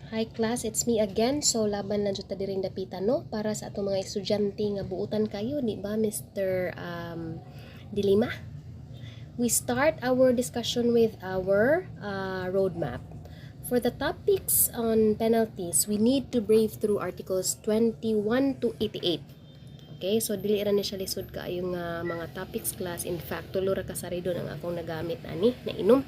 Hi class, it's me again. So laban lang jud ta diring dapitan no para sa atong mga estudyante nga buutan kayo, di ba Mr. Dilima? We start our discussion with our roadmap. For the topics on penalties, we need to brave through articles 21 to 88. Okay, so dili ra ni siya lisod kaayong mga topics class. In fact, tulo ra ka saridon ang akong nagamit ani na inom.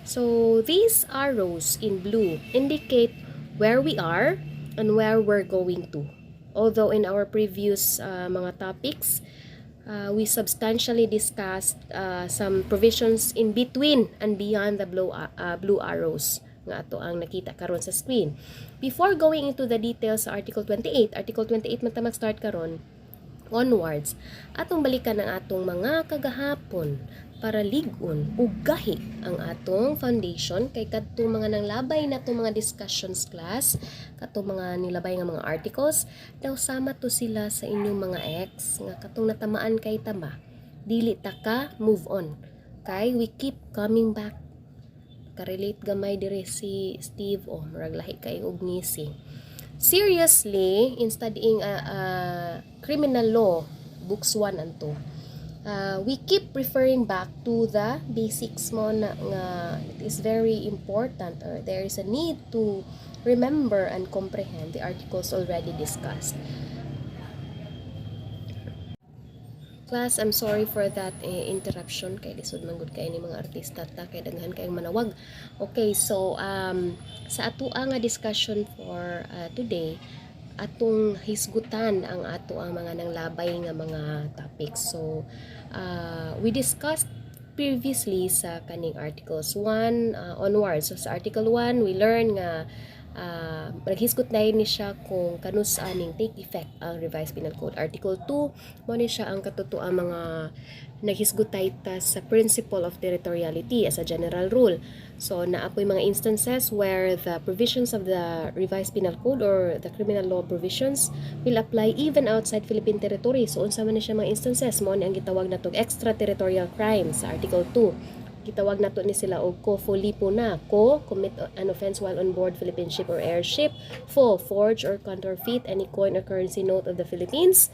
So these arrows in blue indicate where we are and where we're going to. Although in our previous mga topics, we substantially discussed some provisions in between and beyond the blue arrows nga ato ang nakita karon sa screen. Before going into the details sa Article 28 man ta mag-start karon onwards, atong balikan ang atong mga kagahapon para ligon ug gahi ang atong foundation kay kadtong mga nanglabay na itong mga discussions class, katong mga nilabay nga mga articles, daw sama to sila sa inyong mga ex nga katong natamaan kay tama. Dili ta ka move on. Kay we keep coming back. Ka-relate gamay dire si Steve murag lahi kay og ngisi. Seriously, in studying criminal law, books 1 and 2, we keep referring back to the basics mo na nga it is very important, or there is a need to remember and comprehend the articles already discussed. Class, I'm sorry for that interruption kay lisod man gud kay ni mga artista ta kay daghan kayong manawag. Okay, so sa atoa nga discussion for today, atong hisgutan ang ato ang mga nanglabay nga mga topics. So we discussed previously sa kaning articles 1 onwards. So sa article 1 we learn nga naghisgot na ni siya kung kanus aning take effect ang revised penal code. Article 2 mo ni siya ang katotoang mga naghisgotay ta sa principle of territoriality as a general rule. So naapoy mga instances where the provisions of the revised penal code or the criminal law provisions will apply even outside Philippine territory. So unsa man ni siya mga instances mo ni ang gitawag natong extraterritorial crimes sa article 2. Gitawag nato ni sila og ko-folipo na. Ko, commit an offense while on board Philippine ship or airship. Fo, forge or counterfeit any coin or currency note of the Philippines.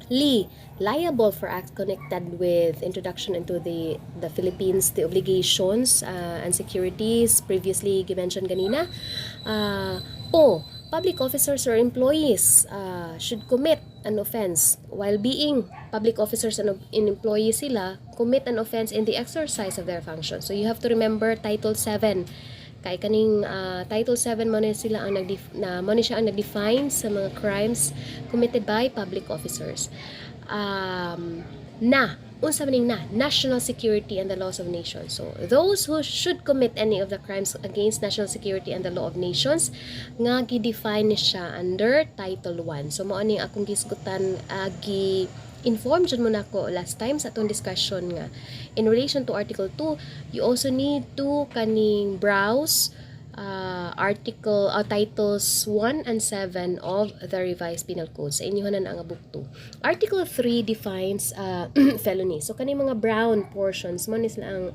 Li, liable for acts connected with introduction into the Philippines, the obligations and securities previously mentioned kanina. O, public officers or employees should commit an offense while being public officers and employees sila, commit an offense in the exercise of their function. So you have to remember Title 7. Kay kaning Title 7 mo ni sila ang siya ang nag-define sa mga crimes committed by public officers. Unsa maning national security and the laws of nations. So those who should commit any of the crimes against national security and the law of nations nga gi-define ni siya under Title 1. So mao ni akong gisgutan inform jud mo nako last time sa atong discussion nga in relation to Article 2, you also need to kaning browse titles 1 and 7 of the revised penal code sa inyohanan ang book 2. Article 3 defines felony. So kani mga brown portions mo ni sila ang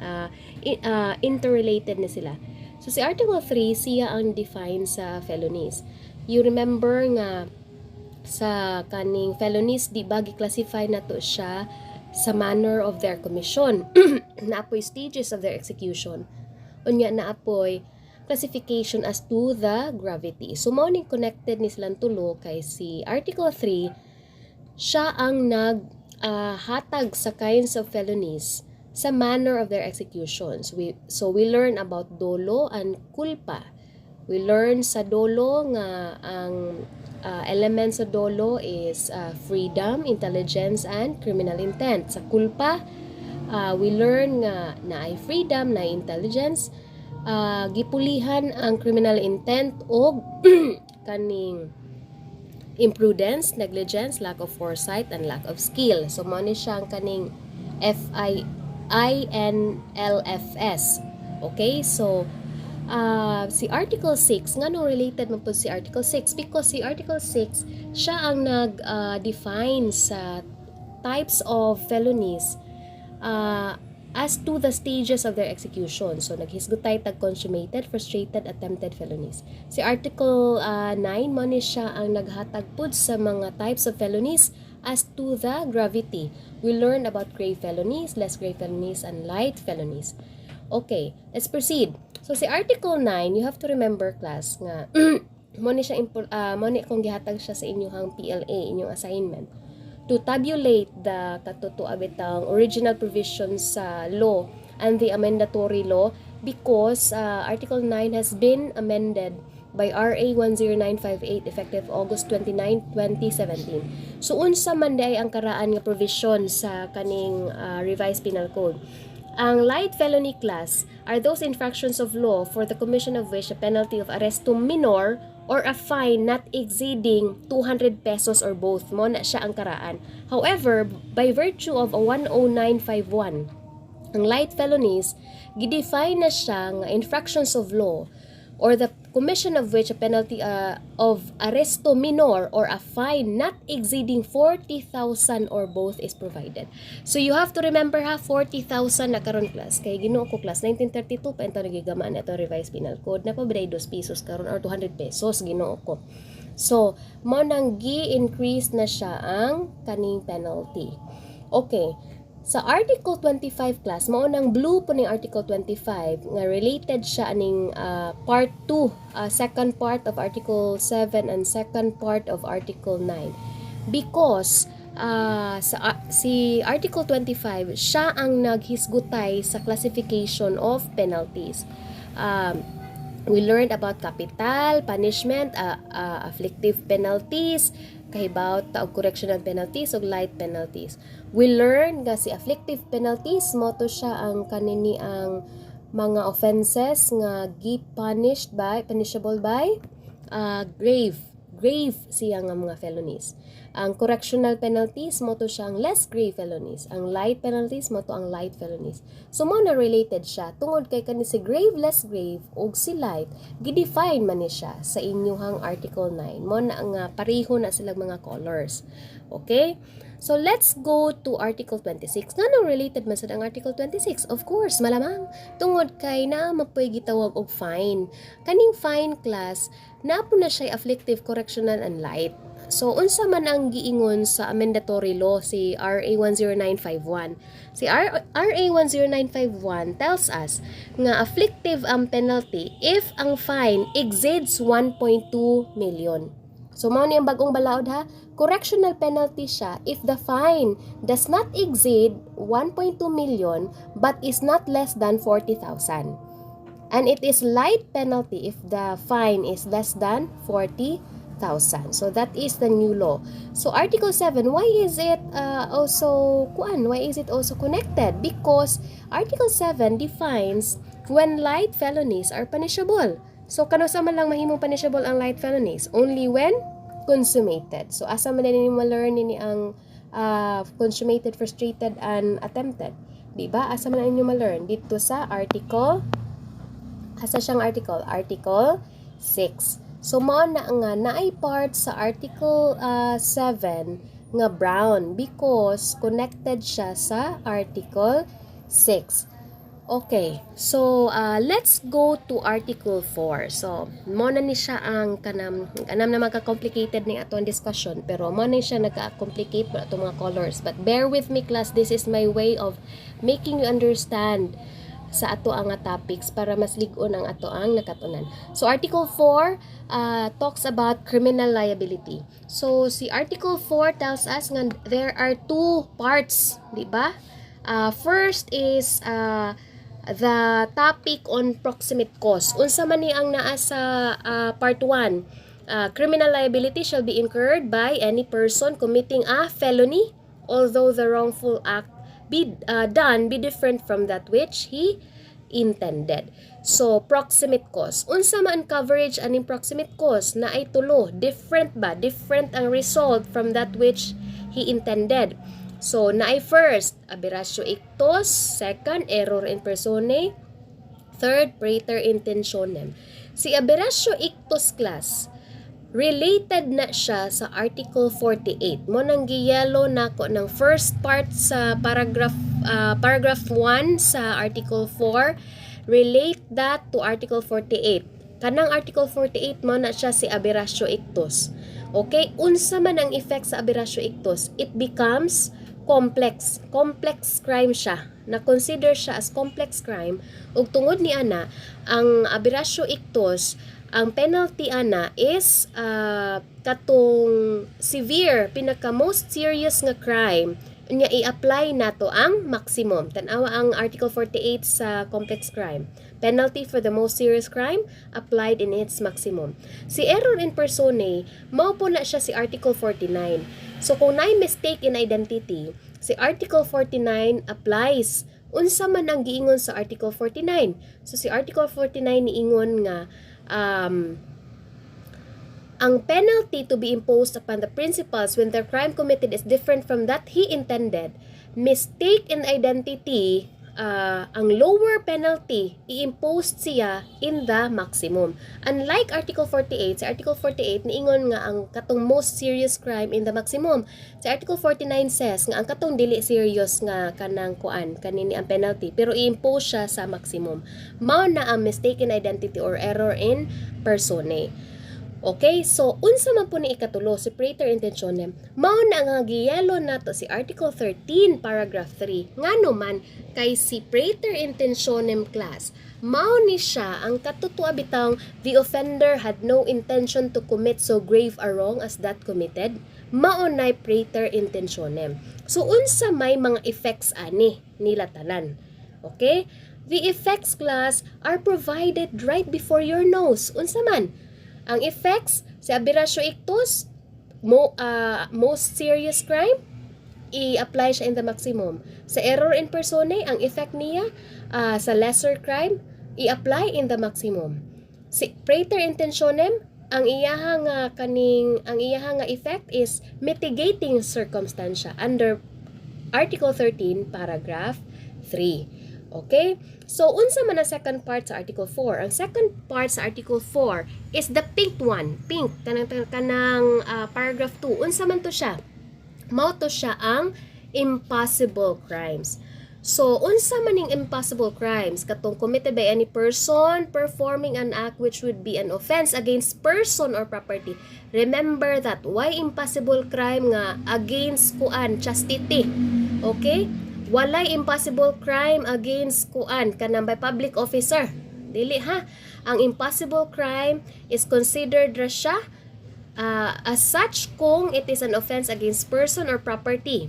interrelated ni sila. So si Article 3 siya ang define sa felonies. You remember nga sa kaning felonies di ba gi-classify nato siya sa manner of their commission. Naapoy stages of their execution. Unya naapoy classification as to the gravity. So mao ning connected ni silang tulo kay si Article 3 siya ang hatag sa kinds of felonies sa manner of their executions. So we learn about dolo and culpa. We learn sa dolo nga ang elements sa dolo is freedom, intelligence, and criminal intent. Sa culpa, we learn nga na ay freedom, na intelligence, gipulihan ang criminal intent o kaning imprudence, negligence, lack of foresight, and lack of skill. So mo ni siyang kaning FINLFS. Okay, so si Article 6 ngano related man po si Article 6 because si Article 6 siya ang nag-define sa types of felonies as to the stages of their execution. So, naghisgutay tag consummated, frustrated, attempted felonies. Si Article 9, mo ni siya ang naghatag pud sa mga types of felonies as to the gravity. We learned about grave felonies, less grave felonies, and light felonies. Okay, let's proceed. So, si Article 9, you have to remember, class, nga, mo ni siya, mo ni kung gihatag siya sa inyong PLA, inyong assignment, to tabulate the katutuabitang original provisions sa law and the amendatory law because Article 9 has been amended by RA 10958 effective August 29, 2017. So, unsa man day ang karaan nga provision sa kaning revised penal code. Ang light felony class are those infractions of law for the commission of which a penalty of arresto minor or a fine not exceeding 200 pesos or both. Mo na siya ang karaan. However, by virtue of 10951, ang light felonies, gidefine na siya nga infractions of law or the commission of which a penalty of arresto minor or a fine not exceeding 40,000 or both is provided. So you have to remember 40,000 na karon class. Kay Ginoo ko class 1932 pa ento nagigamaan ito revised penal code na pabaday 2 pesos karon or 200 pesos Ginoo ko. So mo nang gi-increase na siya ang kaning penalty. Okay. Sa Article 25 class, mao nang blue po ning Article 25 nga related siya aning Part 2, second part of Article 7 and second part of Article 9. Because si Article 25, siya ang naghisgutay sa classification of penalties. We learned about capital, punishment, afflictive penalties, kahibaw taog correctional penalties ug light penalties. We learn nga si afflictive penalties mo to siya ang kanini ang mga offenses nga punishable by grave siya nga mga felonies. Ang correctional penalties mo to siyang less grave felonies. Ang light penalties mo to ang light felonies. So mo na related siya tungod kay kani si grave, less grave ug si light gidefine man ni siya sa inyong Article 9. Mo na nga pareho na silang mga colors. Okay? So let's go to Article 26. Nga related man sa ang Article 26? Of course, malamang tungod kay na mapoy gitawag og fine. Kaning fine class na po na siya afflictive, correctional, and light. So, unsa man ang giingon sa amendatory law si RA 10951. Si RA 10951 tells us nga afflictive ang penalty if ang fine exceeds 1.2 million. So, mao ni ang bagong balaod ha. Correctional penalty siya if the fine does not exceed 1.2 million but is not less than 40,000. And it is light penalty if the fine is less than 40,000. So that is the new law. So Article 7, why is it also connected? Because Article 7 defines when light felonies are punishable. So kano sa man lang mahimong punishable ang light felonies? Only when consummated. So asa man din mo learn ni ang consummated, frustrated, and attempted. Diba? Asa man ninyo ma-learn? Dito sa article, asa siyang article? Article 6. So, mao na nga naay part sa Article 7 nga brown because connected siya sa Article 6. Okay, so let's go to Article 4. So, mo na ni siya ang kanam na magka-complicated ni atong discussion pero mo na siya nagka-complicate pa atong mga colors. But bear with me class, this is my way of making you understand sa ato ang topics para mas lig-on ang ato ang nakatunan. So Article 4 talks about criminal liability. So si Article 4 tells us nga there are two parts, di ba? First is the topic on proximate cause. Unsa man ni ang naa sa part 1? Criminal liability shall be incurred by any person committing a felony although the wrongful act be different from that which he intended. So, proximate cause. Unsa man coverage aning proximate cause na ay tulo. Different ba? Different ang result from that which he intended. So, na ay first, aberratio ictus. Second, error in personae. Third, praeter intentionem. Si aberratio ictus class, related na siya sa Article 48. Mo nang giyelo nako ng first part sa paragraph paragraph 1 sa Article 4, relate that to Article 48. Kanang Article 48 mo na siya si aberratio ictus. Okay? Unsa man ang effect sa aberratio ictus, it becomes complex. Complex crime siya. Na-consider siya as complex crime. Ug tungod ni ana, ang aberratio ictus, ang penalty ana is katong severe, pinaka most serious nga crime, nya i-apply nato ang maximum. Tanawa ang Article 48 sa complex crime. Penalty for the most serious crime applied in its maximum. Si error in personae, mao po na siya si Article 49. So kung naay mistake in identity, si Article 49 applies. Unsa man ang giingon sa Article 49? So si Article 49 niingon nga ang penalty to be imposed upon the principals when the crime committed is different from that he intended. Mistake in identity, ang lower penalty, i-imposed siya in the maximum. Unlike Article 48, sa Article 48, niingon nga ang katong most serious crime in the maximum. Sa Article 49 says nga ang katong dili serious nga kanang kuan, kanini ang penalty, pero i-impose siya sa maximum. Mao na ang mistaken identity or error in personae. Okay, so unsa man po ni ikatulo si praeter intentionem, mao na nga giyelo nato si Article 13 paragraph 3. Ngano man kay si praeter intentionem class, mao ni siya ang katutua bitang the offender had no intention to commit so grave a wrong as that committed. Mao nay praeter intentionem. So unsa may mga effects ani nila tanan. Okay? The effects class are provided right before your nose. Unsa man? Ang effects sa aberratio ictus, most serious crime, i-apply siya in the maximum. Sa error in personae, ang effect niya sa lesser crime, i-apply in the maximum. Si praeter intentionem, ang iyahang effect is mitigating circumstantia under Article 13 paragraph 3. Okay? So, unsa man ang second part sa Article 4? Ang second part sa Article 4 is the pink one. Pink. Kanang paragraph 2. Unsa man to siya? Mao to siya ang impossible crimes. So, unsa man yung impossible crimes? Katong committed by any person performing an act which would be an offense against person or property. Remember that. Why impossible crime nga? Against kuan, chastity. Okay? Walay impossible crime against kuan kanang by public officer. Dili ha. Ang impossible crime is considered ra siya as such kung it is an offense against person or property.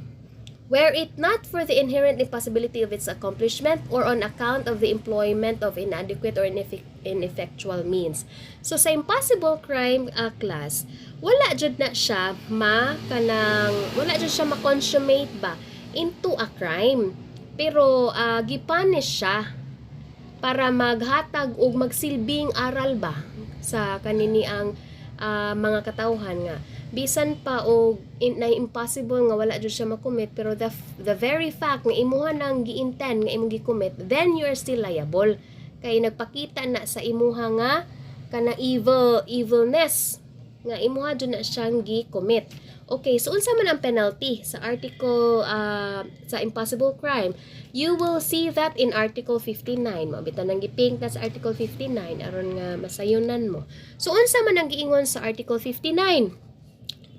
Were it not for the inherent impossibility of its accomplishment or on account of the employment of inadequate or ineffectual means. So sa impossible crime class, wala jud na siya wala jud siya ma-consummate ba into a crime. Pero gipunish siya para maghatag og magsilbing aral ba sa kanini ang mga katawhan nga. Bisan pa og na impossible nga wala jud siya makommit, pero the very fact nga imuha nang gi-intend nga imong gi-commit, then you are still liable. Kay nagpakita na sa imuha nga kana evilness nga imuha jud na siyang gi-commit. Okay, so unsa man ang penalty sa article sa impossible crime? You will see that in Article 59. Mabitan nang gipink na sa Article 59 aron nga masayunan mo. So unsa man ang giingon sa Article 59?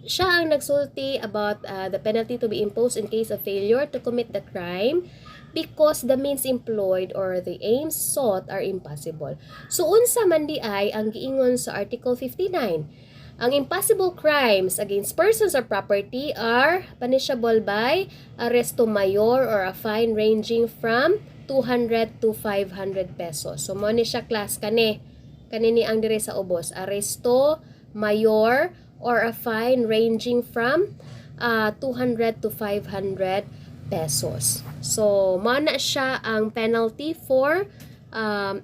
Siya ang nagsulti about the penalty to be imposed in case of failure to commit the crime because the means employed or the aims sought are impossible. So unsa man di ay ang giingon sa Article 59? Ang impossible crimes against persons or property are punishable by arresto mayor or a fine ranging from 200 to 500 pesos. So mo ni siya class kanini ang dire sa ubos, arresto mayor or a fine ranging from 200 to 500 pesos. So mo na siya ang penalty for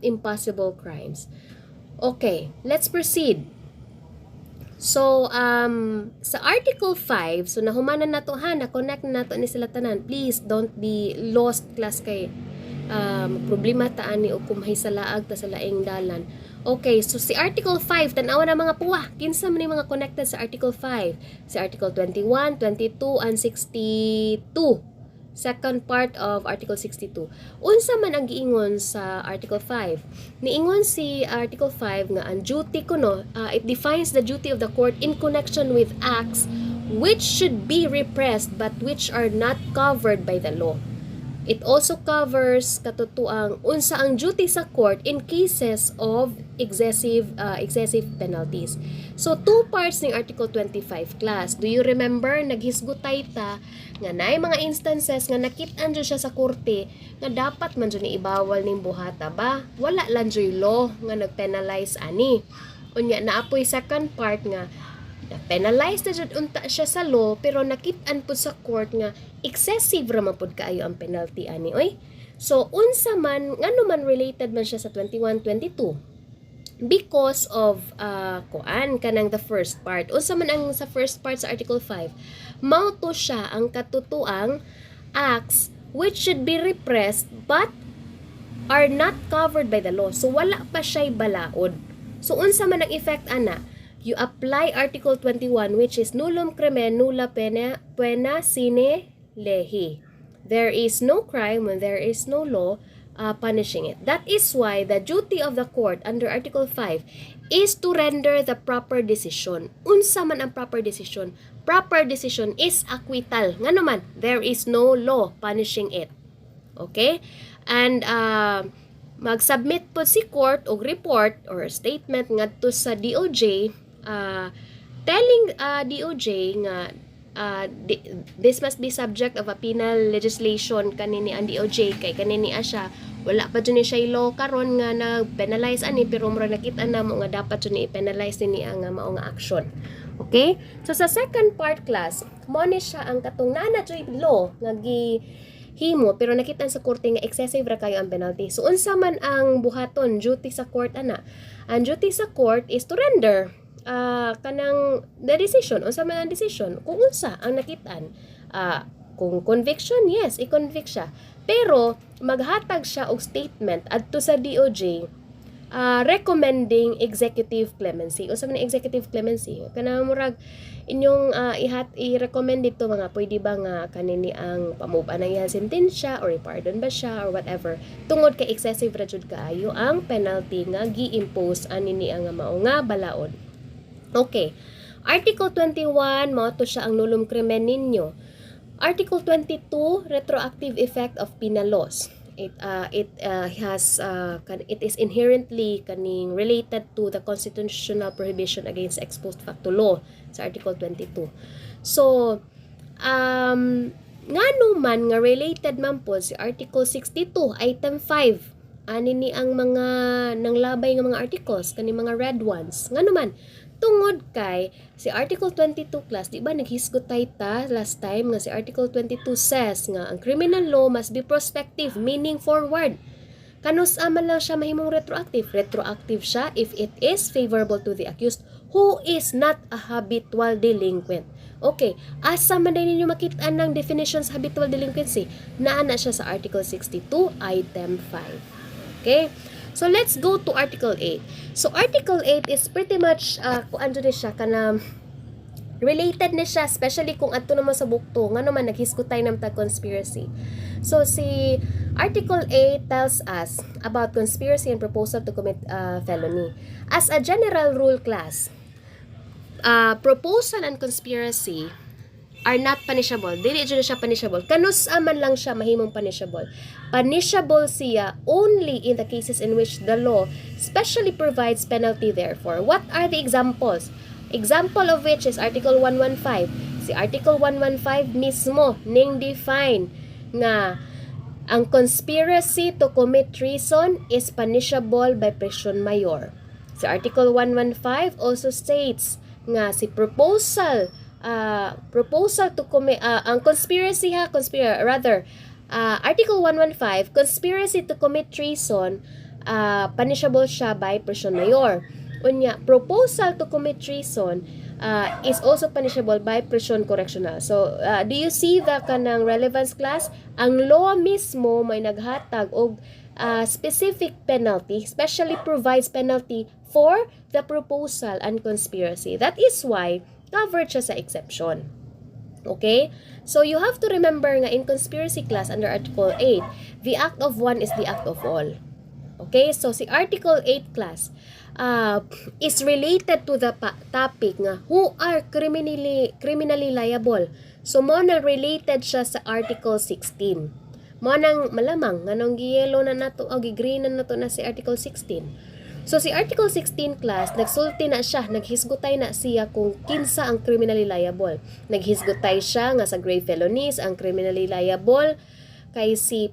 impossible crimes. Okay, let's proceed. So, sa Article 5, so nahumanan na to ha, na-connect na to ni sila tanan. Please, don't be lost class kay problema taan ni o kumhay sa laag ta sa laing dalan. Okay, so si Article 5, tanawa na mga puwa. Kinsa man ni mga connected sa Article 5? Si Article 21, 22, and 62. second part of Article 62. Unsa man ang giingon sa Article 5? Niingon si Article 5 nga ang duty kuno, it defines the duty of the court in connection with acts which should be repressed but which are not covered by the law. It also covers katutuang unsa ang duty sa court in cases of excessive penalties. So, two parts ng Article 25 class. Do you remember, naghisgutay ta nga naay mga instances nga nakit-an dyan siya sa korte nga dapat man dyan ibawal ning buhata ba? Wala lang dyan law nga nag-penalize ani. Unya, naapoy second part nga na-penalize na dyan unta siya sa law pero nakit-an po sa court nga excessive raman pud kaayo ang penalty ani oy. So unsa man ngano man related man siya sa 21-22 because of kuan kanang the first part. Unsa man ang sa first part sa Article 5, mao to siya ang katutuang acts which should be repressed but are not covered by the law. So wala pa siya'y balaod. So unsa man ang effect ana? You apply Article 21 which is nullum crimen nulla pena sine lege. There is no crime when there is no law punishing it. That is why the duty of the court under Article 5 is to render the proper decision. Unsa man ang proper decision? Proper decision is acquittal. Ngano man, there is no law punishing it. Okay? And mag-submit po si court og report or statement ngadto sa DOJ telling DOJ nga this must be subject of a penal legislation kanini ang DOJ kay kanini siya wala pa dyan siya law karon nga na-penalize ani pero mura nakita na mo nga dapat dyan i-penalize ni ang mao nga action. Okay? So sa second part class, mo ni siya ang katong nana dyan law nga himo pero nakita sa korte nga excessive ra kayo ang penalty. So unsa man ang buhaton duty sa court ana? Ang duty sa court is to render kanang the decision, unsa man ang decision, kung unsa ang nakitaan, kung conviction, yes, i-convict siya. Pero maghatag siya og statement adto sa DOJ recommending executive clemency. Unsa man ang executive clemency? Kanang murag inyong i-recommend dito mga pwede ba nga kanini ang pamove na iya sentensya or i-pardon ba siya or whatever. Tungod kay excessive ra jud kaayo ang penalty nga gi-impose anini ang mao nga balaod. Okay. Article 21, mao to siya ang nullum crimen ninyo. Article 22, retroactive effect of penal laws. It is inherently kaning related to the constitutional prohibition against ex post facto law sa Article 22. So, ngano man nga related man po si Article 62, Item 5. Ani ni ang mga nanglabay nga mga articles, kani mga red ones. Ngano man, tungod kay si Article 22 class, di ba naghisgotay ta last time nga si Article 22 says nga ang criminal law must be prospective, meaning forward. Kanus man lang siya mahimong retroactive. Retroactive siya if it is favorable to the accused who is not a habitual delinquent. Okay, asa man din ninyo makita ng definition sa habitual delinquency? Naana siya sa Article 62, Item 5. Okay? So, let's go to Article 8. So, Article 8 is pretty much, kung ano siya, related na siya, especially kung ato naman sa bukto, nga naman, naghiskutay naman ta conspiracy. So, si Article 8 tells us about conspiracy and proposal to commit felony. As a general rule class, proposal and conspiracy are not punishable. Dili dyan siya punishable. Kanus man lang siya mahimong punishable. Punishable siya only in the cases in which the law specially provides penalty therefore. What are the examples? Example of which is Article 115. Si Article 115 mismo ning define nga ang conspiracy to commit treason is punishable by prison mayor. Si Article 115 also states nga si proposal to commit ang conspiracy Article 115, conspiracy to commit treason punishable siya by prison mayor. Unya, proposal to commit treason is also punishable by prison correctional. So, do you see the kanang relevance class? Ang law mismo may naghatag og specific penalty, especially provides penalty for the proposal and conspiracy. That is why covered siya sa exception. Okay? So you have to remember nga in conspiracy class under Article 8, the act of one is the act of all. Okay? So si Article 8 class is related to the topic nga who are criminally liable. So mo na related siya sa Article 16. Mo nang malamang nganong giyelo na nato o gigreen na nato na si Article 16. So si Article 16 class, nagsulti na siya, naghisgutay na siya kung kinsa ang criminally liable. Naghisgutay siya nga sa grave felonies, ang criminally liable kay si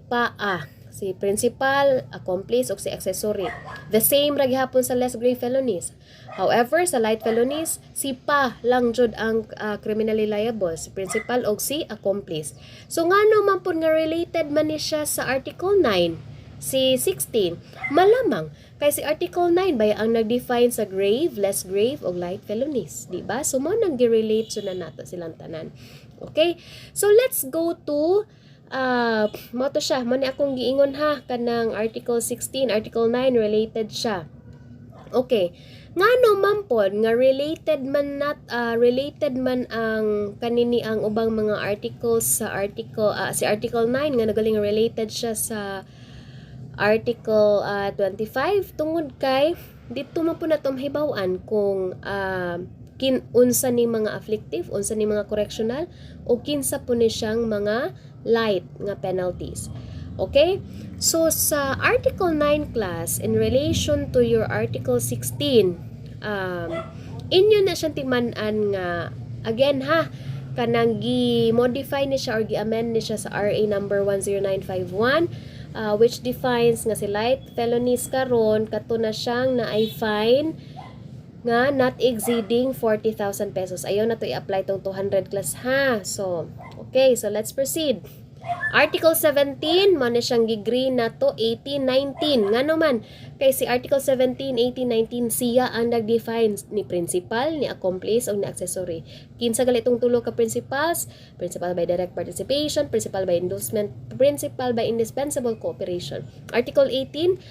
si principal, accomplice, o si accessory. The same ra gihapon sa less grave felonies. However, sa light felonies, si lang jud ang criminally liable, si principal o si accomplice. So ngano man pud nga related man ni siya sa Article 9, si 16, malamang kay si Article 9 ba ang nag-define sa grave, less grave o light felonies, di ba? So mo nang gi-relate so na nato silang tanan. Okay? So let's go to mo to siya, mo ni akong giingon ha kanang Article 16, Article 9 related siya. Okay. Ngano man pod nga related man ang kanini ang ubang mga articles sa si Article 9 nga nagaling related siya sa Article 25 tungod kay dito man po nato mahibaw-an kung unsa ni mga afflictive, unsa ni mga correctional o kinsa po ni siyang mga light nga penalties. Okay? So sa Article 9 class in relation to your Article 16, inyo na siyang timan-an nga again ha kanang gi-modify ni siya or gi-amend ni siya sa RA number 10951 which defines nga si light felonies karon kato na siyang na ay fine nga not exceeding 40,000 pesos. Ayaw na to i-apply tong 200 class ha. So, okay, so let's proceed. Article 17, mo na siyang gi-green na to 18-19. Nga naman, kay si Article 17, 18-19, siya ang nag-define ni principal, ni accomplice, o ni accessory. Kinsa galitong tulo ka principals, principal by direct participation, principal by inducement, principal by indispensable cooperation. Article 18,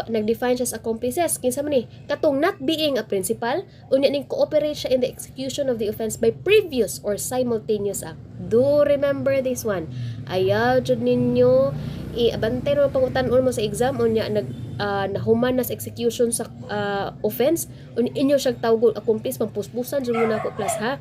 nag-define siya sa accomplices. Kinsa man ni, katong not being a principal, unya ning cooperate siya in the execution of the offense by previous or simultaneous act. Do remember this one. Ayaw jud ninyo i-abantay ro pangutan-on mo sa exam unya nahuman na sa execution sa offense inyo siyang tawag accomplice pangpuspusan jud mo na ko class ha.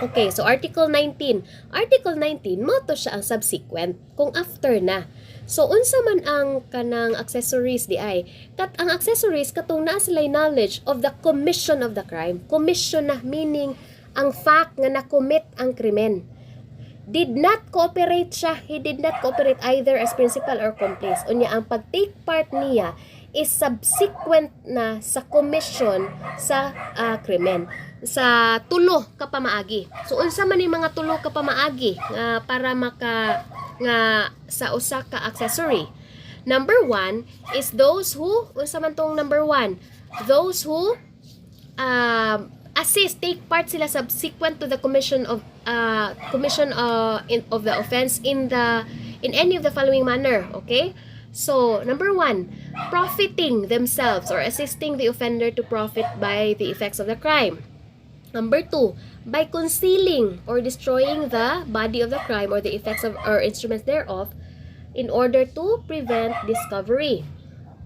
Okay, so Article 19. Article 19 mo to siya ang subsequent kung after na. So unsa man ang kanang accessories di ay ang accessories katong naa sila knowledge of the commission of the crime. Commission na meaning ang fact nga na-commit ang krimen. Did not cooperate siya. He did not cooperate either as principal or accomplice. Unya, ang pag-take part niya is subsequent na sa commission sa krimen. Sa tulo ka pamaagi. So, unsa man yung mga tulo ka pamaagi para nga sa usa ka accessory. Number 1 is those who, unsa man tong number 1? Those who assist, take part sila subsequent to the commission of the offense in any of the following manner. Okay? So, number 1, profiting themselves or assisting the offender to profit by the effects of the crime. Number 2, by concealing or destroying the body of the crime or the effects of or instruments thereof in order to prevent discovery.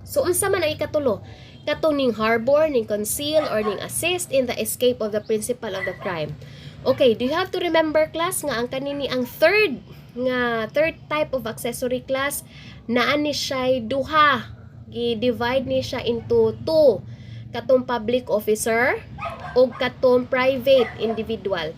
So, unsa man ang ikatulo? Katong ning harbor, ning conceal, or ning assist in the escape of the principal of the crime. Okay, do you have to remember class nga ang kanini ang third type of accessory class naa ni siya duha. Gi-divide ni siya into 2. Katong public officer o katong private individual.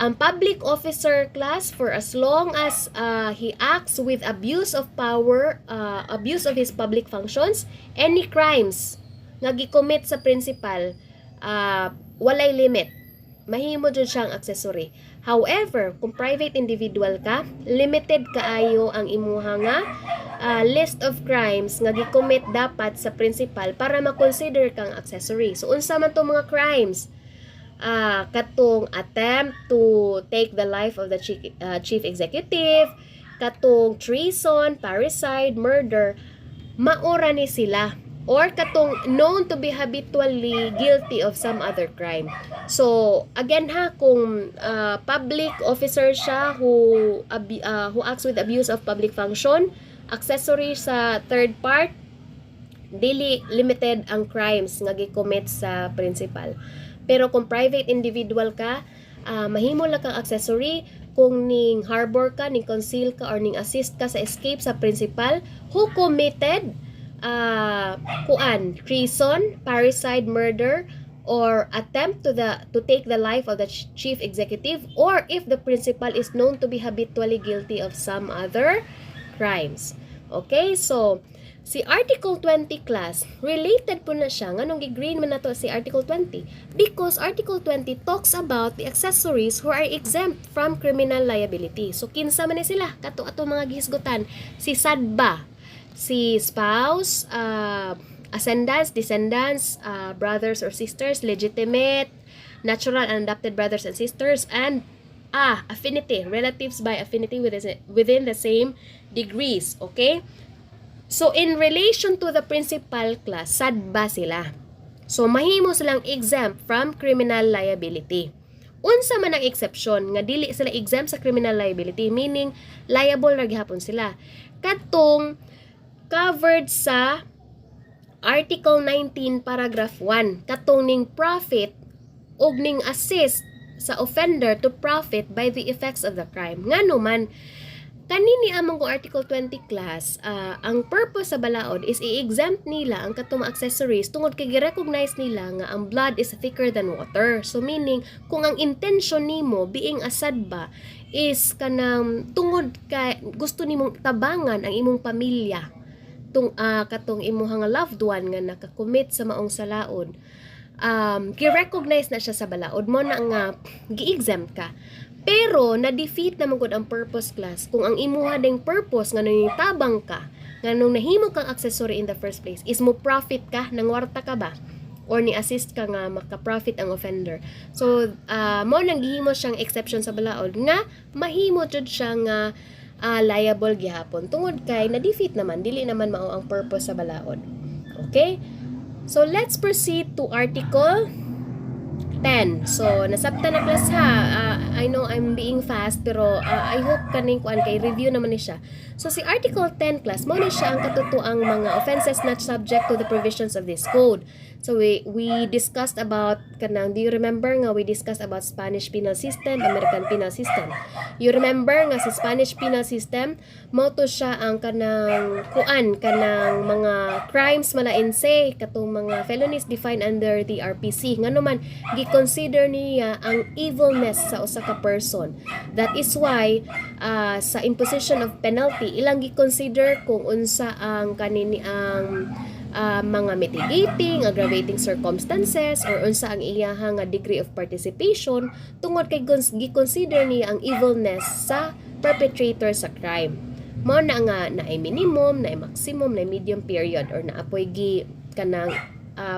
Ang public officer class for as long as he acts with abuse of power, abuse of his public functions, any crimes nga gi-commit sa principal, walay limit. Mahimo jud siyang accessory. However, kung private individual ka, limited kaayo ang imuha nga list of crimes nga gi-commit dapat sa principal para ma-consider kang accessory. So, unsa man tong mga crimes? Katong attempt to take the life of the chief executive, katong treason, parricide, murder, maura ni sila. or katong known to be habitually guilty of some other crime. So again ha, kung public officer siya who acts with abuse of public function, accessory sa third part, dili limited ang crimes nga gi-commit sa principal. Pero kung private individual ka, mahimo lang kang accessory kung ning harbor ka, ning conceal ka, or ning assist ka sa escape sa principal who committed treason, parricide, murder, or attempt to take the life of the chief executive, or if the principal is known to be habitually guilty of some other crimes. Okay, so si Article 20 class, related po na siya. Nganong gi-green man na to si Article 20? Because Article 20 talks about the accessories who are exempt from criminal liability. So, kinsa man ni sila? Kato-ato mga gihisgutan. Si sadba, si spouse, ascendants, descendants, brothers or sisters, legitimate, natural and adopted brothers and sisters, and affinity, relatives by affinity within the same degrees. Okay? So, in relation to the principal class, sadba sila. So, mahimo silang exempt from criminal liability. Unsa man ang exception nga dili sila exempt sa criminal liability, meaning liable ra gihapon sila. Katong covered sa Article 19 paragraph 1, katong ning profit ug ning assist sa offender to profit by the effects of the crime. Ngano man kanini among ko Article 20 class, ang purpose sa balaod is i-exempt nila ang katong accessories tungod kay gi-recognize nila nga ang blood is thicker than water. So meaning kung ang intention nimo being a sadba is kanang tungod kay gusto nimong tabangan ang imong pamilya, katong imong loved one nga nakakommit sa maong salaod, gi-recognize na siya sa balaod mo na nga gi-exempt ka. Pero na-defeat naman gud ang purpose class kung ang imuha ding purpose nga nung tabang ka, nga nung nahimo kang accessory in the first place is mo profit ka, nangwarta ka ba, or ni assist ka nga maka-profit ang offender. So mo nang gihimo siyang exception sa balaod nga mahimo jud siya nga liable gihapon tungod kay na-defeat naman, dili naman mao ang purpose sa balaod. Okay? So let's proceed to Article 10. So, nasabta na class ha. I know I'm being fast, pero I hope kaning kuan kay review naman ni siya. So, si Article 10 class, mo na siya ang katutuang mga offenses not subject to the provisions of this code. So, we discussed about kanang, do you remember nga we discussed about Spanish penal system, American penal system. You remember nga sa Spanish penal system, mo to siya ang kanang kanang mga crimes malainse, katong mga felonies defined under the RPC. Ngano man gi-consider niya ang evilness sa usa ka person. That is why sa imposition of penalty, ilang gi-consider kung unsa ang kanini ang mga mitigating, aggravating circumstances, or unsa ang iyahang degree of participation tungod kay gi-consider niya ang evilness sa perpetrator sa crime. Mao na nga naay minimum, naay maximum, naay medium period, or naapoy kanang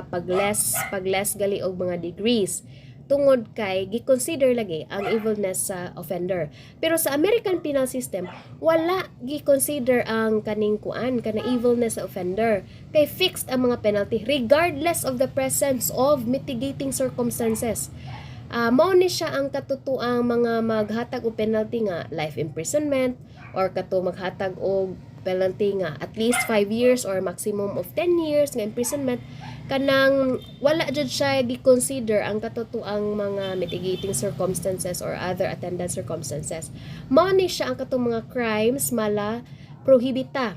pag-less gali og mga degrees tungod kay gi-consider lagi ang evilness sa offender. Pero sa American penal system, wala gi-consider ang kanang evilness sa offender. Kay fixed ang mga penalty regardless of the presence of mitigating circumstances. Mao ni siya ang katutuang mga maghatag og penalty nga life imprisonment, or kato maghatag og penalty nga at least 5 years or maximum of 10 years nga imprisonment, kanang wala jud siya gi-consider ang katutuang mga mitigating circumstances or other attendant circumstances. Mao ni siya ang katong mga crimes mala prohibita.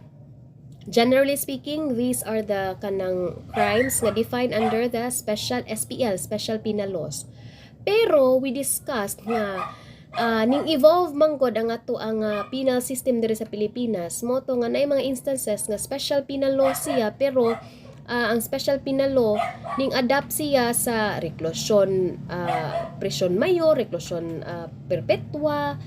Generally speaking, these are the kanang crimes nga defined under the special SPL, special penal laws. Pero we discussed nga ning evolve manggod ang ato ang penal system diri sa Pilipinas. Mo to nga naay mga instances nga special penal law siya, pero ang special penal law ning adapt siya sa reklusyon, prison mayor, reklusyon perpetua,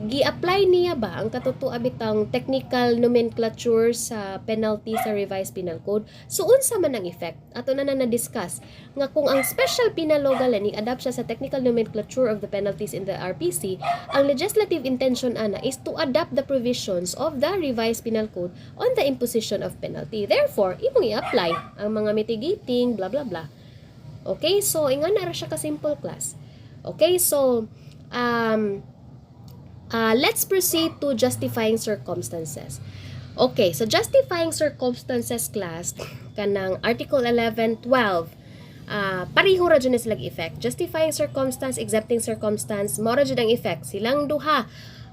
gi-apply niya ba ang katutua bitang technical nomenclature sa penalty sa revised penal code. So unsa man ang effect ato na na-discuss nga kung ang special penal law galan i-adapt siya sa technical nomenclature of the penalties in the RPC, ang legislative intention ana is to adapt the provisions of the revised penal code on the imposition of penalty. Therefore imong i-apply ang mga mitigating blah blah blah. Okay, so ingon na ra siya ka simple class. Okay, so let's proceed to justifying circumstances. Okay, so justifying circumstances class kanang Article 11, 12 pareho ra dyan silang effect. Justifying circumstance, exempting circumstance, mora dyan ang effect. Silang duha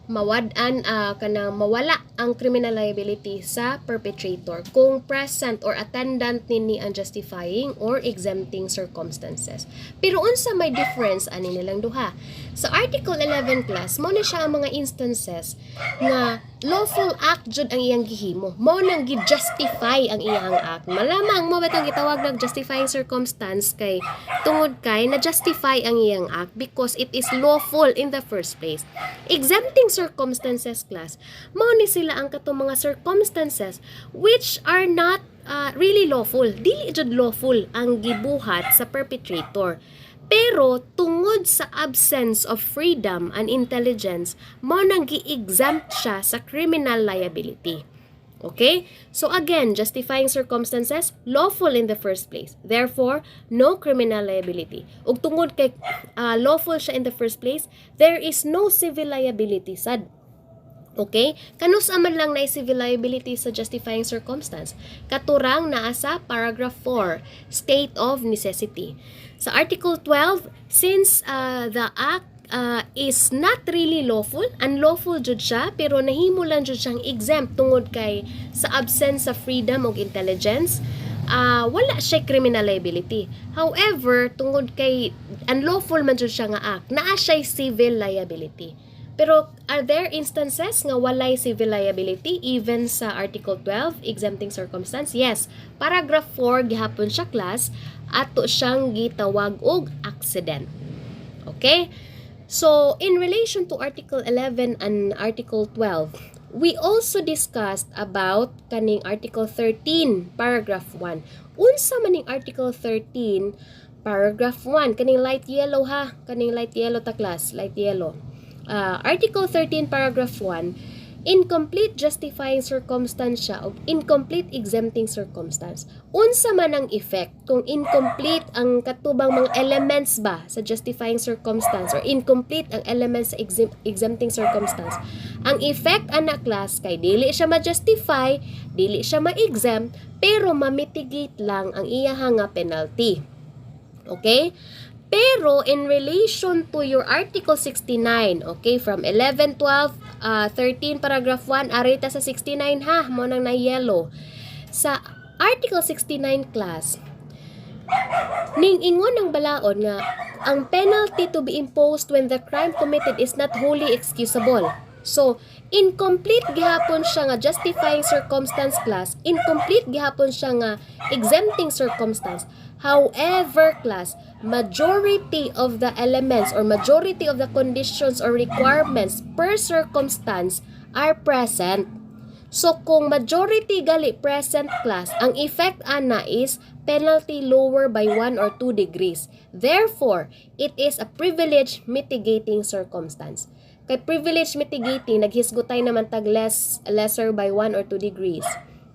mawadan kanang mawala ang criminal liability sa perpetrator kung present or attendant nini ang justifying or exempting circumstances. Pero unsa may difference ani nilang duha? Sa Article 11 class, mo na siya ang mga instances nga lawful act jud ang iyang gihimo. Mo nang gi-justify ang iyang act. Malamang mo betang gitawag ng justifying circumstance kay tungod kay na-justify ang iyang act because it is lawful in the first place. Exempting circumstances class, mo ni sila ang katong mga circumstances which are not really lawful. Dili jud lawful ang gibuhat sa perpetrator. Pero tungod sa absence of freedom and intelligence, mo nang gi-exempt siya sa criminal liability. Okay? So again, justifying circumstances, lawful in the first place. Therefore, no criminal liability. Ug tungod kay lawful siya in the first place, there is no civil liability sad. Okay? Kanus man lang na civil liability sa justifying circumstance. Katurang naa sa paragraph 4, state of necessity. Sa Article 12, since the act is not really lawful, unlawful jud siya, pero nahimo lang jud siyang exempt tungod kay sa absence of freedom og intelligence, wala siya criminal liability. However, tungod kay unlawful man jud siya nga act, naa siya civil liability. Pero are there instances nga walay civil liability even sa Article 12, exempting circumstance? Yes. Paragraph 4 gihapon siya class, ato siyang gitawag og accident. Okay? So, in relation to Article 11 and Article 12, we also discussed about kaning Article 13, paragraph 1. Unsa man ning Article 13, paragraph 1? Kaning light yellow ha? Kaning light yellow ta class, light yellow. Article 13, paragraph 1, incomplete justifying circumstance siya o incomplete exempting circumstance. Unsa man ang effect kung incomplete ang katubang mga elements ba sa justifying circumstance or incomplete ang elements sa exempting circumstance. Ang effect ana class kay dili siya ma-justify, dili siya ma-exempt, pero ma-mitigate lang ang iyahang nga penalty. Okay? Pero in relation to your Article 69, okay, from 11, 12, 13, paragraph 1, arita sa 69 ha, mo nang na-yellow. Sa Article 69 class, ning ingon ang balaod nga, ang penalty to be imposed when the crime committed is not wholly excusable. So, incomplete gihapon siya nga justifying circumstance class, incomplete gihapon siya nga exempting circumstance. However, class, majority of the elements or majority of the conditions or requirements per circumstance are present. So, kung majority gali present class, ang effect ana is penalty lower by 1 or 2 degrees. Therefore, it is a privilege mitigating circumstance. Kay privilege mitigating, naghisgutay naman tag lesser by 1 or 2 degrees.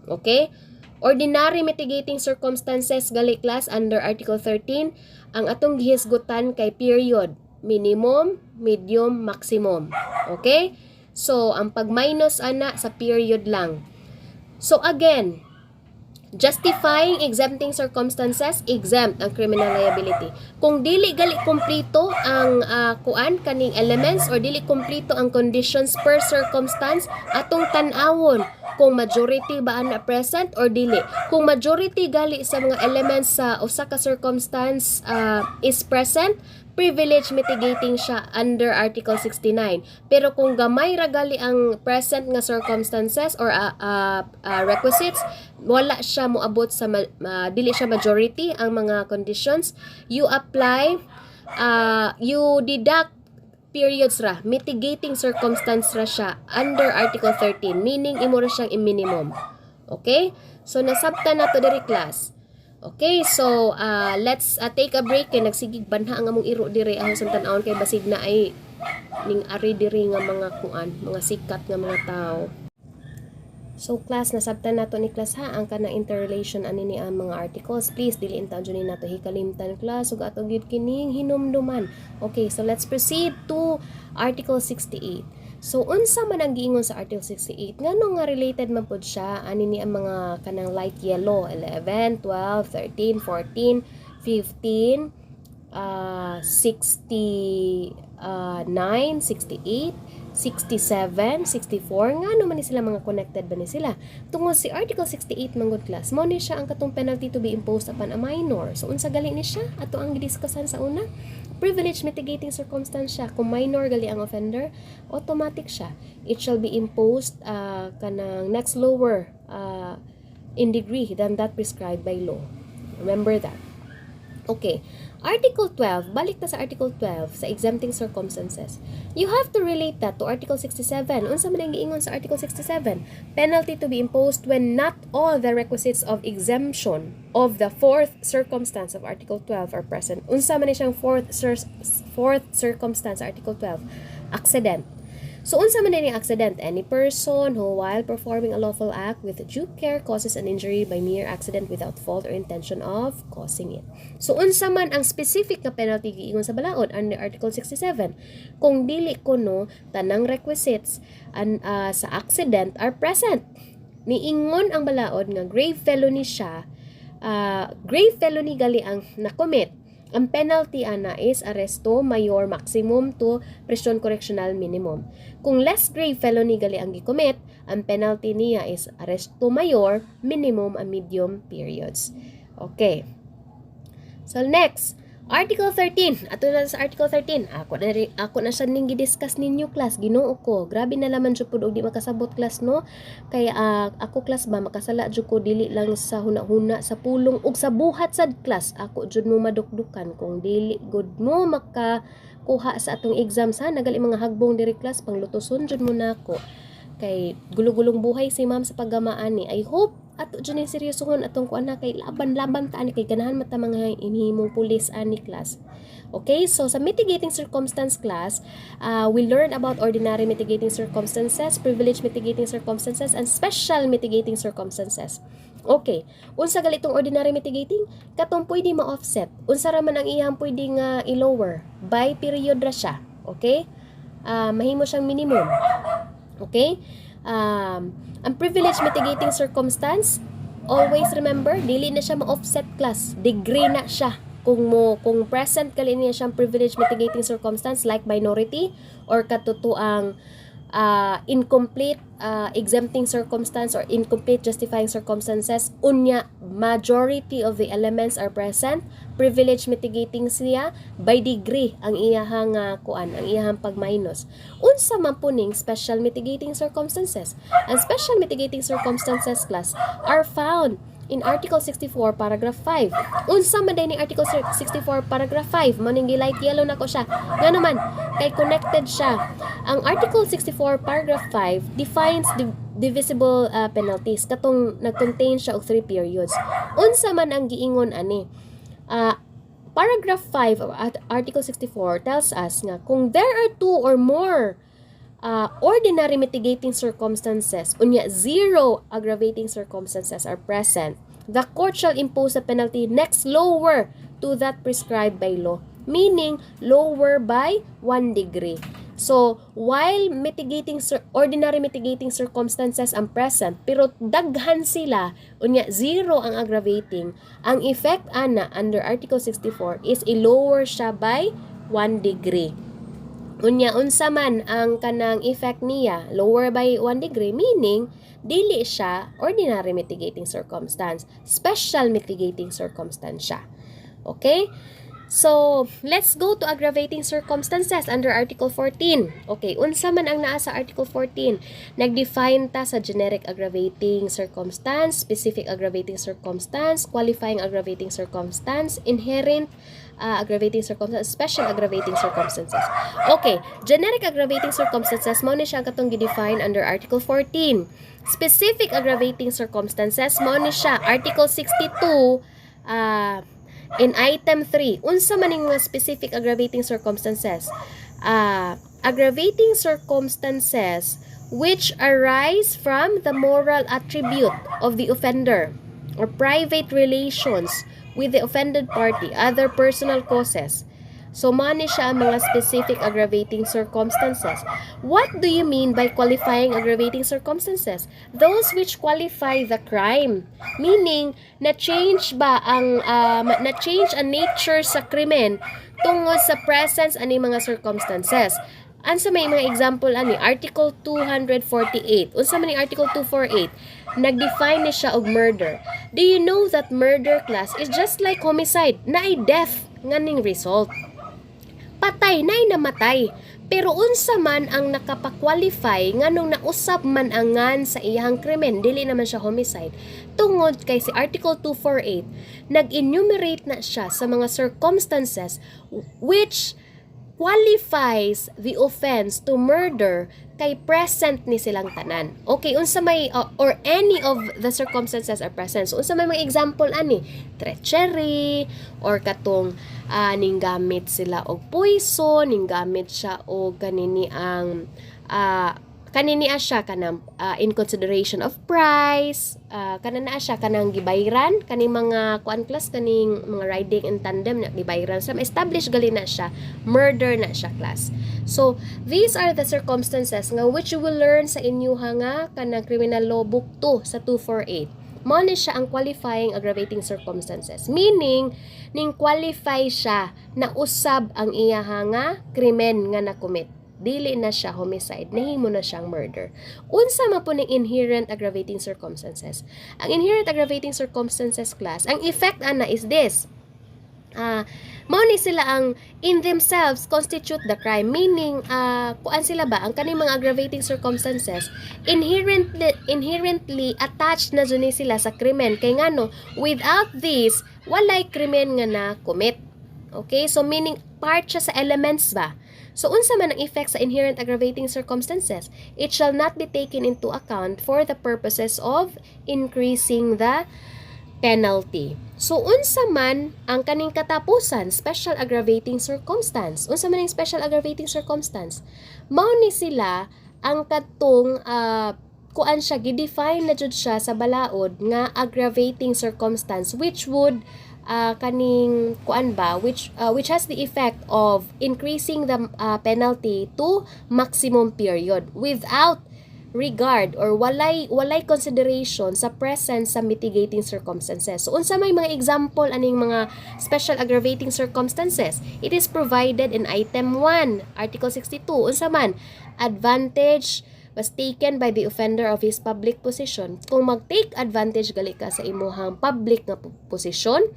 Okay? Ordinary mitigating circumstances gali class under Article 13, ang atong gihisgutan kay period, minimum, medium, maximum. Okay? So, ang pag-minus ana sa period lang. So, again, justifying exempting circumstances, exempt ang criminal liability. Kung dili gali kumplito ang kaning elements or dili kumplito ang conditions per circumstance, atong tan-awon kung majority ba na present or dili. Kung majority gali sa mga elements sa usa ka circumstance is present, privilege mitigating siya under Article 69. Pero kung gamay ra gali ang present nga circumstances or requisites, wala siya moabot sa dili siya majority ang mga conditions, you apply you deduct periods ra, mitigating circumstance ra siya under Article 13, meaning imo ra siyang minimum. Okay? So nasabtan nato diri class. Okay, so let's take a break kay nagsigig banha ang among iro diri ahos ang tan-awon kay basig na ay ning ari diri nga mga kuan, mga sikat nga mga tao. So class, nasabtan nato ni class ha ang kanang interrelation ani ni ang mga articles. Please dili intaw jud ni nato hikalimtan class ug ato gyud kining hinumduman. Okay, so let's proceed to Article 68. So unsa man ang giingon sa Article 68? Ngano nga related man pud siya ani ni ang mga kanang light yellow 11, 12, 13, 14, 15, 69, 68, 67, 64, nga naman ni sila mga connected ba ni sila? Tungod si Article 68 manggod class, mo ni siya ang katong penalty to be imposed upon a minor. So unsa gali ni siya? Ato ang gidiskussan sa una. Privilege mitigating circumstance siya. Kung minor gali ang offender, automatic siya. It shall be imposed kanang next lower in degree than that prescribed by law. Remember that. Okay. Article 12, balik na sa Article 12 sa exempting circumstances. You have to relate that to Article 67. Unsa man ang giingon sa Article 67? Penalty to be imposed when not all the requisites of exemption of the fourth circumstance of Article 12 are present. Unsa man ni siyang fourth circumstance sa Article 12? Accident. So, unsa man ni accident? Any person who, while performing a lawful act with due care, causes an injury by mere accident without fault or intention of causing it. So, unsa man ang specific na penalty giingon sa balaod under Article 67? Kung dili kuno tanang requisites sa accident are present. Niingon ang balaod nga grave felony siya, grave felony gali ang nakomit. Ang penalty ana is arresto mayor maximum to prison correctional minimum. Kung less grave felony gali ang gikomit, ang penalty niya is arresto mayor minimum a medium periods. Okay. So next, Article 13. Ato na sa Article 13. Ako na siya ning gidiscuss ninyo class. Ginoo ko. Grabe na laman jud pud og di makasabot class no. Kaya ako class ba makasala jud ko dili lang sa hunahuna sa pulong ug sa buhat sad class. Ako jud mo madukdukan kung dili good mo makakuha sa atong exam sa nagali mga hagbong diri class panglutoson jud mo nako. Kay gulugulong buhay si ma'am sa paggamaan ni. I hope ato dyan yung seryosohon atong kuan na kay laban-laban ta ani kay ganahan mata mga inhimong pulis ani class. Okay, so sa mitigating circumstance class, we learn about ordinary mitigating circumstances, privilege mitigating circumstances, and special mitigating circumstances. Okay, unsa gali itong ordinary mitigating? Katong pwede ma-offset. Unsa ra man ang iyang pwede nga i-lower by period ra siya. Okay? Mahimo siyang minimum. Okay? Ang privilege mitigating circumstance, always remember, dili na siya ma-offset class. Degree na siya. Kung present gali niya siyang privilege mitigating circumstance like minority or katutuang incomplete exempting circumstance or incomplete justifying circumstances, unya majority of the elements are present, privilege mitigating siya by degree ang iyahang kuan, ang iyahang pag-minus. Unsa man puning special mitigating circumstances? Ang special mitigating circumstances class are found in Article 64, Paragraph 5. Unsa man din ni Article 64, Paragraph 5? Maning light yellow na ko siya. Nga naman, kay connected siya. Ang Article 64, Paragraph 5 defines divisible penalties. Katong nag-contain siya og 3 periods. Unsa man ang giingon ani? Paragraph 5 of Article 64 tells us nga kung there are 2 or more ordinary mitigating circumstances, unya 0 aggravating circumstances are present, the court shall impose a penalty next lower to that prescribed by law, meaning lower by 1 degree. So, while ordinary mitigating circumstances ang present, pero daghan sila, unya 0 ang aggravating, ang effect ana under Article 64 is i-lower siya by 1 degree. Unya unsa man ang kanang effect niya, lower by 1 degree, meaning dili siya ordinary mitigating circumstance, special mitigating circumstance siya. Okay? So, let's go to aggravating circumstances under Article 14. Okay, unsa man ang naa sa Article 14? Nag-define ta sa generic aggravating circumstance, specific aggravating circumstance, qualifying aggravating circumstance, inherent aggravating circumstances, special aggravating circumstances. Okay, generic aggravating circumstances, mo ni siya katong gi-define under Article 14. Specific aggravating circumstances, mo ni siya Article 62, in item 3, unsa man mga specific aggravating circumstances? Aggravating circumstances which arise from the moral attribute of the offender or private relations with the offended party, other personal causes. So, mani siya ang mga specific aggravating circumstances. What do you mean by qualifying aggravating circumstances? Those which qualify the crime. Meaning, na-change ba ang, na-change ang nature sa krimen tungod sa presence ani mga circumstances. Ansa may mga example ani? Article 248. Unsa man ni Article 248? Nag-define ni siya og murder. Do you know that murder class is just like homicide? Naay death nganing result. Patay na'y namatay. Pero unsa man ang nakapakwalify nganong nausab man ang ngan sa iyang krimen, dili naman siya homicide. Tungod kay si Article 248, nag-enumerate na siya sa mga circumstances which qualifies the offense to murder kay present ni silang tanan. Okay, unsa may or any of the circumstances are present. So, unsa may mga example ani? Treachery or katong ning gamit sila og poison, ning gamit siya og kanini ang kanini siya kanang in consideration of price, kanana siya kanang gibayran kaning mga kuan class, kaning mga riding in tandem na gibayran sa establish gali na siya, murder na siya class. So these are the circumstances nga which you will learn sa inyo nga kanang criminal law book 2 sa 248. Mao ni siya ang qualifying aggravating circumstances, meaning ning qualify siya na usab ang iya nga krimen nga nakomit. Dili na siya homicide, nahimo na siyang murder. Unsa man po ning inherent aggravating circumstances? Ang inherent aggravating circumstances class, ang effect ana is this. Mao ni sila ang in themselves constitute the crime, meaning kuan sila ba ang kaning mga aggravating circumstances inherently attached na jud sila sa krimen, kay ngano without this walay krimen nga na commit. Okay, so meaning part siya sa elements ba. So, unsa man ang effect sa inherent aggravating circumstances? It shall not be taken into account for the purposes of increasing the penalty. So, unsa man ang kaning katapusan, special aggravating circumstance. Unsa man ang special aggravating circumstance? Mao ni sila ang katong kuan siya, gidefine na jud siya sa balaod nga aggravating circumstance which would kaning kuan ba which has the effect of increasing the penalty to maximum period without regard or walay consideration sa presence sa mitigating circumstances. So unsa may mga example aning mga special aggravating circumstances? It is provided in item 1, Article 62. Unsa man? Advantage was taken by the offender of his public position. Kung mag-take advantage gali ka sa imuhang public nga posisyon,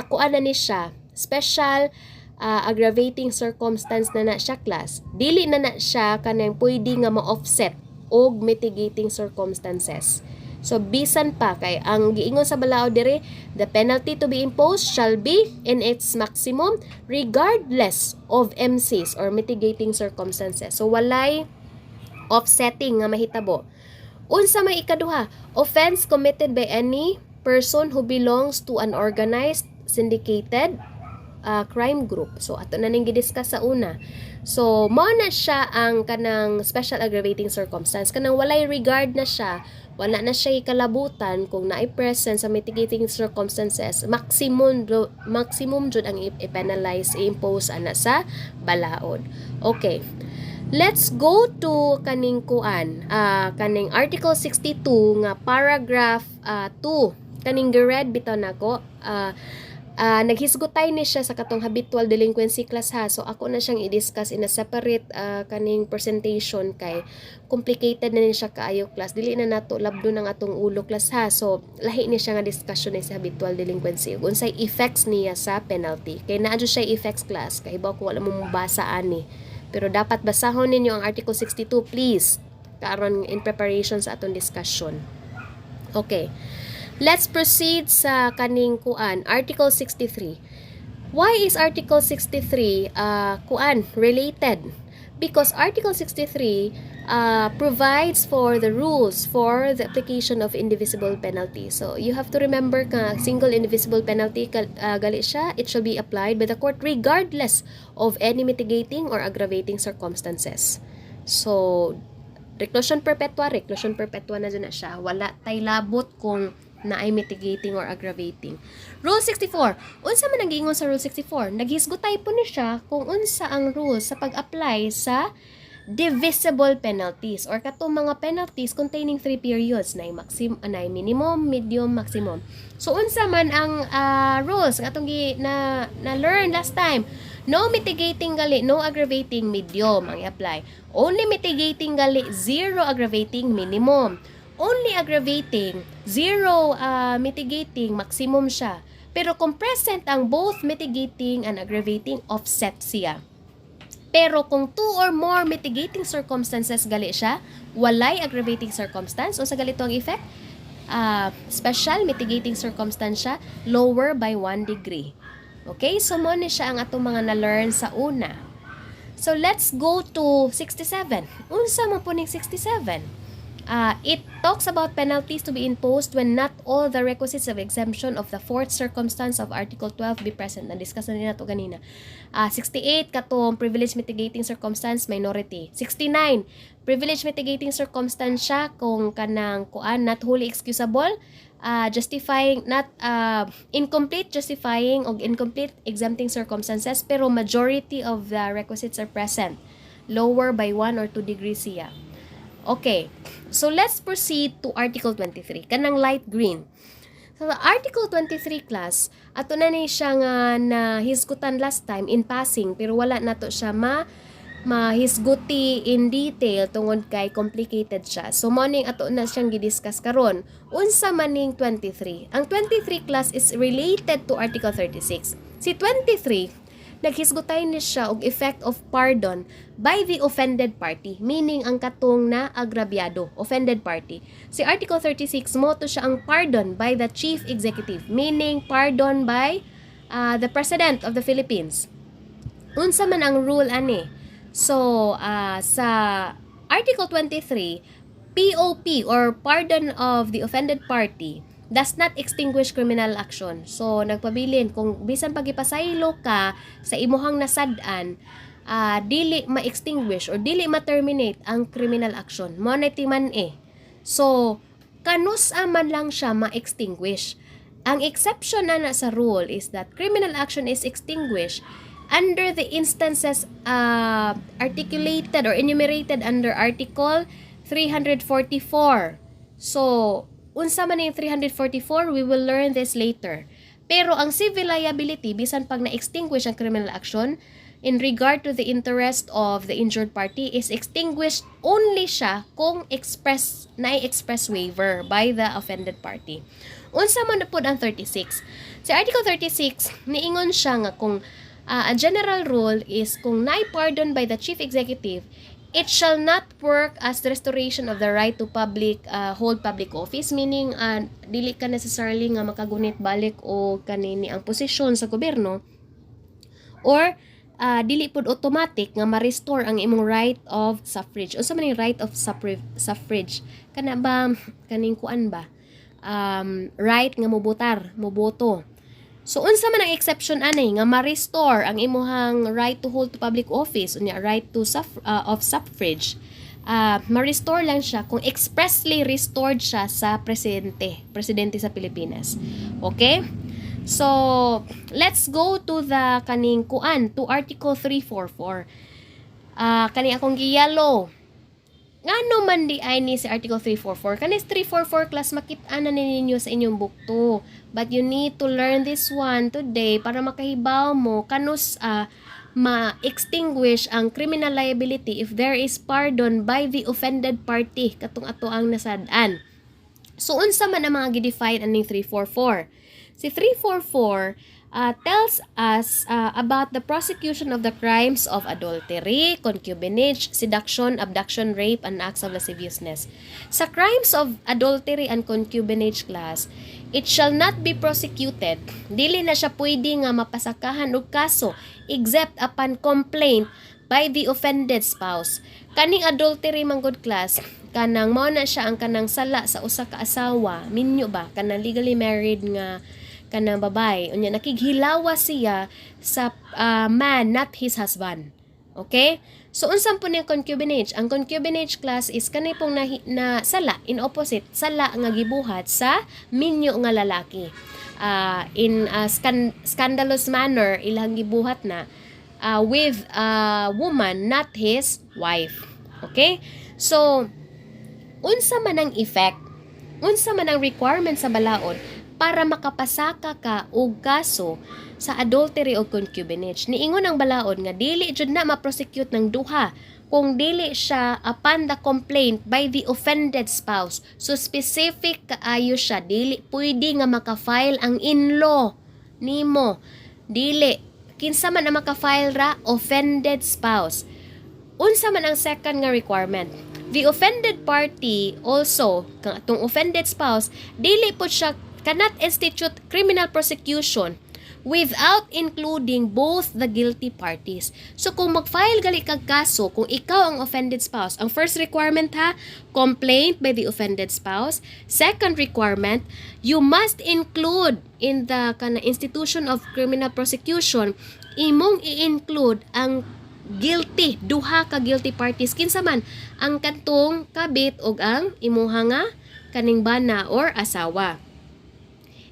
kuan na ni siya special aggravating circumstance na siya class, dili na siya kanang pwede nga ma-offset og mitigating circumstances. So bisan pa kay ang giingon sa balaod dire, the penalty to be imposed shall be in its maximum regardless of MCs or mitigating circumstances. So walay offsetting nga mahitabo. Unsa may ikaduha? Offense committed by any person who belongs to an organized, syndicated crime group. So, ato na ning gidiscuss sa una. So, mao na siya ang kanang special aggravating circumstance. Kanang walay regard na siya, wala na siya ikalabutan kung naay present sa mitigating circumstances, maximum jud ang i-penalize, i-impose ana sa balaod. Okay. Let's go to kaning kuan, kaning Article 62 nga paragraph 2. Kaning giread bitaw nako. naghisgutay ni siya sa katong habitual delinquency class ha. So ako na siyang i-discuss in a separate kaning presentation kay complicated na ni siya kaayo class. Dili na nato labdo ng atong ulo class ha. So lahi ni siya nga discussion ni sa habitual delinquency. Unsay effects niya sa penalty. Kay naa siya effects class kay ibaw ko wala mo mabasa ani. Pero dapat basahon ninyo ang Article 62 please. Karon in preparation sa atong discussion. Okay. Let's proceed sa kaning kuan, Article 63. Why is Article 63 related? Because Article 63 provides for the rules for the application of indivisible penalty. So you have to remember ka single indivisible penalty gali siya, it shall be applied by the court regardless of any mitigating or aggravating circumstances. So reclusion perpetua na dyan na siya. Wala tay labot kung na ay mitigating or aggravating. Rule 64. Unsa man ang giingon sa Rule 64? Naghisgutay po ni siya kung unsa ang rules sa pag-apply sa divisible penalties or katong mga penalties containing 3 periods na minimum, medium, maximum. So unsa man ang rules katong na learn last time? No mitigating gali, no aggravating, medium ang i-apply. Only mitigating gali, zero aggravating, minimum. Only aggravating, zero mitigating, maximum siya. Pero kung present ang both mitigating and aggravating, offset siya. Pero kung 2 or more mitigating circumstances gali siya, walay aggravating circumstance, o sa galito ang effect, special mitigating circumstance siya, lower by 1 degree. Okay? So, mo ni siya ang atong mga na-learn sa una. So, let's go to 67. Unsa mo po ning 67? It talks about penalties to be imposed when not all the requisites of exemption of the fourth circumstance of Article 12 be present. Na-discuss na nila ito ganina. 68, katong privilege mitigating circumstance, minority. 69, privilege mitigating circumstance siya kung kanang kuan, not wholly excusable, justifying, not incomplete justifying o incomplete exempting circumstances, pero majority of the requisites are present. Lower by 1 or 2 degrees siya. Okay, so let's proceed to Article 23, kanang light green. So, Article 23 class, ato na ni siya nga na hisgutan last time in passing, pero wala na to siya mahisguti in detail tungod kay complicated siya. So, morning ato na siyang gidiscuss karon. Unsa maning 23? Ang 23 class is related to Article 36. Si 23, naghisgutay ni siya og effect of pardon by the offended party, meaning ang katong na agrabyado, offended party. Si Article 36 mo to siya ang pardon by the chief executive, meaning pardon by the President of the Philippines. Unsa man ang rule ani? So sa Article 23, POP or pardon of the offended party does not extinguish criminal action. So, nagpabilin, kung bisan pagipasaylo ka sa imuhang nasadan, dili ma-extinguish or dili ma-terminate ang criminal action. Moneti man eh. So, kanusa man lang siya ma-extinguish. Ang exception na sa rule is that criminal action is extinguished under the instances articulated or enumerated under Article 344. So, unsa man yung 344, we will learn this later. Pero ang civil liability, bisan pag na-extinguish ang criminal action, in regard to the interest of the injured party, is extinguished only siya kung na-express waiver by the offended party. Unsa man na po ang 36? Sa Article 36, niingon siya nga kung a general rule is kung na-pardon by the chief executive, it shall not work as the restoration of the right to hold public office, meaning dili ka necessarily nga makagunit balik o kanini ang posisyon sa gobyerno, or dili pud automatic nga ma-restore ang imong right of suffrage. Unsa man yung right of suffrage? Kana ba kaning kuan ba? Right nga moboto. So, unsa man ang exception anay nga ma-restore ang imuhang right to hold to public office, unya right to of suffrage. Ma-restore lang siya kung expressly restored siya sa presidente sa Pilipinas. Okay? So, let's go to the kaning kuan, to Article 344. Kani akong giyalo. ngano man di ay ni si Article 344. Kanis 344 class makita na ninyo sa inyong book 2. But you need to learn this one today para makahibaw mo kanus ma-extinguish ang criminal liability if there is pardon by the offended party katong ato ang nasad-an. So unsa man ang mga gi-define aning 344? Si 344 tells us about the prosecution of the crimes of adultery, concubinage, seduction, abduction, rape, and acts of lasciviousness. Sa crimes of adultery and concubinage class, it shall not be prosecuted. Dili na siya pwede nga mapasakahan og kaso except upon complaint by the offended spouse. Kaning adultery man good class, kanang mao na siya ang kanang sala sa usa ka asawa, minyo ba kanang legally married nga kanang babae, unya nakighilawa siya sa man, not his husband. Okay? So unsam po niyang concubinage? Ang concubinage class is kanay pong na sala, in opposite, sala nga gibuhat sa minyo nga lalaki. In a scandalous manner, ilang gibuhat na with a woman, not his wife. Okay? So, unsa man ang effect, unsa man ang requirement sa balaod para makapasaka ka og kaso sa adultery o concubinage. Niingon ang balaod nga dili jud na ma-prosecute ng duha kung dili siya upon the complaint by the offended spouse. So specific kaayo siya, dili pwede nga maka-file ang in-law nimo. Dili kinsa man ang maka-file ra offended spouse. Unsa man ang second nga requirement? The offended party also, kang atong offended spouse, dili po siya cannot institute criminal prosecution without including both the guilty parties. So kung mag-file gali kag kaso, kung ikaw ang offended spouse, ang first requirement complaint by the offended spouse. Second requirement, you must include in the institution of criminal prosecution, imong i-include ang guilty, duha ka guilty parties. Kinsa man ang katong kabit og ang imuha nga kaning bana or asawa,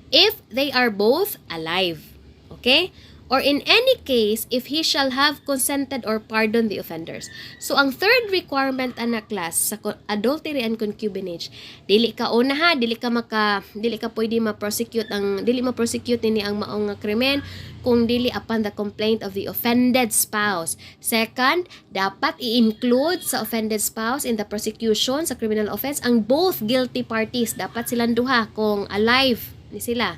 if they are both alive. Okay? Or in any case, if he shall have consented or pardoned the offenders. So, ang third requirement ana class sa adultery and concubinage, dili ka dili ka pwede ma-prosecute nini ang maong nga krimen kung dili upon the complaint of the offended spouse. Second, dapat i-include sa offended spouse in the prosecution sa criminal offense ang both guilty parties. Dapat silang duha kung alive ni sila.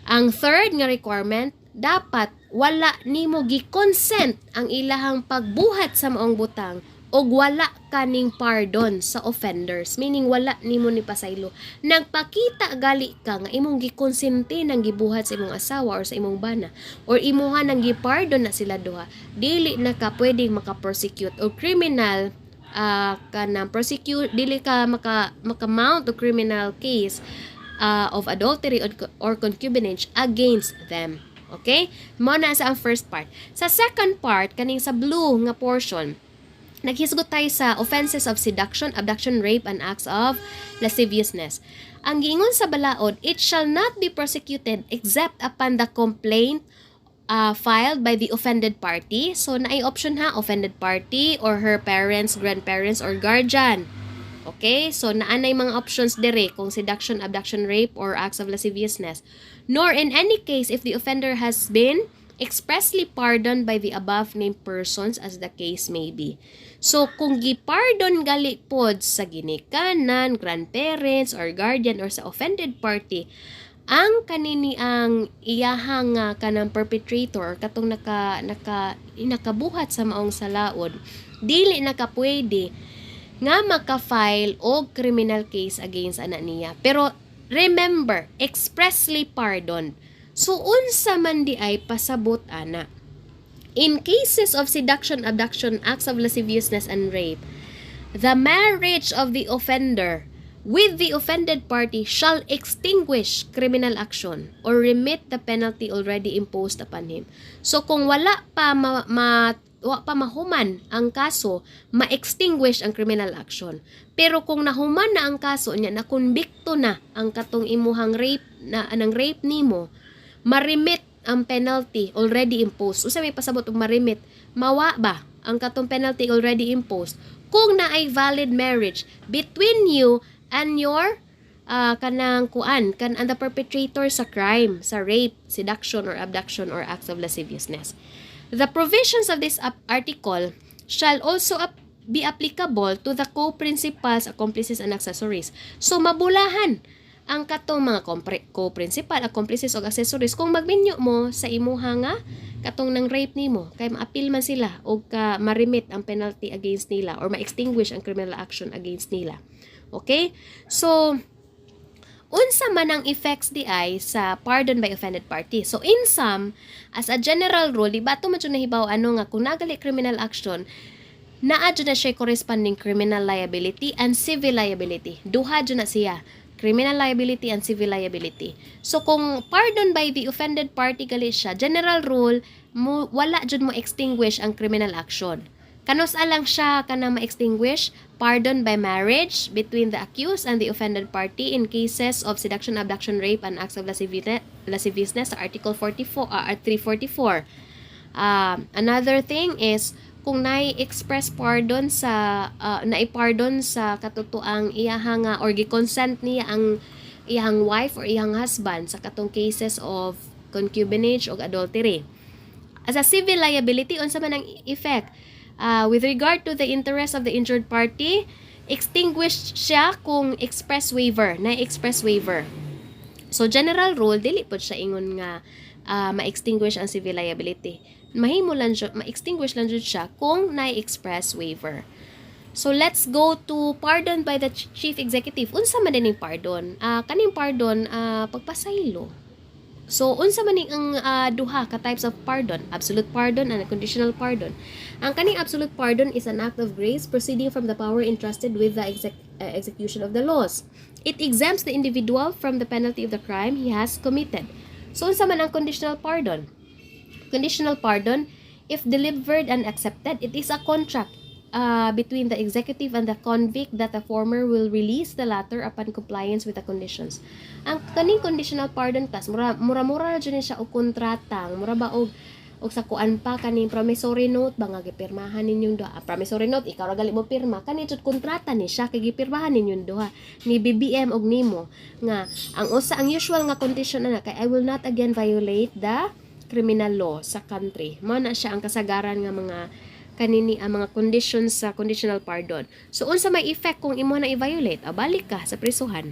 Ang third nga requirement, dapat wala nimo gi-consent ang ilahang pagbuhat sa maong butang o wala kaning pardon sa offenders, meaning wala nimo ni pasaylo. Nagpakita gali ka nga imong gi-consente nang gibuhat sa imong asawa or sa imong bana or imuha nang gi-pardon na sila duha, dili na ka pwedeng maka-prosecute o criminal dili ka maka-mount o criminal case of adultery or concubinage against them. Okay? Muna sa ang first part. Sa second part, kaning sa blue nga portion, naghisgot tayo sa offenses of seduction, abduction, rape, and acts of lasciviousness. Ang giingon sa balaod, it shall not be prosecuted except upon the complaint filed by the offended party. So, naay option offended party or her parents, grandparents, or guardian. Okay? So, naanay mga options dire kung seduction, abduction, rape, or acts of lasciviousness. Nor in any case if the offender has been expressly pardoned by the above named persons as the case may be. So, kung gipardon gali pod sa ginikanan, grandparents, or guardian, or sa offended party, ang kanini ang iyahang kanang perpetrator, katong nakabuhat sa maong salaod, dili nakapwede nga maka-file og criminal case against anak niya. Pero remember, expressly pardoned. So unsa man di ay pasabot ana. In cases of seduction, abduction, acts of lasciviousness, and rape, the marriage of the offender with the offended party shall extinguish criminal action or remit the penalty already imposed upon him. So kung wala pa mahuman ang kaso, ma-extinguish ang criminal action. Pero kung nahuman na ang kaso niya, nakonbikto na ang katong imuhang rape anang rape nimo, ma-remit ang penalty already imposed. Usa may pasabot og ma-remit, mawa ba ang katong penalty already imposed kung naay valid marriage between you and your kanang kuan and the perpetrator sa crime, sa rape, seduction or abduction or acts of lasciviousness. The provisions of this article shall also be applicable to the co-principals, accomplices, and accessories. So, mabulahan ang katong mga co-principal, accomplices, o accessories kung magminyo mo sa imuha nga katong nang rape nimo kay ma-appeal man sila o ma-remit ang penalty against nila or ma-extinguish ang criminal action against nila. Okay? So, unsa man ang effects di ay sa pardon by offended party. So, in sum, as a general rule, di ba ito man nahibaw nga kung nagali criminal action, naa dyan na siya corresponding criminal liability and civil liability. Duha dyan na siya. Criminal liability and civil liability. So, kung pardon by the offended party gali siya, general rule, wala dyan mo extinguish ang criminal action. Kanos alang siya ka na ma-extinguish? Pardon by marriage between the accused and the offended party in cases of seduction, abduction, rape, and acts of lasciviousness, Article 344. Another thing is, kung nai-express pardon sa nai-pardon sa katutuang iyahang or gi-consent niya ang iyahang wife or iyahang husband sa katong cases of concubinage o adultery. As a civil liability, unsa man ang effect? With regard to the interest of the injured party, extinguished siya kung express waiver, na-express waiver. So, general rule, dili po siya ingon nga ma-extinguish ang civil liability. Mahimo lang siya, ma-extinguish lang siya kung na-express waiver. So, let's go to pardon by the chief executive. Unsa man din yung pardon? Kaning pardon, pagpasaylo. So, unsa man ang duha ka types of pardon? Absolute pardon and conditional pardon. Ang kaning absolute pardon is an act of grace proceeding from the power entrusted with the execution of the laws. It exempts the individual from the penalty of the crime he has committed. So, unsa man ang conditional pardon? Conditional pardon, if delivered and accepted, it is a contract between the executive and the convict that the former will release the latter upon compliance with the conditions. Ang kaning conditional pardon class, mura-mura na dyan siya o kontratang, mura ba og sa kuan pa kaning promissory note ba nga gipirmahan ninyong duha. Promissory note ikaw ra gali mo pirma, kani jud kontrata ni siya kay gipirmahan ninyong duha ni BBM og nimo nga ang usual nga condition ana kay I will not again violate the criminal law sa country. Mao na siya ang kasagaran nga mga kanini ang mga conditions sa conditional pardon. So unsa may effect kung imo na i-violate? Balik ka sa prisuhan.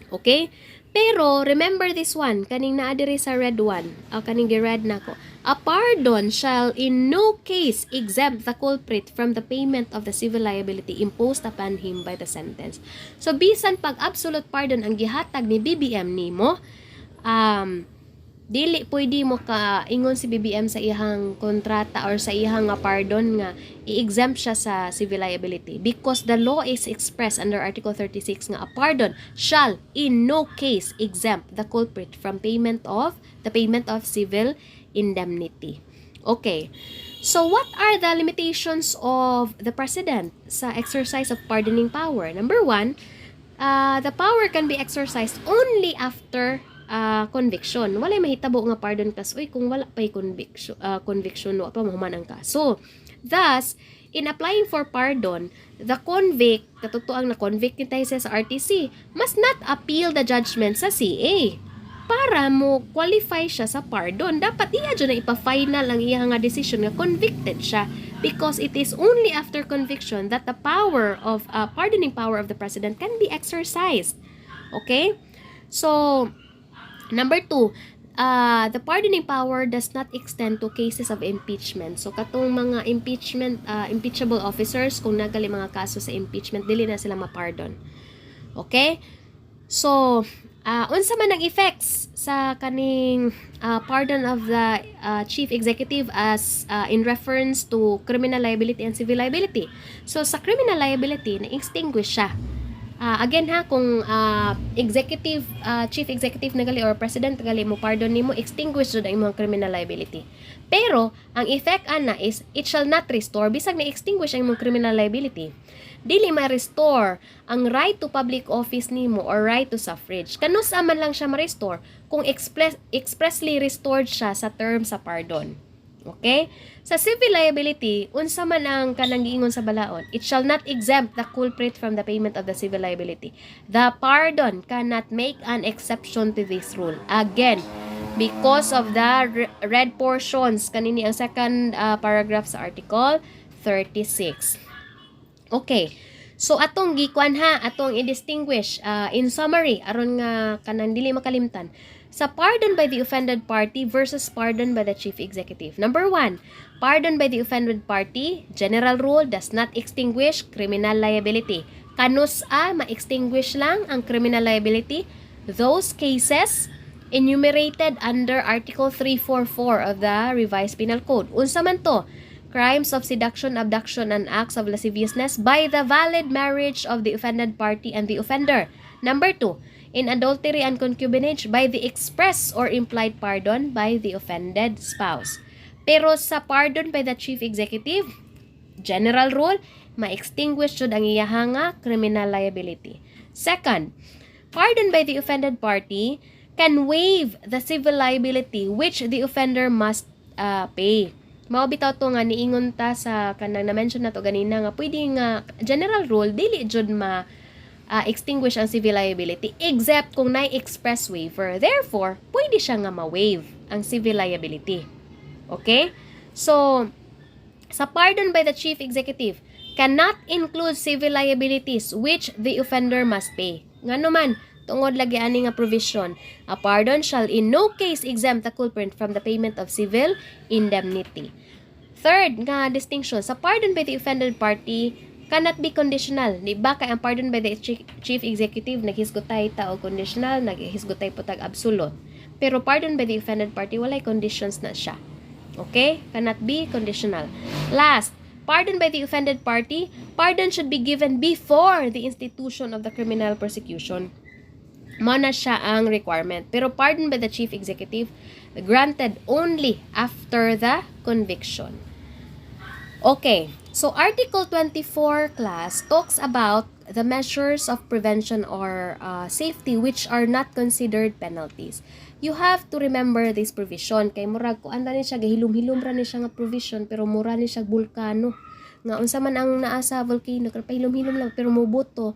Okay? Pero remember this one, kaning naa diri sa red one, kaning gi-red nako. A pardon shall in no case exempt the culprit from the payment of the civil liability imposed upon him by the sentence. So bisan pag absolute pardon ang gihatag ni BBM nimo, dili pwede mo ka ingon si BBM sa ihang kontrata or sa ihang pardon nga i-exempt siya sa civil liability because the law is expressed under Article 36 nga a pardon shall in no case exempt the culprit from the payment of civil indemnity. Okay. So what are the limitations of the president sa exercise of pardoning power? Number 1, the power can be exercised only after conviction. Walay mahitabo nga pardon kas kung wala pay conviction wa pa mahuman ang kaso. Thus, in applying for pardon, the convict, katutuang na convict ni tayo sa RTC, must not appeal the judgment sa CA. Para mo qualify siya sa pardon, dapat iya dyan na ipa-final ang iya nga decision nga convicted siya because it is only after conviction that the power of pardoning power of the president can be exercised. Okay? So, number 2, the pardoning power does not extend to cases of impeachment. So, katong mga impeachable officers, kung nagali mga kaso sa impeachment, dili na sila ma-pardon. Okay? So, unsa man ang effects sa kaning pardon of the chief executive as in reference to criminal liability and civil liability. So, sa criminal liability, na-extinguish siya. Again ha, kung chief executive na gali or president na gali mo pardon nimo, extinguish jud ang imong criminal liability. Pero ang effect ana is it shall not restore bisag na-extinguish ang imong criminal liability. Dili ma-restore ang right to public office nimo or right to suffrage. Kanus man lang siya ma-restore kung expressly restored siya sa term sa pardon. Okay? Sa civil liability, unsa man ang kanang giingon sa balaod, it shall not exempt the culprit from the payment of the civil liability. The pardon cannot make an exception to this rule. Again, because of the red portions, kanini ang second paragraph sa article 36. Okay. So atong gikuan ha, atong i-distinguish in summary aron nga kanang dili makalimtan sa pardon by the offended party versus pardon by the chief executive. Number 1, pardon by the offended party, general rule does not extinguish criminal liability. Kanus ma-extinguish lang ang criminal liability those cases enumerated under Article 344 of the Revised Penal Code. Unsa man to? Crimes of seduction, abduction, and acts of lasciviousness by the valid marriage of the offended party and the offender. Number 2, in adultery and concubinage by the express or implied pardon by the offended spouse. Pero sa pardon by the chief executive, general rule, ma-extinguish jud ang iyahanga criminal liability. Second, pardon by the offended party can waive the civil liability which the offender must pay. Mao bitaw to nga niingon ta sa kanang na-mention nato ganina nga pwede nga general rule dili jud extinguish ang civil liability except kung nay express waiver. Therefore, pwede siya nga ma-waive ang civil liability. Okay? So, sa pardon by the chief executive cannot include civil liabilities which the offender must pay. Ngano man, tungod lagi ani nga provision, a pardon shall in no case exempt the culprit from the payment of civil indemnity. Third nga distinction, sa pardon by the offended party cannot be conditional. Di ba kay ang pardon by the chief executive naghisgotay ta og conditional, naghisgotay po tag absolute. Pero pardon by the offended party walay conditions na siya. Okay? Cannot be conditional. Last, pardon by the offended party, pardon should be given before the institution of the criminal prosecution. Mao na siya ang requirement. Pero pardon by the chief executive granted only after the conviction. Okay, so Article 24 class talks about the measures of prevention or safety which are not considered penalties. You have to remember this provision kay murag ko anda ni siya gahilom-hilom ra ni siya nga provision pero mura ni siya bulkano nga unsa man ang naa sa volcano kay pahilom-hilom lang pero mobuto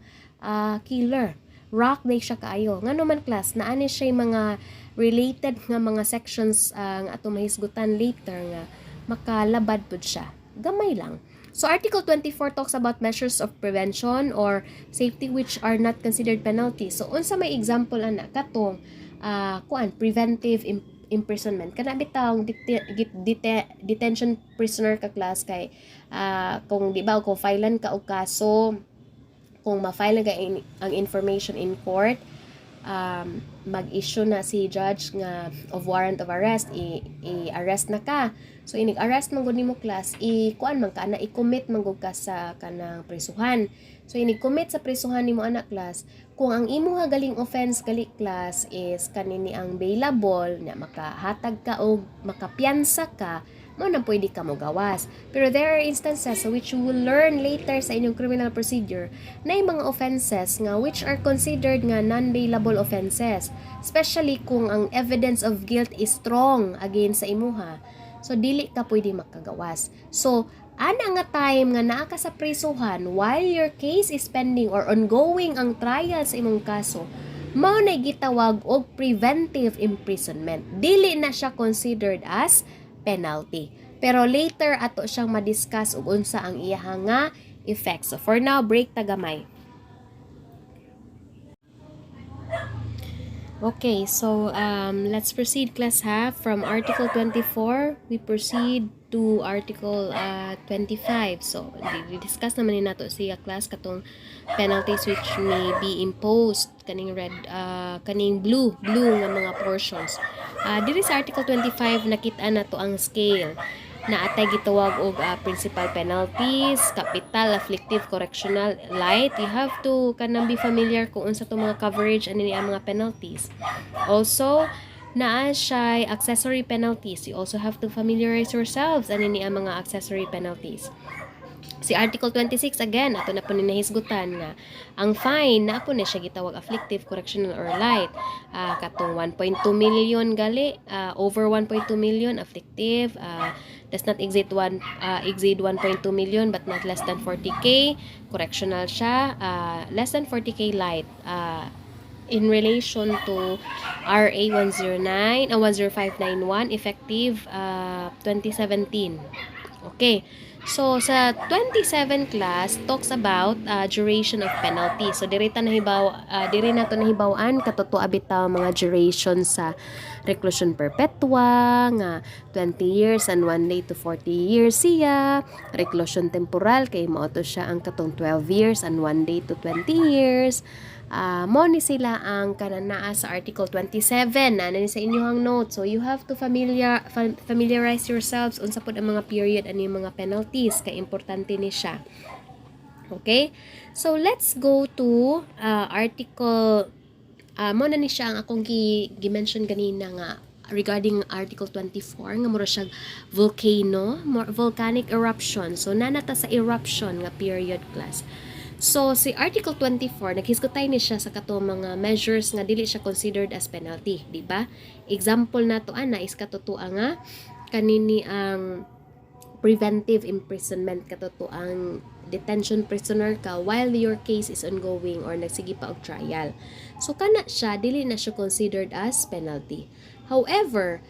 killer rock day siya kaayo. Ngano man class naa ni siya mga related nga mga sections nga ato mahisgutan later nga makalabad pud siya. Gamay lang. So Article 24 talks about measures of prevention or safety which are not considered penalties. So unsa may example ana katong preventive imprisonment. Kana bitang detention prisoner ka class kay kung di ba kung filean ka og kaso, kung ma-file ka ang information in court, mag-issue na si judge nga of warrant of arrest, i-arrest na ka. So inig-arrest man gud nimo class, kuan man ka na i-commit man gud ka sa kanang prisuhan. So inig-commit sa prisuhan nimo anak class, kung ang imo nga galing offense gali class is kanini ang bailable na makahatag ka og makapiyansa ka, mo na pwede ka mo gawas. Pero there are instances which you will learn later sa inyong criminal procedure na yung mga offenses nga which are considered nga non-bailable offenses, especially kung ang evidence of guilt is strong against sa imuha. So dili ka pwede makagawas. So ana nga time nga naa ka sa prisuhan while your case is pending or ongoing ang trial sa imong kaso, mao na gitawag og preventive imprisonment. Dili na siya considered as penalty. Pero later ato siyang ma-discuss ug unsa ang iyaha nga effects. So for now, break ta gamay. Okay, so let's proceed class ha. From Article 24, we proceed to Article 25. So, di-discuss naman ni nato siya class katong penalties which may be imposed kaning red, kaning blue nga mga portions. Diri sa Article 25 nakita na to ang scale na atay gitawag og principal penalties, capital, afflictive, correctional, light. You have to kanang be familiar kung unsa to mga coverage ani ang mga penalties. Also, naa siya accessory penalties. You also have to familiarize yourselves ani ang mga accessory penalties. Si Article 26 again, ato na po ni nahisgutan nga ang fine na po na siya gitawag afflictive, correctional, or light. Katong 1.2 million gali, over 1.2 million afflictive, does not exceed 1.2 million but not less than 40k. Correctional siya, less than 40k light. In relation to RA 10591 effective 2017. Okay. So sa 27 class talks about duration of penalty. So diri na to nahibaw-an katuto bitaw mga duration sa reclusion perpetua nga 20 years and 1 day to 40 years siya. Reclusion temporal kay mao to siya ang katong 12 years and 1 day to 20 years. Mo ni sila ang kananaa sa Article 27 na sa inyong note. So you have to familiarize yourselves unsa pod ang mga period ani mga penalties kay importante ni siya. Okay? So let's go to article mo na ni siya ang akong gi-mention ganina nga regarding Article 24 nga mura siya volcanic eruption. So nanata sa eruption nga period class. So, si Article 24, naghisgotay ni siya sa kato mga measures nga dili siya considered as penalty, di ba? Example na to ana is katutua nga kanini ang preventive imprisonment, katuto ang detention prisoner ka while your case is ongoing or nagsige pa og trial. So kana siya dili na siya considered as penalty. However,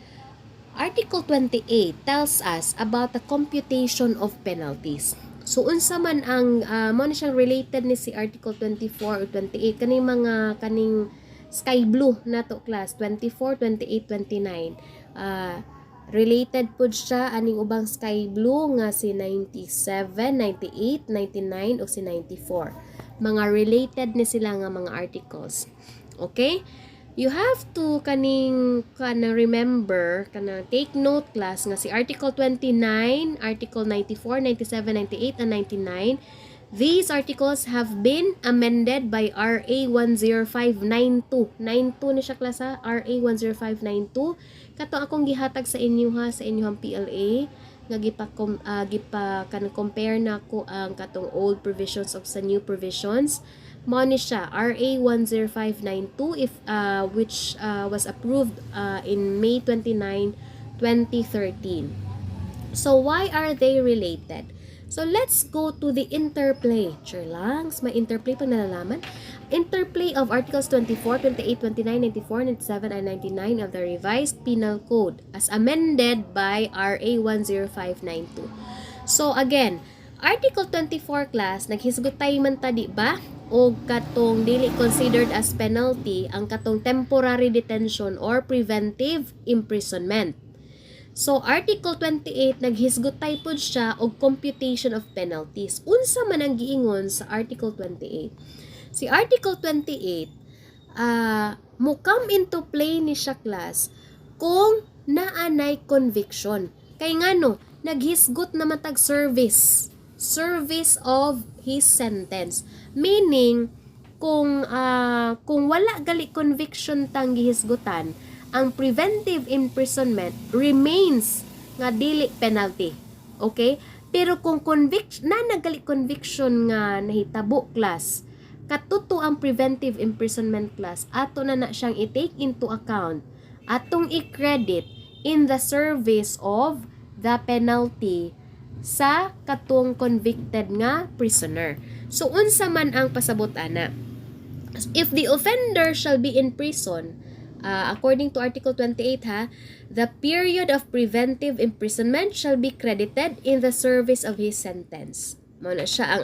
Article 28 tells us about the computation of penalties. So unsa man ang mo na siyang related ni si Article 24 or 28 kaning sky blue nato class 24, 28, 29. Related pud siya aning ubang sky blue nga si 97, 98, 99 o si 94. Mga related ni sila nga mga articles. Okay? You have to remember, take note class nga si Article 29, Article 94, 97, 98, and 99. These articles have been amended by RA 10592. 92 ni siya class ha, RA 10592. Kato akong gihatag sa inyo ha, sa inyong PLA nga compare na ko ang katong old provisions of sa new provisions. Mo ni siya RA 10592 which was approved in May 29, 2013. So why are they related? So let's go to the interplay. Sure lang, may interplay pag nalalaman. Interplay of Articles 24, 28, 29, 94, 97, and 99 of the Revised Penal Code as amended by RA 10592. So again, Article 24 class, naghisgutay man ta di ba? O katong dili considered as penalty ang katong temporary detention or preventive imprisonment. So Article 28 naghisgutay pud siya og computation of penalties. Unsa man ang giingon sa Article 28? Si Article 28 mo come into play ni siya class kung naanay conviction. Kay ngano naghisgot na matag service of his sentence, meaning kung wala gali conviction tang gihisgutan, ang preventive imprisonment remains nga dili penalty. Okay? Pero kung nagali conviction nga nahitabo class, katuto ang preventive imprisonment class, ato na siyang i-take into account, atong i-credit in the service of the penalty sa katong convicted nga prisoner. So unsa man ang pasabot ana? If the offender shall be in prison, according to Article 28 the period of preventive imprisonment shall be credited in the service of his sentence. Mao na siya ang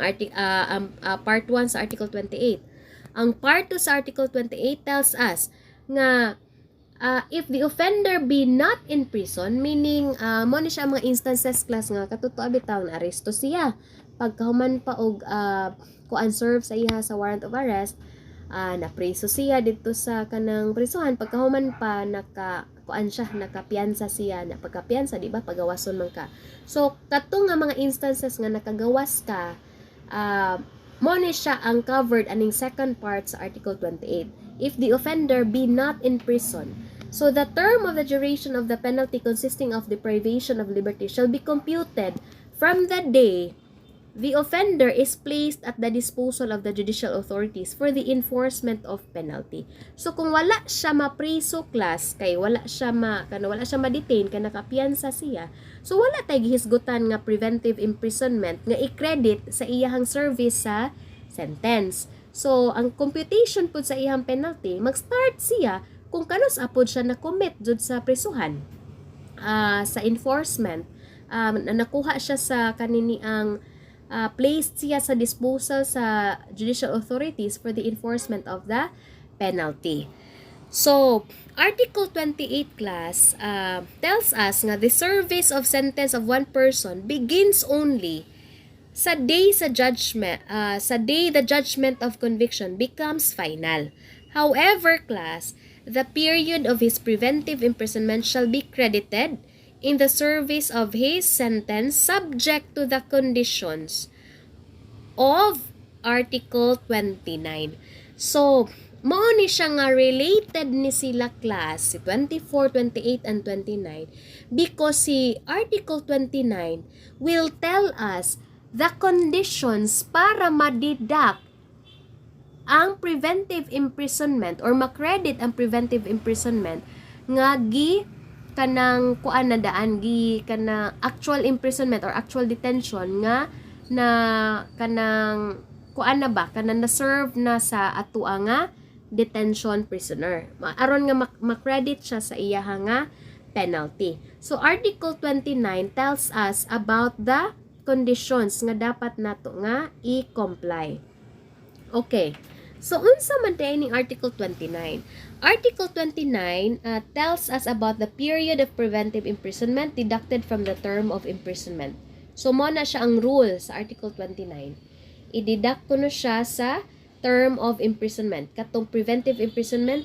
part 1 sa Article 28. Ang part 2 sa Article 28 tells us nga if the offender be not in prison, meaning mo ni siya mga instances class nga katuto bitaw na aresto siya pagkahuman pa og ko-unserve sa iha sa warrant of arrest, na preso siya dito sa kanang prisuhan, pagkahuman pa nakapiyansa siya, na pagkapiyansa di ba pagawason man ka. So katong nga mga instances nga nakagawas ka, mo ni siya ang covered aning second part sa Article 28. If the offender be not in prison, so the term of the duration of the penalty consisting of deprivation of liberty shall be computed from the day the offender is placed at the disposal of the judicial authorities for the enforcement of penalty. So kung wala siya mapriso class, kay wala siya ma-detain, kay nakapiyansa siya, so wala tay gihisgutan nga preventive imprisonment nga i-credit sa iyahang service sa sentence. So ang computation pud sa iyang penalty, mag-start siya kung kanos apod siya na-commit jud sa prisuhan. Sa enforcement, nakuha siya sa kanini ang placed siya sa disposal sa judicial authorities for the enforcement of the penalty. So, Article 28 class tells us nga the service of sentence of one person begins only sa day the judgment of conviction becomes final. However, class, the period of his preventive imprisonment shall be credited in the service of his sentence subject to the conditions of Article 29. So, mao ni siya nga related ni sila class, si 24, 28, and 29 because si Article 29 will tell us the conditions para ma-deduct ang preventive imprisonment or ma-credit ang preventive imprisonment nga kanang kuan na daan kanang actual imprisonment or actual detention nga na kanang kuan na ba kanang na-serve na sa atua nga detention prisoner aron nga ma-credit siya sa iyaha nga penalty. So Article 29 tells us about the conditions nga dapat nato nga i-comply. Okay. So, unsa man ning Article 29? Article 29 tells us about the period of preventive imprisonment deducted from the term of imprisonment. So, mo na siya ang rule sa Article 29. I-deduct ko na siya sa term of imprisonment. Katong preventive imprisonment,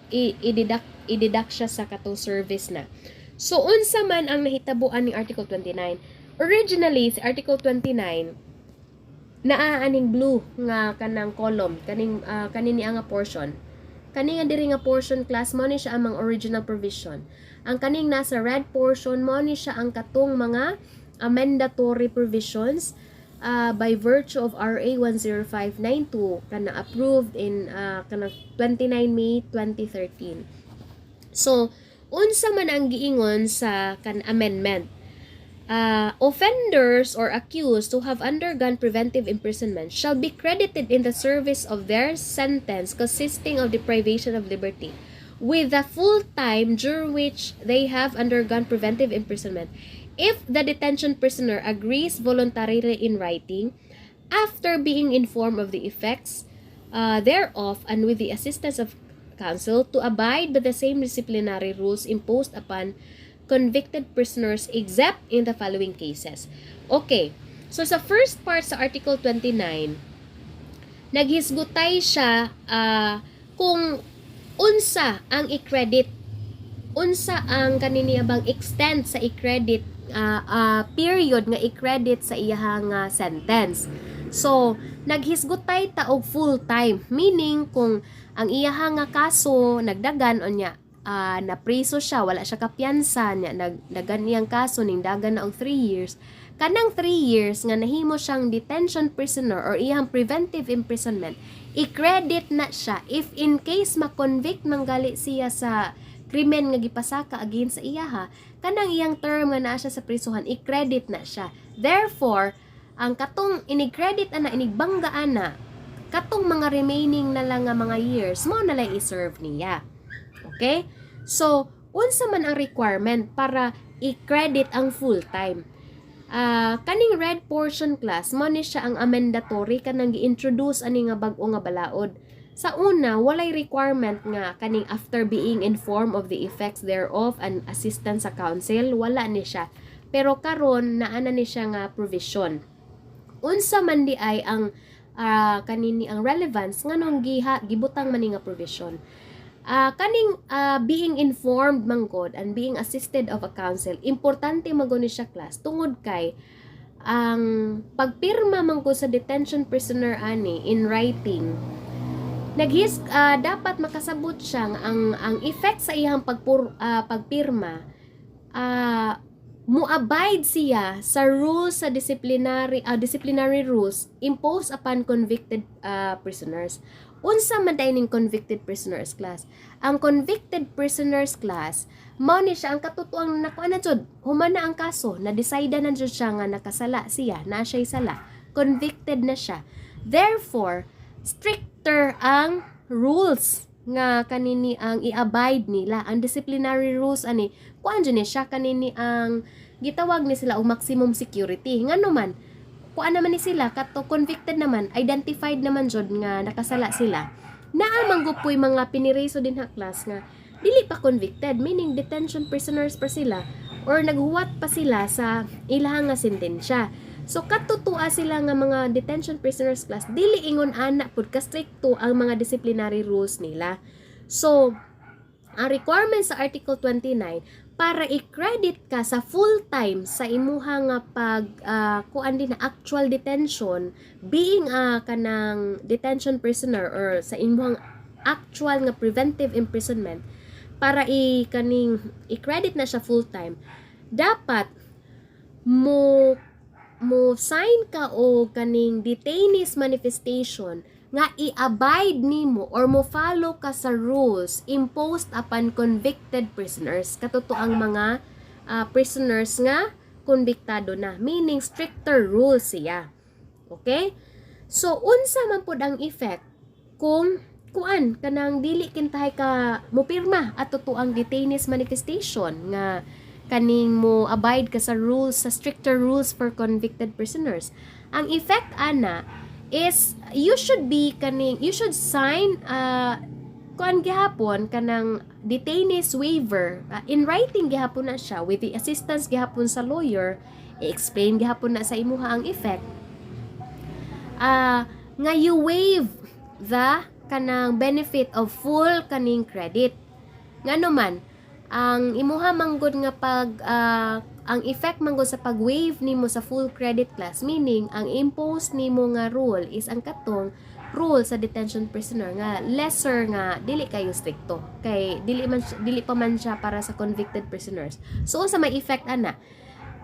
i-deduct siya sa katong service na. So, unsa man ang nahitabuan ni Article 29? Originally, si Article 29, aning blue nga kanang column kanini nga portion kani nga diri nga portion class mo ni siya ang original provision. Ang kaning nasa red portion mo ni siya ang katong mga mandatory provisions by virtue of RA 10592 kana approved in kana 29 May 2013. So unsa man ang giingon sa kan amendment? Offenders or accused who have undergone preventive imprisonment shall be credited in the service of their sentence consisting of deprivation of liberty with the full time during which they have undergone preventive imprisonment if the detention prisoner agrees voluntarily in writing after being informed of the effects thereof and with the assistance of counsel to abide by the same disciplinary rules imposed upon convicted prisoners except in the following cases. Okay. So sa first part sa Article 29, naghisgutay siya kung unsa ang i-credit, unsa ang kanini abang extent sa i-credit period nga i-credit sa iyahang sentence. So, naghisgutay ta og full time, meaning kung ang iyahang kaso nagdagan o niya napriso siya, wala siya kapiyansa niya, nagdagan iyang kaso ning dagan na og 3 years. Kanang 3 years nga nahimo siyang detention prisoner or iyang preventive imprisonment, i-credit na siya if in case ma-convict manggali siya sa krimen nga gipasaka against sa iyaha, kanang iyang term nga naa siya sa prisuhan, i-credit na siya. Therefore, ang katong inig-credit ana, inigbanggaan na, katong mga remaining na lang nga mga years, mo na lang i-serve niya. Okay? So, unsa man ang requirement para i-credit ang full-time? Kaning red portion class, mo ni siya ang amendatory kanang gi-introduce ani nga bag-o nga balaod. Sa una, walay requirement nga kaning after being informed of the effects thereof and assistance sa counsel, wala ni siya. Pero karon naana ni siya nga provision. Unsa man di ay ang kanini ang relevance nganong gibutang man ni nga provision. Kaning being informed manggod and being assisted of a counsel, importante maguni siya class tungod kay ang pagpirma manggod sa detention prisoner ani in writing, dapat makasabot siya ang effect sa iyang pagpirma Muabide siya sa rules sa disciplinary rules imposed upon convicted prisoners. Unsa man dining convicted prisoners class? Ang convicted prisoners class mao ni siya ang katutuang nakuha na jud humana ang kaso na decide na jud siya nga nakasala siya, na siya'y sala, convicted na siya. Therefore, stricter ang rules nga kanini ang i-abide nila. Ang disciplinary rules ani kuan jud ni siya kanini ang gitawag ni sila og maximum security. Ngano man kuan naman ni sila kato convicted naman, identified naman jud nga nakasala sila. Naa manggupoy mga pinireso din ha class nga dili pa convicted, meaning detention prisoners pa sila or naghuwat pa sila sa ilahang nga sentensya. So katutua sila nga mga detention prisoners class dili ingon ana pud ka stricto ang mga disciplinary rules nila. So ang requirement sa Article 29 para i-credit ka sa full time sa imuha nga pag kuan din na actual detention being kanang detention prisoner or sa imuhang actual nga preventive imprisonment para i-credit na siya full time, dapat mo sign ka o kaning detainees manifestation nga i-abide nimo or mo follow ka sa rules imposed upon convicted prisoners, katutuang mga prisoners nga konbiktado na, meaning stricter rules siya. Okay? So unsa man pud ang effect kung kuan kanang dili kintahay ka mo pirma at tutuang detainees manifestation nga kaning mo abide ka sa rules, sa stricter rules for convicted prisoners. Ang effect ana is you should sign kuan gihapon kanang detainees waiver in writing gihapon na siya with the assistance gihapon sa lawyer, i-explain gihapon na sa imuha ang effect nga you waive the kanang benefit of full kaning credit. Ngano man ang imuha manggod nga pag ang effect manggod sa pag-waive nimo sa full credit class, meaning ang impose nimo nga rule is ang katong rule sa detention prisoner nga lesser nga dili kayo stricto kay dili pa man siya para sa convicted prisoners. So sa may effect ana,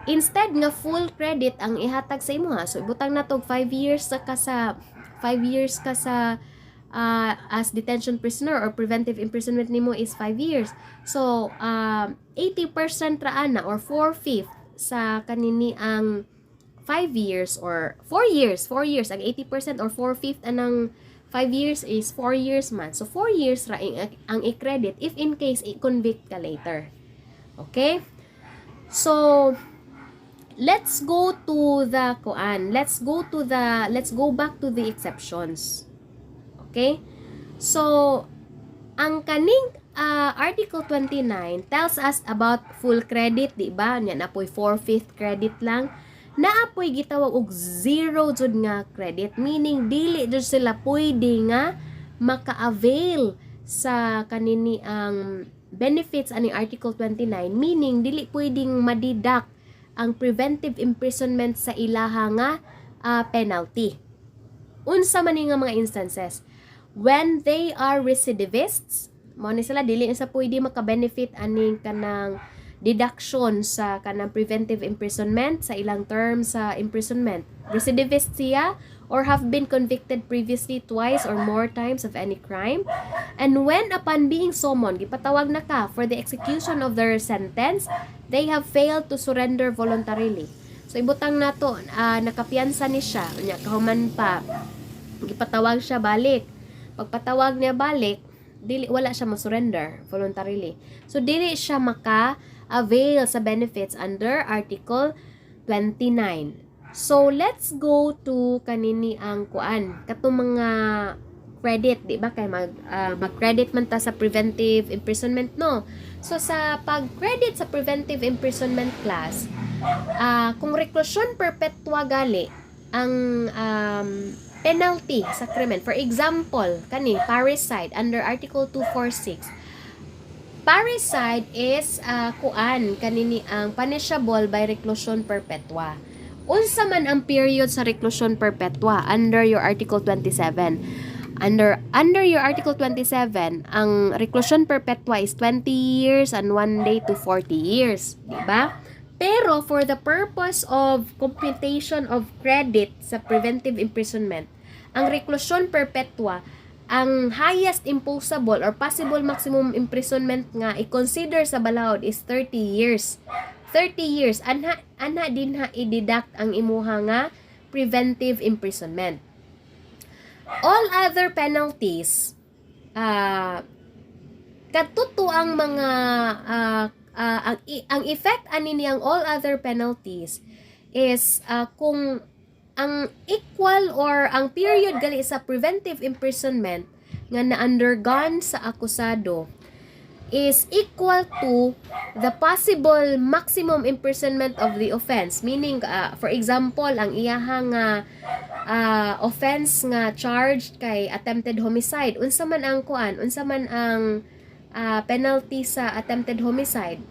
instead nga full credit ang ihatag sa imuha, so ibutang natog 5 years ka sa as detention prisoner or preventive imprisonment nimo is 5 years. So 80% ra ana or 4/5 sa kanini ang 5 years or 4 years ang 80% or 4/5 anang 5 years is 4 years man. So 4 years ra ang i-credit if in case i-convict ka later. Okay? So let's go back to the exceptions. Okay? So, ang kaning Article 29 tells us about full credit, di ba? Yan apoy 4/5 credit lang. Naapoy gitawag og zero jud nga credit, meaning dili jud sila pwede nga maka-avail sa kanini ang benefits ani Article 29, meaning dili pwedeng madidak ang preventive imprisonment sa ilaha nga penalty. Unsa man nga mga instances? When they are recidivists, mao ni sila dili na sa pwede maka-benefit aning kanang deduction sa kanang preventive imprisonment sa ilang term sa imprisonment. Recidivist siya or have been convicted previously twice or more times of any crime, and when upon being summoned gipatawag na ka for the execution of their sentence, they have failed to surrender voluntarily. So ibutang nato nakapiyansa ni siya unya kahuman pa gipatawag siya balik. Pagpatawag niya balik, wala siya ma-surrender voluntarily. So dili siya maka-avail sa benefits under Article 29. So let's go to kanini ang kuan katong mga credit, di ba? Kay mag-credit man ta sa preventive imprisonment, no? So sa pag-credit sa preventive imprisonment class, kung reclusion perpetua gali ang penalty sa krimen. For example, parricide under Article 246. Parricide is kanini ang punishable by reclusion perpetua. Unsa man ang period sa reclusion perpetua under your Article 27? Under your Article 27, ang reclusion perpetua is 20 years and 1 day to 40 years, di ba? Pero for the purpose of computation of credit sa preventive imprisonment, ang reklusyon perpetua, ang highest imposable or possible maximum imprisonment nga i-consider sa balaod is 30 years. 30 years. Ana din ha i-deduct ang imuha nga preventive imprisonment. All other penalties, katuto ang mga ang effect ani niyang all other penalties is kung ang equal or ang period gali sa preventive imprisonment nga na-undergone sa akusado is equal to the possible maximum imprisonment of the offense. Meaning, for example, ang iyahang offense nga charged kay attempted homicide. Unsa man ang unsa man ang penalty sa attempted homicide?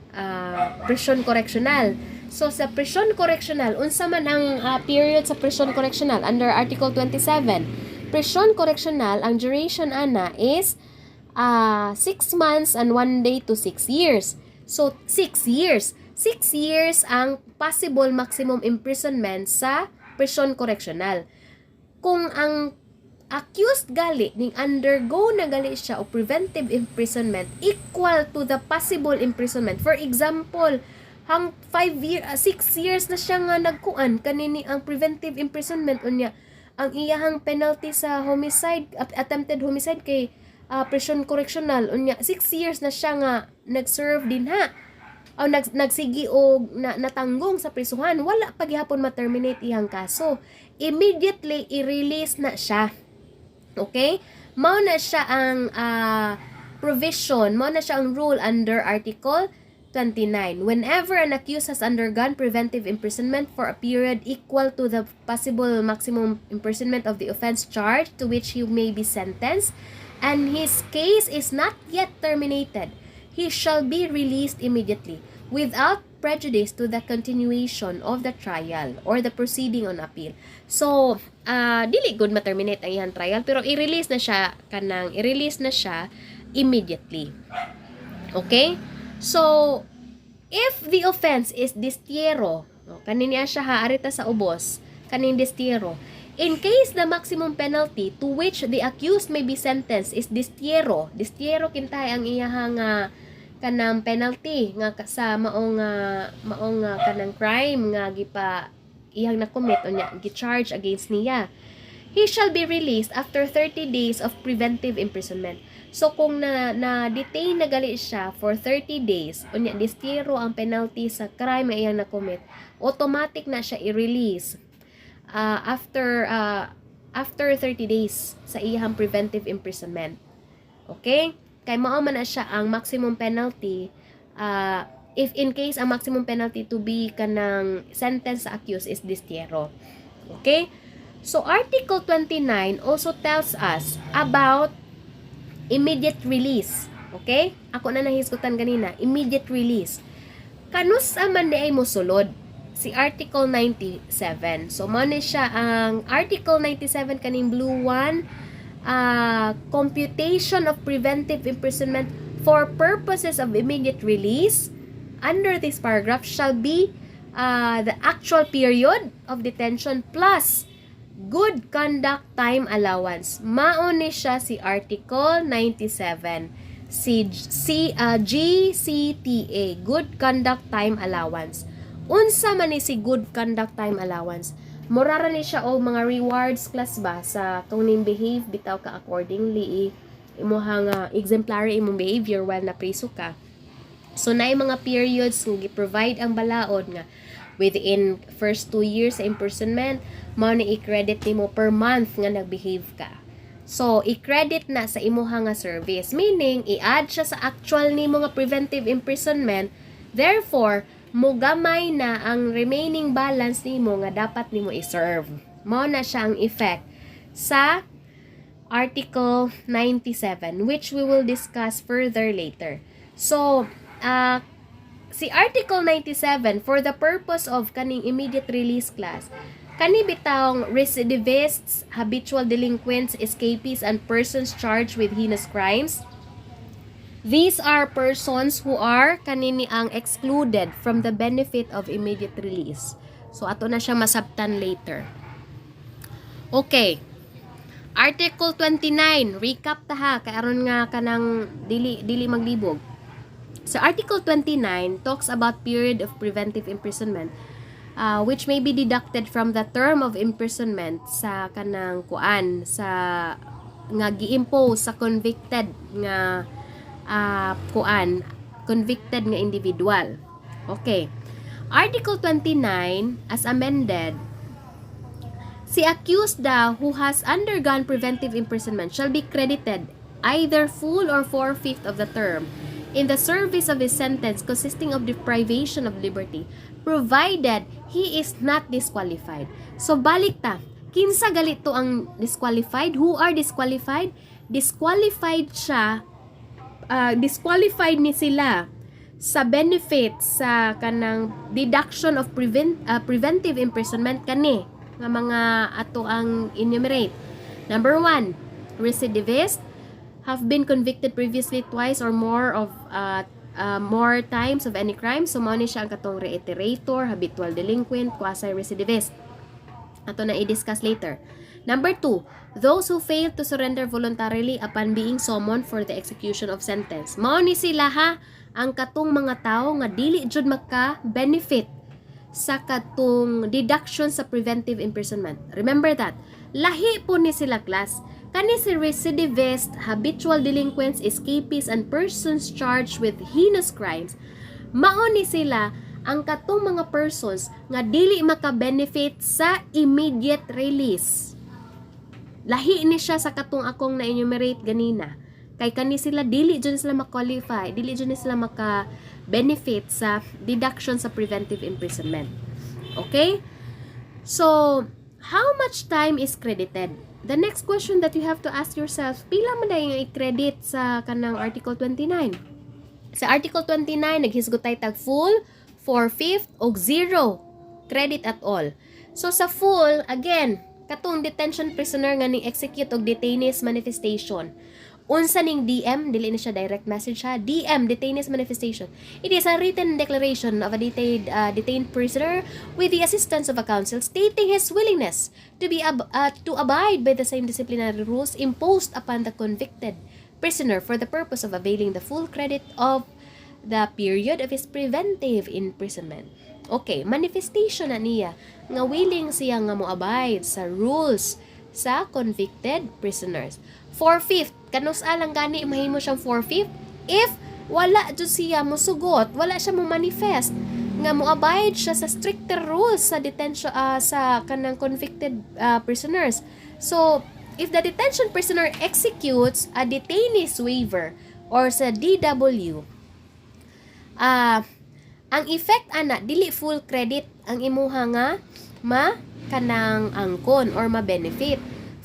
Prison correctional. So, sa prison correctional, unsa man ang period sa prison correctional under Article 27? Prison correctional, ang duration ana is 6 months and 1 day to 6 years. So, 6 years. 6 years ang possible maximum imprisonment sa prison correctional. Kung ang accused gali ning undergo na gali siya o preventive imprisonment equal to the possible imprisonment. For example, hang 6 years na siya nga nagkuan kanini ang preventive imprisonment unya. Ang iyahang penalty sa homicide, attempted homicide kay prison correctional unya 6 years na siya nga nag-serve din ha o nagsigi o natanggong sa prisuhan, wala pa gihapon ma-terminate iyang kaso, immediately i-release na siya. Okay, mao na siya ang provision, mao na siya ang rule under Article 29. Whenever an accused has undergone preventive imprisonment for a period equal to the possible maximum imprisonment of the offense charged to which he may be sentenced, and his case is not yet terminated, he shall be released immediately without prejudice to the continuation of the trial or the proceeding on appeal. So, dili good ma-terminate ang iyang trial, pero i-release na siya immediately. Okay? So, if the offense is distiero, kaniniya siya arita sa ubos, kaning distiero, in case the maximum penalty to which the accused may be sentenced is distiero kintay ang iyahang kanang penalty nga sa maong kanang crime nga gipa iyang na-commit o niya gi-charge against niya, he shall be released after 30 days of preventive imprisonment. So kung na-detain na gali siya for 30 days o niya distiero ang penalty sa crime nga iyang na-commit, automatic na siya i-release after 30 days sa iyang preventive imprisonment. Okay? Kay mao man na siya ang maximum penalty if in case ang maximum penalty to be kanang sentence sa accused is distiero. Okay? So Article 29 also tells us about immediate release. Okay? Ako na nahisgutan ganina, immediate release. Kanus man di ay mosulod si Article 97. So, mo ni siya ang Article 97 kaning blue one, computation of preventive imprisonment for purposes of immediate release under this paragraph shall be the actual period of detention plus good conduct time allowance. Mao ni siya si Article 97. Si GCTA, good conduct time allowance. Unsa man ni si good conduct time allowance? Murara ni siya o mga rewards class ba sa kung ning behave bitaw ka accordingly imuhang exemplary imong behavior while na preso ka. So naay mga periods nga gi-provide ang balaod nga within first 2 years sa imprisonment, mao ni i-credit nimo per month nga nag-behave ka. So i-credit na sa imuha nga service, meaning i-add siya sa actual nimo nga preventive imprisonment. Therefore, mugamay na ang remaining balance nimo nga dapat nimo i-serve. Mao na siya ang effect sa Article 97, which we will discuss further later. So, si Article 97, for the purpose of kaning immediate release class, kani bitawng recidivists, habitual delinquents, escapees, and persons charged with heinous crimes, These are persons who are kanini ang excluded from the benefit of immediate release. So, ato na siya masabtan later. Okay. Article 29. Recap ta ha. Kaya aron nga kanang dili maglibog. So, Article 29 talks about period of preventive imprisonment, which may be deducted from the term of imprisonment sa kanang kuan, sa nga gi-impose sa convicted nga convicted nga individual. Okay. Article 29 as amended, si accused who has undergone preventive imprisonment shall be credited either full or 4/5 of the term in the service of his sentence consisting of deprivation of liberty, provided he is not disqualified. So balik ta, kinsa galito ang disqualified? Who are disqualified? Disqualified siya, disqualified ni sila sa benefit sa kanang deduction of preventive imprisonment kani nga mga ato ang enumerate. Number 1, recidivist, have been convicted previously twice or more of more times of any crime. So mao ni siya ang katong reiterator, habitual delinquent, quasi-recidivist. Ato na i-discuss later. Number 2, those who fail to surrender voluntarily upon being summoned for the execution of sentence. Mao ni sila ha, ang katong mga tao nga dili jud maka-benefit sa katong deduction sa preventive imprisonment. Remember that. Lahi po ni sila class. Kani si recidivist, habitual delinquents, escapees, and persons charged with heinous crimes. Mao ni sila ang katong mga persons nga dili maka-benefit sa immediate release. Lahi ni siya sa katong akong na-enumerate ganina. Kay kani sila dili dyan sila ma-qualify, dili dyan sila maka-benefit sa deduction sa preventive imprisonment. Okay? So, how much time is credited? The next question that you have to ask yourself, pila man dayon yung i-credit sa kanang Article 29? Sa Article 29, naghisgutay tag full, 4/5, o 0 credit at all. So, sa full, again, katong detention prisoner nga ning execute og detainees manifestation. Unsa ning DM, dili na siya direct message ha. DM, detainees manifestation. It is a written declaration of a detained prisoner with the assistance of a counsel stating his willingness to abide by the same disciplinary rules imposed upon the convicted prisoner for the purpose of availing the full credit of the period of his preventive imprisonment. Okay, manifestation na niya nga willing siya nga moabide sa rules sa convicted prisoners. 4/5, kanus alang gani mahimo siyang 4/5 if wala jud siya mosugot, wala siya mo manifest nga moabide siya sa stricter rules sa detention sa kanang convicted prisoners. So, if the detention prisoner executes a detainee's waiver or sa DW, ang effect ana dili full credit ang imuha nga kanang angkon or ma-benefit.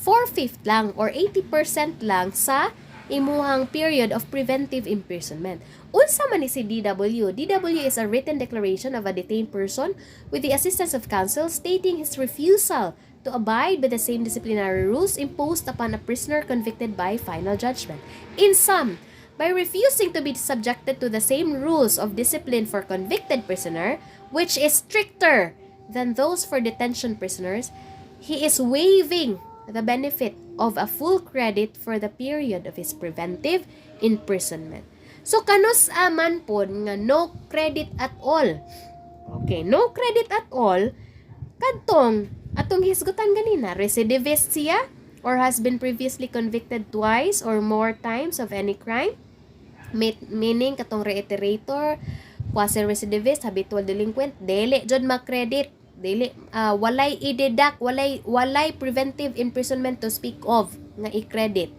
4/5 lang or 80% lang sa imuhang period of preventive imprisonment. Unsa man ni si DW? DW is a written declaration of a detained person with the assistance of counsel stating his refusal to abide by the same disciplinary rules imposed upon a prisoner convicted by final judgment. In sum, by refusing to be subjected to the same rules of discipline for convicted prisoner, which is stricter than those for detention prisoners, he is waiving the benefit of a full credit for the period of his preventive imprisonment. So, kanus man po nga no credit at all. Okay, no credit at all, kadtong atong hisgutan ganina, recidivist siya or has been previously convicted twice or more times of any crime, meaning katong reiterator, quasi-recidivist, habitual delinquent, dili jud ma-credit, dili walay i-deduct, walay preventive imprisonment to speak of nga i-credit.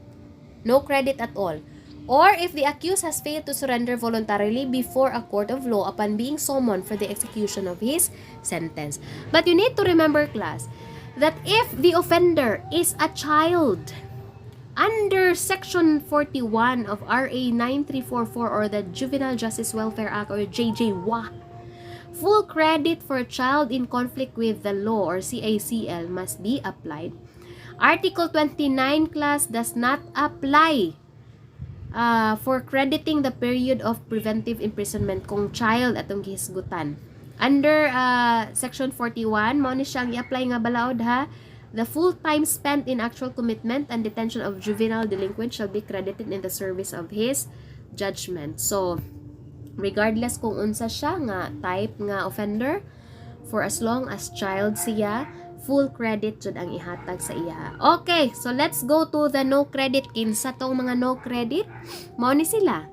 No credit at all. Or if the accused has failed to surrender voluntarily before a court of law upon being summoned for the execution of his sentence. But you need to remember, class, that if the offender is a child, under Section 41 of RA 9344 or the Juvenile Justice Welfare Act or JJWA, full credit for a child in conflict with the law or CACL must be applied. Article 29 class does not apply for crediting the period of preventive imprisonment kung child atong gihisgutan. Under Section 41, mo ni siyang i-apply nga balaod ha. The full time spent in actual commitment and detention of juvenile delinquent shall be credited in the service of his judgment. So, regardless kung unsa siya nga type nga offender, for as long as child siya, full credit jud ang ihatag sa iya. Okay, so let's go to the no credit. Kinsa tong mga no credit? Mao ni sila.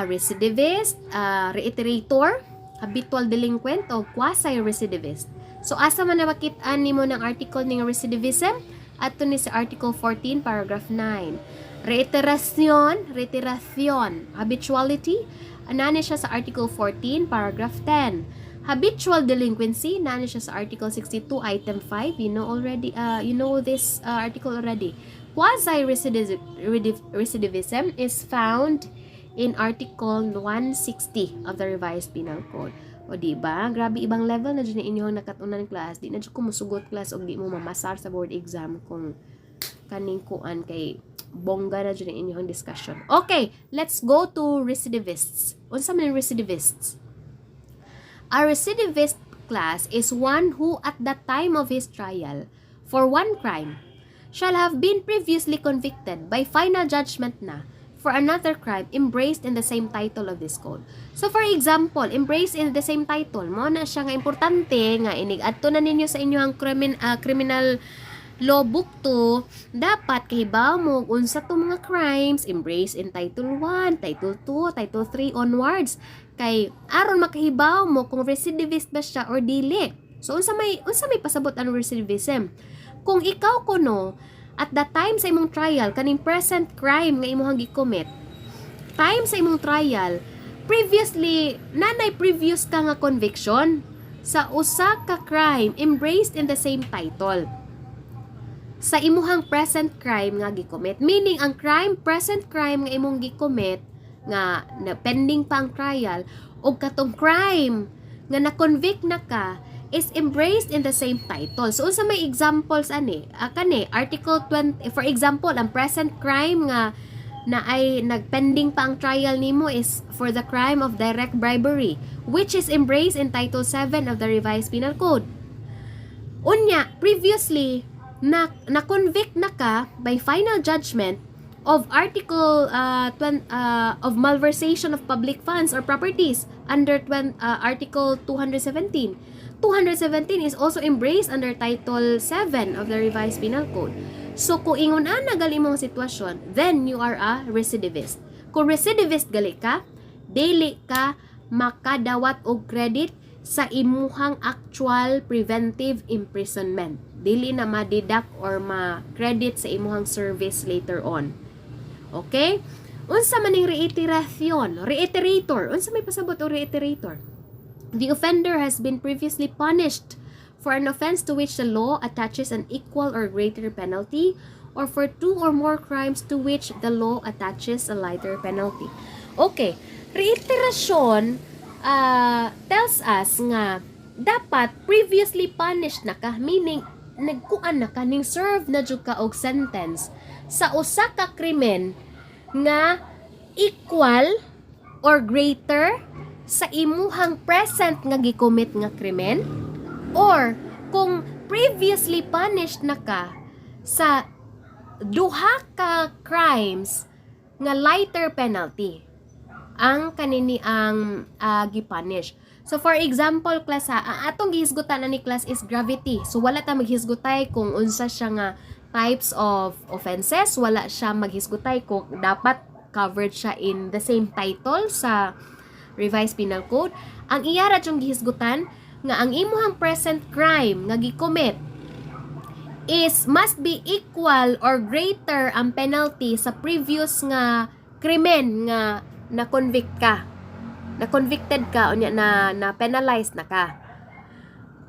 Recidivist, reiterator, habitual delinquent o quasi-recidivist. So asa man na makit-an nimo ng article ning recidivism? Adto ni sa Article 14 paragraph 9. Reiteration, habituality, anani siya sa Article 14 paragraph 10. Habitual delinquency, nani siya sa Article 62 item 5. You know this article already. Quasi-recidivism is found in Article 160 of the Revised Penal Code. O diba? Grabe ibang level na dyan inyong nakatunan class. Di na dyan ko musugot class o di mo mamasar sa board exam kung kaning kuan kay bongga na dyan inyong discussion. Okay, let's go to recidivists. Unsa man yung recidivists? A recidivist class is one who at the time of his trial for one crime shall have been previously convicted by final judgment na for another crime embraced in the same title of this code. So for example, embraced in the same title, mo na siya nga importante nga inig-adto na ninyo sa inyong criminal law book 2, dapat kahibaw mo unsa to mga crimes embraced in Title 1, Title 2, Title 3 onwards. Kay aron makahibaw mo kung recidivist ba siya or dili. So unsa may pasabot ang recidivism? Kung ikaw kuno at the time sa imong trial, kaning present crime nga imong gi-commit, time sa imong trial, previously, nanay previous ka nga conviction sa usa ka crime embraced in the same title sa imuhang present crime nga gi-commit. Meaning, ang present crime nga imong gi-commit, nga na pending pa ang trial, o katong crime nga na-convict na ka, is embraced in the same title. So, unsa may examples ani? Article 20, for example, ang present crime nga na ay nagpending pa ang trial nimo is for the crime of direct bribery, which is embraced in Title 7 of the Revised Penal Code. Unya, previously, na-convict na ka by final judgment of Article of malversation of public funds or properties under Article 217. 217 is also embraced under Title 7 of the Revised Penal Code. So, kung ingon gali mong sitwasyon, then you are a recidivist. Kung recidivist gali ka, dili ka makadawat og credit sa imuhang actual preventive imprisonment. Dili na ma-deduct or ma-credit sa imuhang service later on. Okay? Unsa man ning reiteration? Reiterator. Unsa may pasabot o reiterator? The offender has been previously punished for an offense to which the law attaches an equal or greater penalty, or for 2 or more crimes to which the law attaches a lighter penalty. Okay, reiteration tells us nga dapat previously punished na ka, meaning nagkuan na ka, ning serve na jud ka og sentence sa usa ka krimen nga equal or greater sa imuhang present nga gikomit nga krimen, or kung previously punished na ka sa duha ka crimes nga lighter penalty ang kanini ang gipunish. So for example, class ang atong gihisgutan na ni class is gravity. So wala ta maghisgutay kung unsa siya nga types of offenses, wala siya maghisgutay kung dapat covered siya in the same title sa Revised Penal Code. Ang iyara yung gihisgutan nga ang imuhang present crime nga gicommit is must be equal or greater ang penalty sa previous nga krimen nga na-convict ka. Na-convicted ka o na penalized na ka.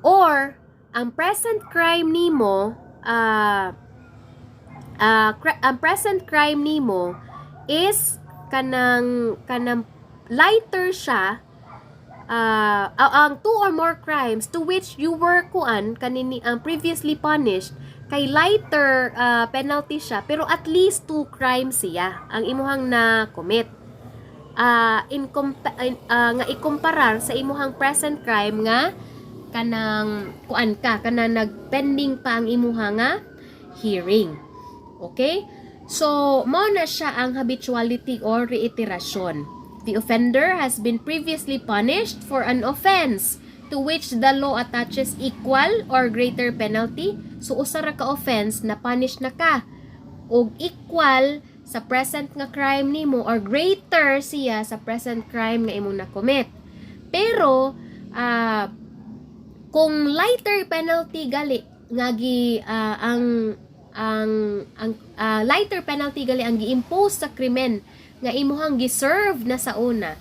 Or ang present crime nimo ang present crime nimo is kanang lighter siya ang 2 or more crimes to which you were kanini ang previously punished kay lighter penalty siya, pero at least 2 crimes siya ang imuhang na commit. Nga ikumparar sa imuhang present crime nga kanang kanang nagpending pa ang imuha nga hearing. Okay? So, mao na siya ang habituality or reiteration. The offender has been previously punished for an offense to which the law attaches equal or greater penalty. So, usa ra ka offense na punish na ka og equal sa present nga crime nimo or greater siya sa present crime nga imong na-commit. Pero kung lighter penalty gali nga lighter penalty gali ang gi-impose sa krimen nga imuhang giserve na sa una,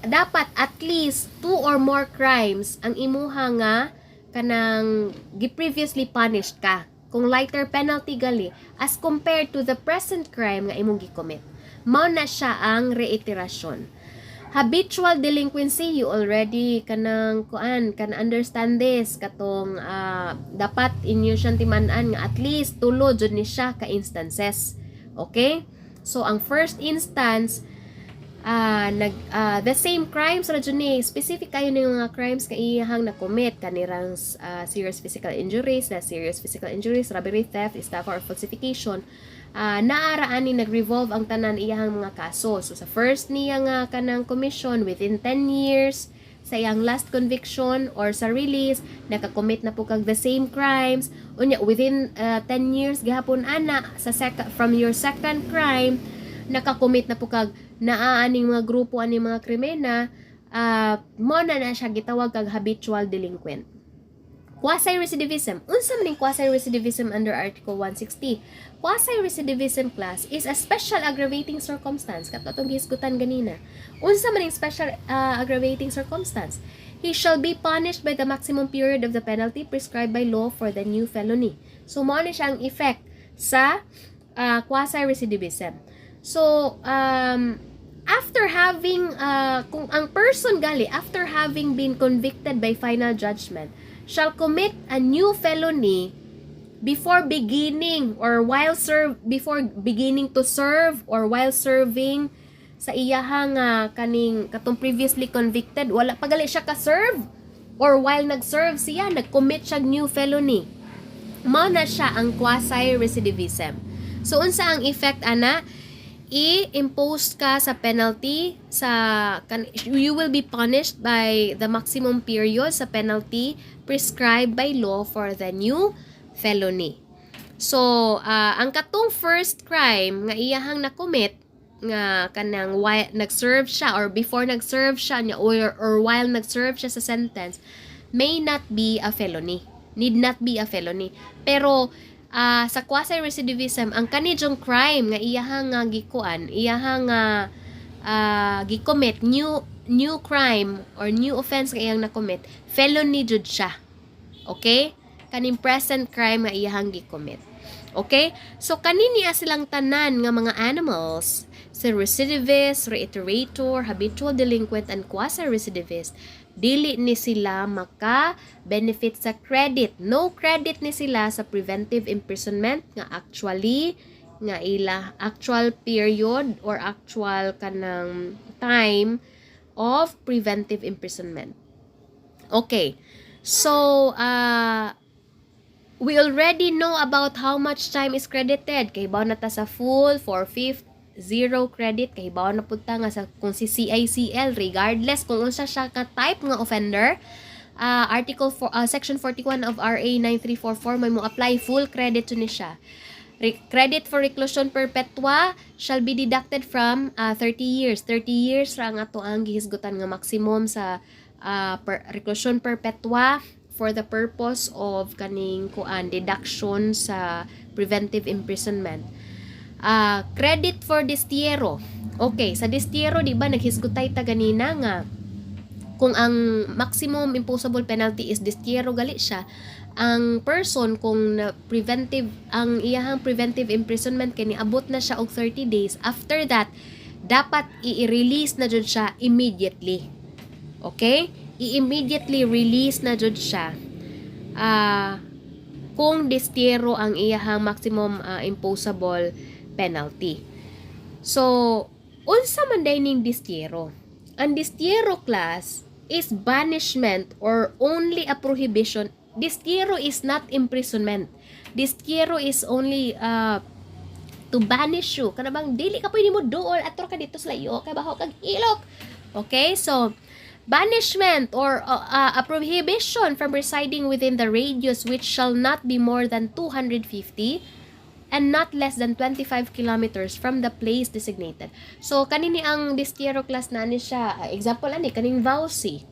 dapat at least 2 or more crimes ang imuha nga kanang gi-previously punished ka. Kung lighter penalty gali as compared to the present crime nga imong gi-commit. Mao na siya ang reiterasyon. Habitual delinquency, you already kanang understand this katong dapat inyo siyang timan-an nga at least tulo jud ni siya ka instances. Okay? So ang first instance the same crimes ra jud ni specific kayo ning mga crimes nga iyahang na-commit kanirang serious physical injuries, robbery, theft, estafa or falsification. Naara ani nag-revolve ang tanan iyahang mga kaso. So sa first niya nga kanang commission within 10 years sa iyang last conviction or sa release naka-commit na po kag the same crimes unya within 10 years gihapon ana sa from your second crime naka-commit na po kag naaaning mga grupo ani mga krimena, mo na siya gitawag kag habitual delinquent. Quasi-recidivism. Unsa man ning quasi-recidivism under Article 160? Quasi-recidivism class is a special aggravating circumstance. Kato atong gihisgutan ganina. Unsa man ning special aggravating circumstance? He shall be punished by the maximum period of the penalty prescribed by law for the new felony. So, mo na siya ang effect sa quasi-recidivism. So, after having, kung ang person gali, after having been convicted by final judgment, shall commit a new felony before beginning to serve or while serving sa iyahang kaning katong previously convicted, wala pa gali siya ka-serve or while nag-serve siya, nag-commit siya new felony. Mao na siya ang quasi-recidivism. So, unsa ang effect, ana? I-impose ka sa penalty you will be punished by the maximum period sa penalty prescribed by law for the new felony. So, ang katong first crime nga iyahang na-commit nga kanang nag-serve siya or before nag-serve siya niya or while nag-serve siya sa sentence may not be a felony. Need not be a felony. Pero sa quasi-recidivism, ang kanijong crime nga iyahang gi-commit, new crime or new offense nga iyang na-commit, felony jud siya. Okay? Kaning present crime nga iyahang gi-commit. Okay? So, kanini silang tanan nga mga animals, si recidivist, reiterator, habitual delinquent, and quasi-recidivist, dili ni sila maka-benefit sa credit. No credit ni sila sa preventive imprisonment nga actually nga ila actual period or actual kanang time of preventive imprisonment. Okay. So, we already know about how much time is credited. Kahibaw na ta sa full, 4/5, 0 credit. Kahibaw na punta nga sa kung si CICL, regardless kung unsa siya ka-type nga offender. Section 41 of RA 9344 may mo apply full credit to ni siya. Credit for reclusion perpetua shall be deducted from 30 years. 30 years ra ang ato ang gihisgutan nga maximum sa reclusion perpetua for the purpose of kaning deduction sa preventive imprisonment. Credit for destierro. Okay, sa destierro di ba naghisgutay ta ganina nga kung ang maximum imposable penalty is destierro gali siya, ang person kung ang iyahang preventive imprisonment kani abot na siya og 30 days, after that dapat i-release na jud siya immediately. Okay? I-immediately release na jud siya kung distyero ang iyahang maximum imposable penalty. So, unsa man dining distyero? Ang distyero class is banishment or only a prohibition. Distyero is not imprisonment. Distyero is only to banish you. Kanabang dili ka pwede mo duol atro ka dito sa layo kay baho kag ilok. Okay? So, banishment or a prohibition from residing within the radius which shall not be more than 250 and not less than 25 kilometers from the place designated. So, kanini ang distyero class na ni siya. Example, kaning VAUSI,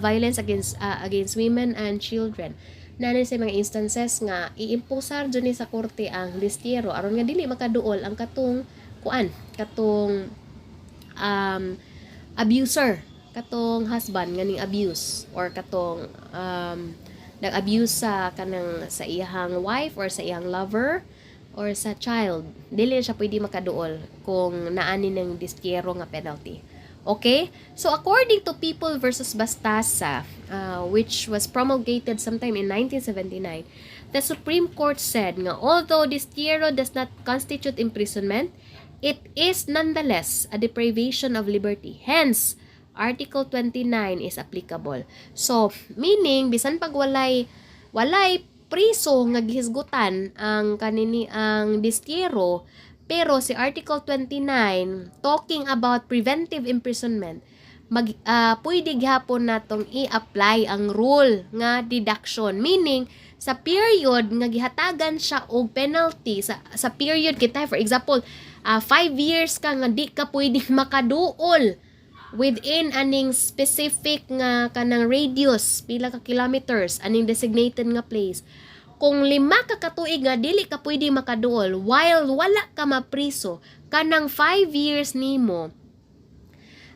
violence against women and children. Nanin sa mga instances nga, iimposar dyan sa korte ang distyero. Aron nga dili makaduol ang katong abuser, katong husband nga ning abuse, or katong nag-abuse sa iyahang wife or sa iyang lover, or sa child, dili siya pwede makaduol kung naani ng distyero nga penalty. Okay? So, according to People versus Bastasa, which was promulgated sometime in 1979, the Supreme Court said nga, although distyero does not constitute imprisonment, it is nonetheless a deprivation of liberty. Hence, Article 29 is applicable. So, meaning, bisan pag walay priso nga gihisgutan ang kanini ang distyero, pero si Article 29 talking about preventive imprisonment, pwede gihapon natong i-apply ang rule nga deduction, meaning sa period nga gihatagan siya og penalty sa period kita, for example 5 years ka nga di ka pwedeng makaduol within aning specific nga kanang radius, pila ka kilometers, aning designated nga place. Kung 5 ka katuig nga dili ka pwede makaduol while wala ka mapriso, kanang 5 years nimo,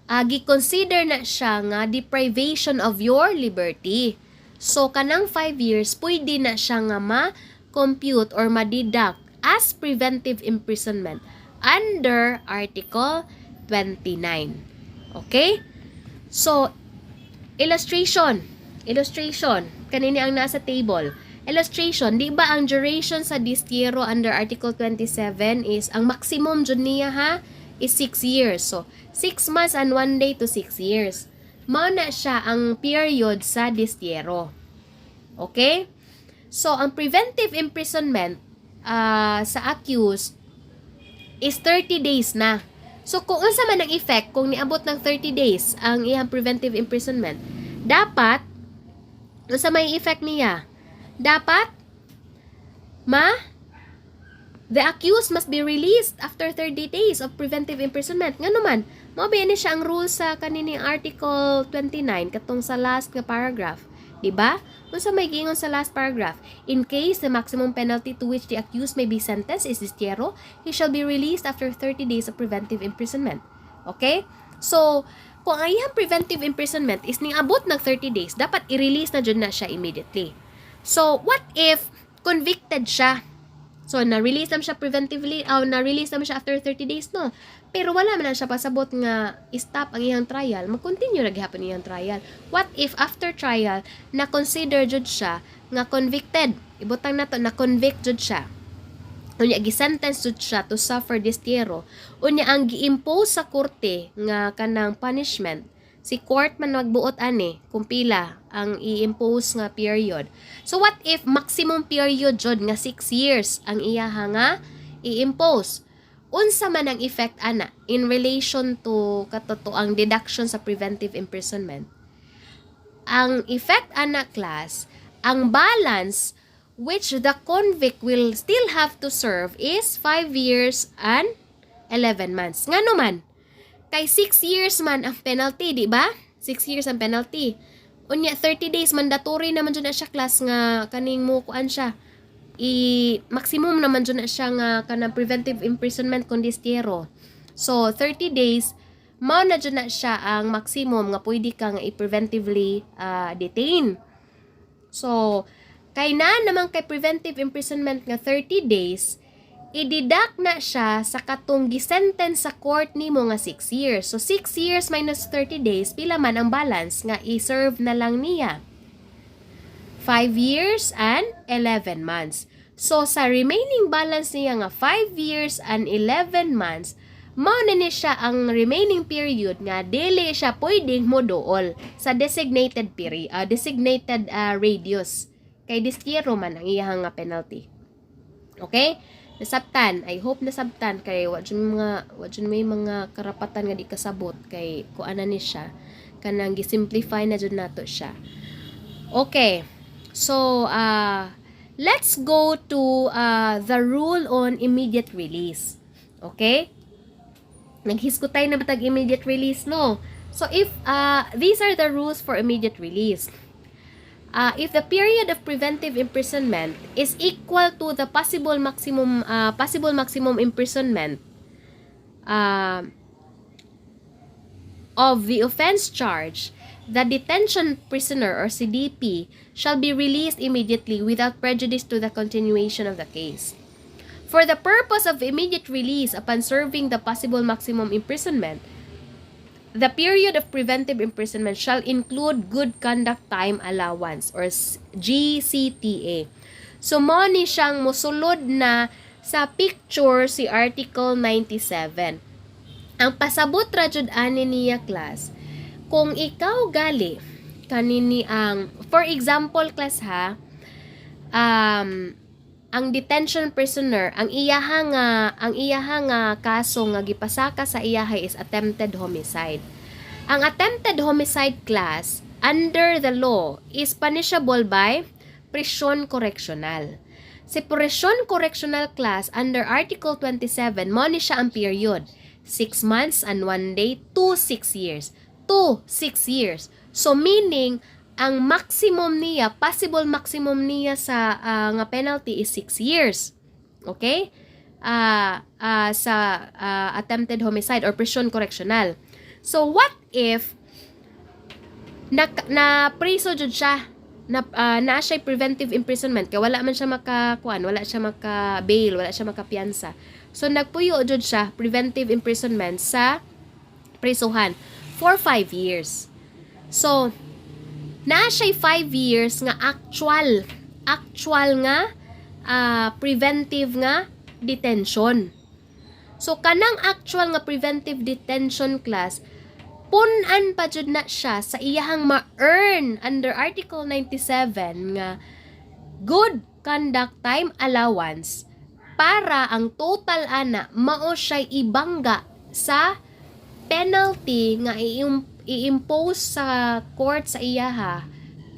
gi-consider na siya nga deprivation of your liberty. So, kanang 5 years, pwede na siya nga ma-compute or ma-deduct as preventive imprisonment under Article 29. Okay? So, illustration. Kanini ang nasa table. Illustration, di ba ang duration sa distyero under Article 27 is, ang maximum dyan niya is 6 years. So, 6 months and 1 day to 6 years. Mao na siya ang period sa distyero. Okay? So, ang preventive imprisonment sa accused is 30 days na. So, kung unsa man ang effect, kung niabot ng 30 days ang iyang preventive imprisonment, dapat, unsa may effect niya? Dapat, the accused must be released after 30 days of preventive imprisonment. Nga naman, mabiyan siya ang rule sa kanining Article 29, katong sa last nga paragraph. Diba? Unsa may gingon sa last paragraph? In case the maximum penalty to which the accused may be sentenced is distyero, he shall be released after 30 days of preventive imprisonment. Okay? So, kung ang iyang preventive imprisonment is niabot ng 30 days, dapat i-release na dyan na siya immediately. So, what if convicted siya? So, na-release naman siya preventively, na-release naman siya after 30 days, no? Pero wala man siya pasabot nga stop ang iyang trial, mag-continue na gihapon iyang trial. What if after trial, na-consider jud siya nga convicted? Ibutang nato, na-convict jud siya. Unya, gi-sentence jud siya to suffer distyero. Unya, ang gi-impose sa korte nga kanang punishment, si court man magbuot ani kung pila ang i-impose nga period. So, what if maximum period jud nga 6 years ang iya nga i-impose? Unsa man ang effect ana in relation to katotoang deduction sa preventive imprisonment? Ang effect ana class, ang balance which the convict will still have to serve is 5 years and 11 months. Ngano man? Kay 6 years man ang penalty, di ba? 6 years ang penalty. Unya 30 days mandatory naman dyan na siya class nga kaning mo kuan siya. Maximum naman dyan na siya nga kanang preventive imprisonment kung distyero. So 30 days mao na dyan na siya ang maximum nga pwede ka nga i-preventively detain. So kay na naman kay preventive imprisonment nga 30 days, i-deduct na siya sa katong gi-sentence sa court nimo nga 6 years. So 6 years minus 30 days, pila man ang balance nga i-serve na lang niya? 5 years and 11 months. So, sa remaining balance niya nga 5 years and 11 months, mao na ni siya ang remaining period nga dili siya pwedeng moduol sa designated period, designated radius. Kay diskiro man ang iyang nga penalty. Okay? Nasabtan. I hope nasabtan kay wa may mga karapatan nga di kasabot kay kuana ni siya kanang gi-simplify na jud nato siya. Okay. So, let's go to the rule on immediate release. Okay? Naghiskutay na batag immediate release, no? So, if these are the rules for immediate release. If the period of preventive imprisonment is equal to the possible maximum imprisonment of the offense charge, the detention prisoner or CDP shall be released immediately without prejudice to the continuation of the case. For the purpose of immediate release upon serving the possible maximum imprisonment, the period of preventive imprisonment shall include good conduct time allowance or GCTA. So, mo ni siyang musulod na sa picture si Article 97. Ang pasabot ra jud ani niya class, kung ikaw gali kanini ang, for example class ha, ang detention prisoner, ang iyaha nga kaso nga gipasaka sa iyaha is attempted homicide. Ang attempted homicide class under the law is punishable by prison correctional. Si prison correctional class under Article 27, mo ni siya ang period 6 months and 1 day to 6 years. To 6 years. So meaning ang maximum niya, possible maximum niya sa nga penalty is 6 years. Okay? Sa attempted homicide or prison correctional. So what if na priso jud siya, na siya preventive imprisonment kay wala man siya wala siya maka-bail, wala siya makapiyansa. So nagpuyo jud siya preventive imprisonment sa prisuhan for 5 years. So na siya 5 years nga actual nga preventive nga detention. So kanang actual nga preventive detention class, punan pa jud na siya sa iyahang ma-earn under Article 97 nga good conduct time allowance para ang total ana mao siya ibangga sa penalty nga i-impose sa court sa iyaha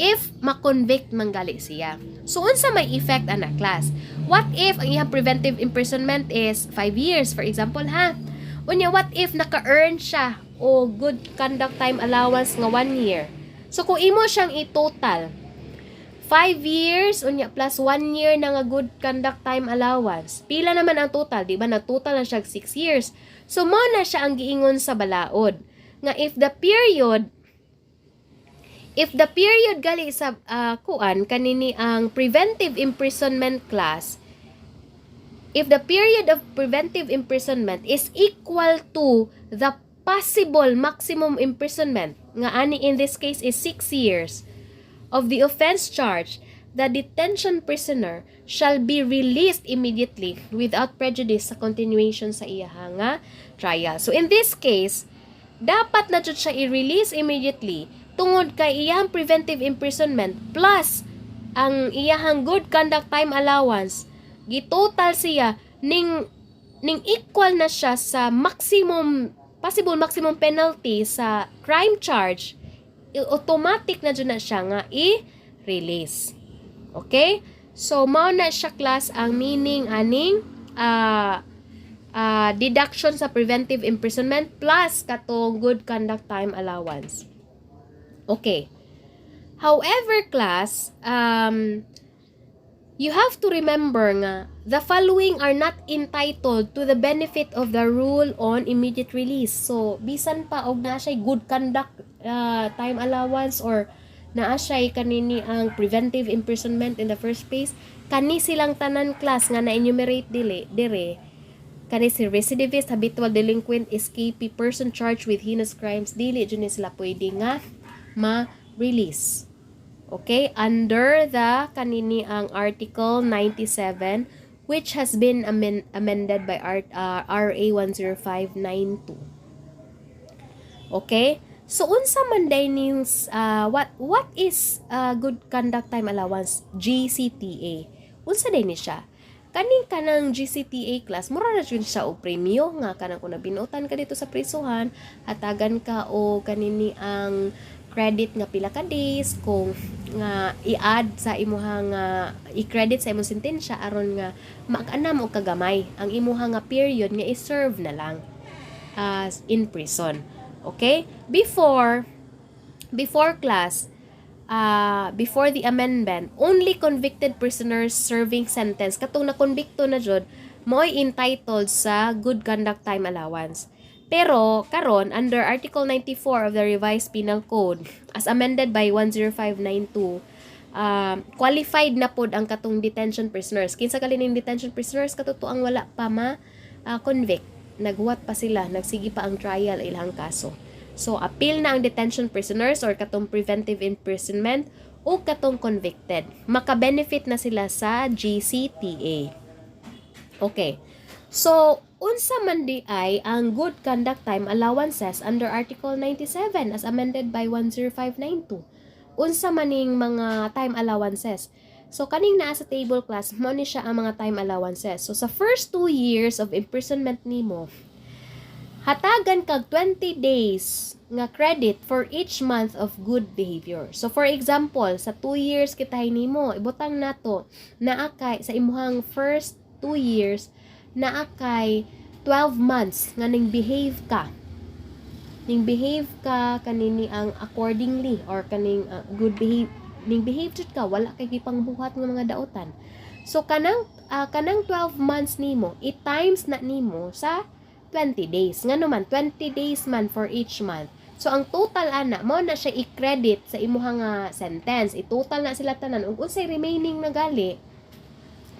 if ma-convict manggali siya. So unsa may effect ana class? What if ang iyang preventive imprisonment is 5 years for example ha? Unya what if naka-earn siya o good conduct time allowance nga 1 year? So kung imo siyang i-total 5 years unya plus 1 year na nga good conduct time allowance, pila naman ang total? Di ba na total na siya 6 years? So mo na siya ang giingon sa balaod nga if the period gali sa kanini ang preventive imprisonment class, if the period of preventive imprisonment is equal to the possible maximum imprisonment nga ani in this case is 6 years of the offense charge, the detention prisoner shall be released immediately without prejudice sa continuation sa iyaha nga trial. So in this case, dapat na jud siya i-release immediately tungod kay iyang preventive imprisonment plus ang iyahang good conduct time allowance, gitotal siya ning equal na siya sa possible maximum penalty sa crime charge, automatic na dyan na siya nga i-release. Okay? So, mao na siya class ang meaning aning deduction sa preventive imprisonment plus katong good conduct time allowance. Okay. However, class, you have to remember nga the following are not entitled to the benefit of the rule on immediate release. So, bisan pa og na siya good conduct time allowance or naa siya kanini ang preventive imprisonment in the first place, kani silang tanan class nga na-enumerate dire, kani si recidivist, habitual delinquent, escapee, person charged with heinous crimes, dili dyan sila pwede nga ma-release. Okay, under the kanini ang Article 97, which has been amended by RA 10592. Okay? So unsa man day ning what is good conduct time allowance? GCTA. Unsa day ni siya? Kaning kanang GCTA class mura na jud siya og premyo nga kanang kung nabinutan ka dito sa prisuhan, hatagan ka o kanini ang credit nga pila ka days kung nga i-add sa imuhang i-credit sa imong sentensya aron nga mag-anam og kagamay ang imuhang nga period nga i-serve na lang as in prison. Okay? Before class, before the amendment, only convicted prisoners serving sentence katong nakonbikto na jud mo'y entitled sa good conduct time allowance. Pero karon under Article 94 of the Revised Penal Code as amended by 10592, qualified na pod ang katong detention prisoners. Kinsa kalining detention prisoners katutoang wala pa convict, naghuwat pa sila, nagsigi pa ang trial ilang kaso. So, appeal na ang detention prisoners or katong preventive imprisonment o katong convicted. Maka-benefit na sila sa GCTA. Okay. So, unsa man di ay ang good conduct time allowances under Article 97 as amended by 10592. Unsa maning mga time allowances? So, kaning naa sa table class, mo ni siya ang mga time allowances. So, sa first 2 years of imprisonment nimo, hatagan kag 20 days nga credit for each month of good behavior. So for example, sa 2 years kitay nimo, ibutang nato naa kay sa imuhang first 2 years naa kay 12 months nga ning behave ka. Ning behave ka kanini ang accordingly or kaning good behave ning behave jud ka, wala kay gipangbuhat nga mga daotan. So kanang 12 months nimo, i-times na nimo sa 20 days. Nga naman, 20 days man for each month. So, ang total ana, mo na siya i-credit sa imuhang sentence. I-total na sila tanan. Ug unsay remaining na gali,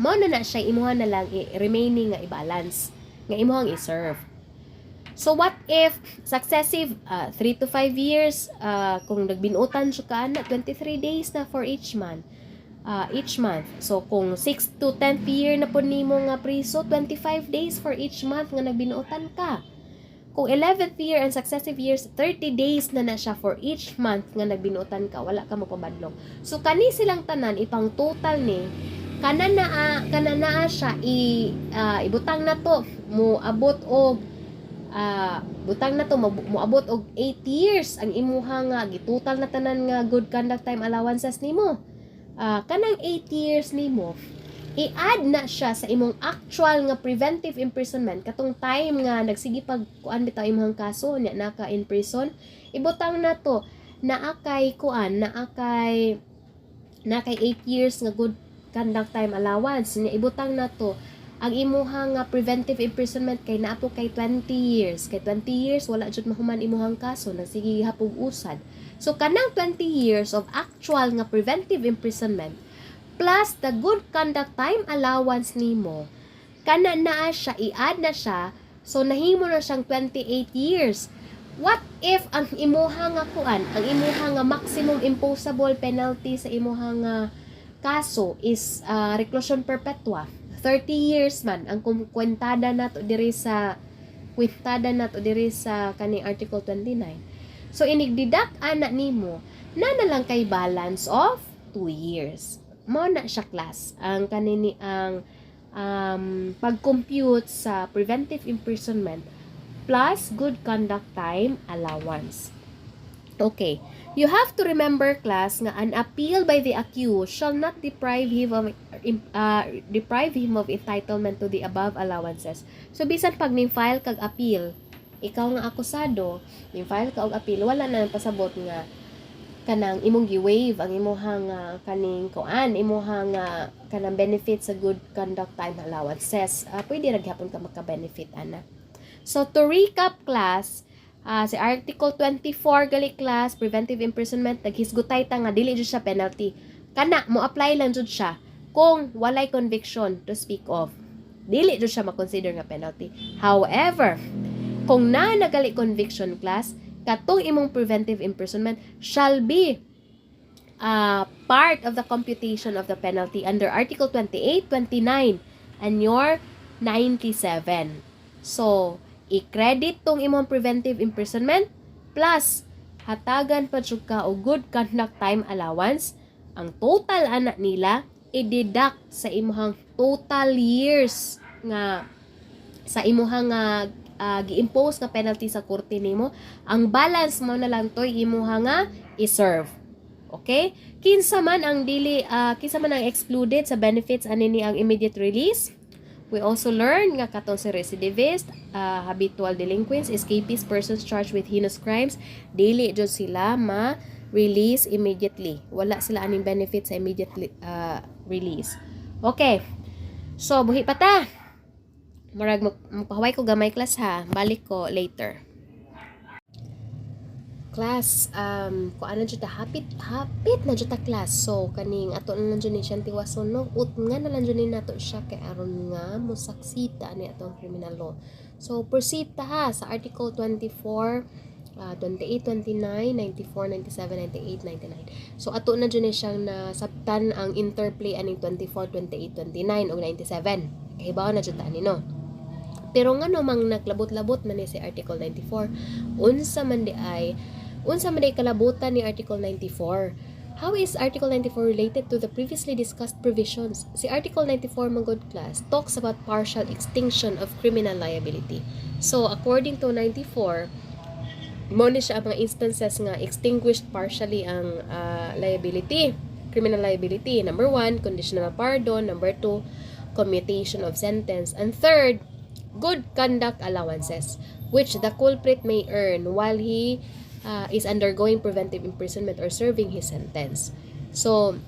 mo na siya imuha na lang remaining nga i-balance. Nga imuhang i-serve. So, what if successive 3 to 5 years, kung nagbinutan siya ka ana, 23 days na for each month. So, kung 6 to 10th year na po nimo nga priso, 25 days for each month nga nagbinuotan ka. Kung 11th year and successive years, 30 days na siya for each month nga nagbinuotan ka, wala ka mapabadlong. So, kani silang tanan, ipang total ni, kananaa siya, ibutang na to, moabot og, moabot og 8 years, ang imuhang gitotal na tanan nga good conduct time allowances nimo. Kanang 8 years nimo, i-add na siya sa imong actual nga preventive imprisonment katong time nga nagsigi pagkuan bitaw imong kaso nya naka in prison, ibutang na to naa kay 8 years nga good conduct time allowance nya ibutang na to ang imuhang preventive imprisonment kay naa po kay 20 years. Kay 20 years wala jud mahuman imuhang kaso, nagsige hapog usad. So kanang 20 years of actual nga preventive imprisonment plus the good conduct time allowance nimo, kana naa siya, i-add na siya, so nahimo na siyang 28 years. What if ang imuhang ang imuhang maximum imposable penalty sa imuhang kaso is reclusion perpetua? 30 years man ang kwentada nato diri sa kaning Article 29. So inigdidak ana nimo na lang kay balance of 2 years. Mao na siya class ang kanini ang pag-compute sa preventive imprisonment plus good conduct time allowance. Okay. You have to remember, class, nga an appeal by the accused shall not deprive him of entitlement to the above allowances. So, bisan pag ning-file kag appeal, ikaw nga akusado, ning-file ka og appeal, wala na pasabot nga kanang imong gi-waive ang imuhang imuhang kanang benefit sa good conduct time allowances. Pwede ra gyapon ka maka-benefit ana. So, to recap, class, sa Article 24 gali class, preventive imprisonment, naghisgutay ta nga dili jud siya penalty. Kana mo apply lang jud siya kung walay conviction to speak of. Dili jud siya ma-consider nga penalty. However, kung nagali conviction, class, katong imong preventive imprisonment shall be part of the computation of the penalty under Article 28, 29, and your 97. So, i-credit tong imong preventive imprisonment plus hatagan pa jud ka og good conduct time allowance. Ang total anak nila i-deduct sa imong total years nga sa imong gi-impose nga penalty sa korte nimo. Ang balance mo na lang toy imong nga i-serve. Okay? Kinsa man ang excluded sa benefits anini ang immediate release. We also learn nga katong si recidivist, habitual delinquents, escapees, persons charged with heinous crimes, dili jud sila ma-release immediately. Wala sila aning benefits sa immediate release. Okay. So, buhi pa ta. Murag magpahuway ko gamay class ha. Balik ko later. Class, kung ano dyan ta, hapit na dyan ta class. So, kaning ato na lang dyan ni siyang tiwason, no? Ut nga na lang dyan ni nato siya kay aron nga musaksita ni atong criminal law. So, proceed ta ha sa Article 24, 28, 29, 94, 97, 98, 99. So, ato na dyan ni siyang nasabtan ang interplay aning 24, 28, 29 o 97. Kahibaw na dyan ta ni, no? Pero nga no, mang naglabot-labot man ni si Article 94. Unsa man di kalabutan ni Article 94. How is Article 94 related to the previously discussed provisions? Si Article 94 manggod class talks about partial extinction of criminal liability. So according to 94, mo ni siya mga instances nga extinguished partially ang liability, criminal liability. Number 1, conditional pardon. Number 2, commutation of sentence. And third, good conduct allowances, which the culprit may earn while he is undergoing preventive imprisonment or serving his sentence. So,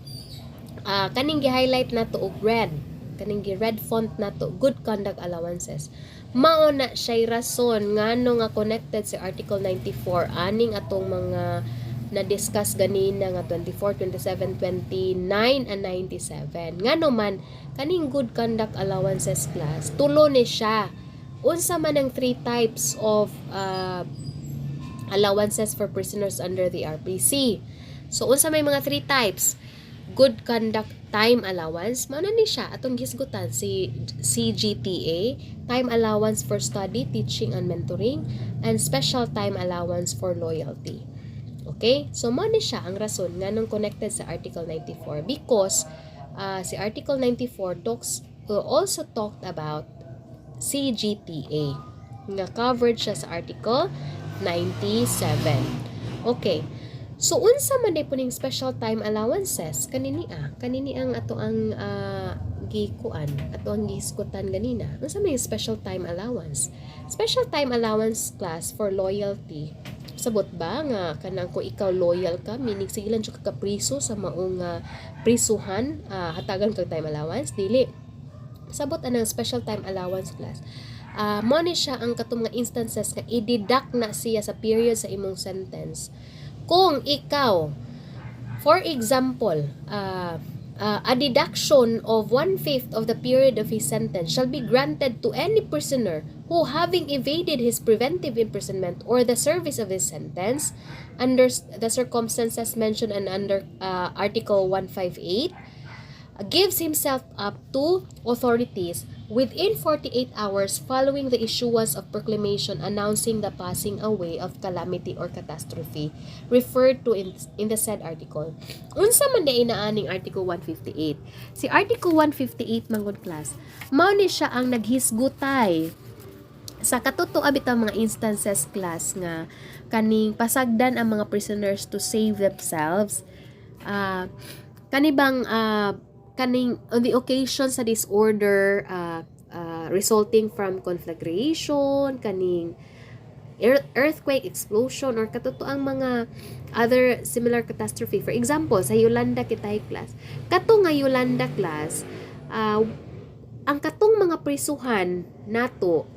kaning gi-highlight na to og red, kaning gi-red font na to, good conduct allowances. Mao na siya'y rason ngano nga connected sa Article 94 aning atong mga na-discuss ganina nga 24, 27, 29, and 97. Ngano man, kaning good conduct allowances class, tulo ni siya. Unsa man ang 3 types of allowances for prisoners under the RPC. So, unsa may mga 3 types? Good conduct time allowance, mao na ni siya atong gisgutan si GCTA, time allowance for study, teaching, and mentoring, and special time allowance for loyalty. Okay? So, mao ni siya ang rason nganong connected sa Article 94 because si Article 94 also talked about CGTA nga covered siya sa Article 97. Okay. So, unsa man day po ning special time allowances? Kanini ang ato ang gikuan, ato ang giskutan ganina. Unsa may special time allowance? Special time allowance class for loyalty. Sabot ba nga kanang ko ikaw loyal ka, meaning sige lang ka priso sa maong prisuhan, hatagan kag time allowance? Dili. Sabot anang special time allowance class. Mo ni siya ang katong mga instances nga i-deduct na siya sa period sa imong sentence. Kung ikaw, for example, a deduction of 1/5 of the period of his sentence shall be granted to any prisoner who, having evaded his preventive imprisonment or the service of his sentence under the circumstances mentioned and under Article 158, gives himself up to authorities within 48 hours following the issuance of proclamation announcing the passing away of calamity or catastrophe referred to in the said article. Unsa man day inaaning Article 158? Si Article 158 manggod class, mao ni siya ang naghisgutay sa katutoa bitang mga instances class nga kaning pasagdan ang mga prisoners to save themselves. Kanibang kaning on the occasion sa disorder resulting from conflagration, kaning earthquake, explosion, or katotoang mga other similar catastrophe. For example, sa Yolanda kitay class. Kato nga Yolanda class, ang katong mga prisuhan nato,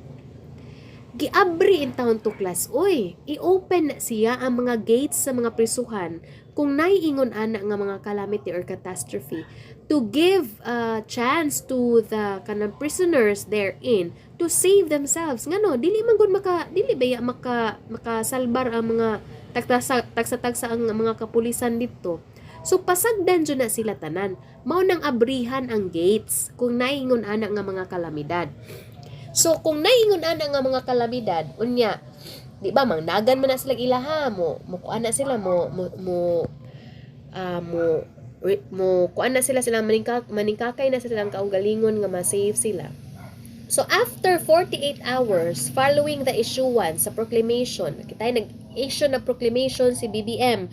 giabri in town to class. Oy, i-open na siya ang mga gates sa mga prisuhan kung naiingon ana nga mga calamity or catastrophe to give a chance to the kanang prisoners therein to save themselves. Ngano, dili man gud makasalbar ang mga tagsa ang mga kapulisan dito. So pasagdan jud na sila tanan. Mao nang abrihan ang gates kung naingon ana nga mga kalamidad. So kung naingon ana nga mga kalamidad, unya di ba mangnagan man na sila ilaha mo kuan na sila mo kuan na sila maningkakay na sila ang kaugalingon nga ma-save sila. So after 48 hours following the issuance sa proclamation, kitay nag-issue na proclamation si BBM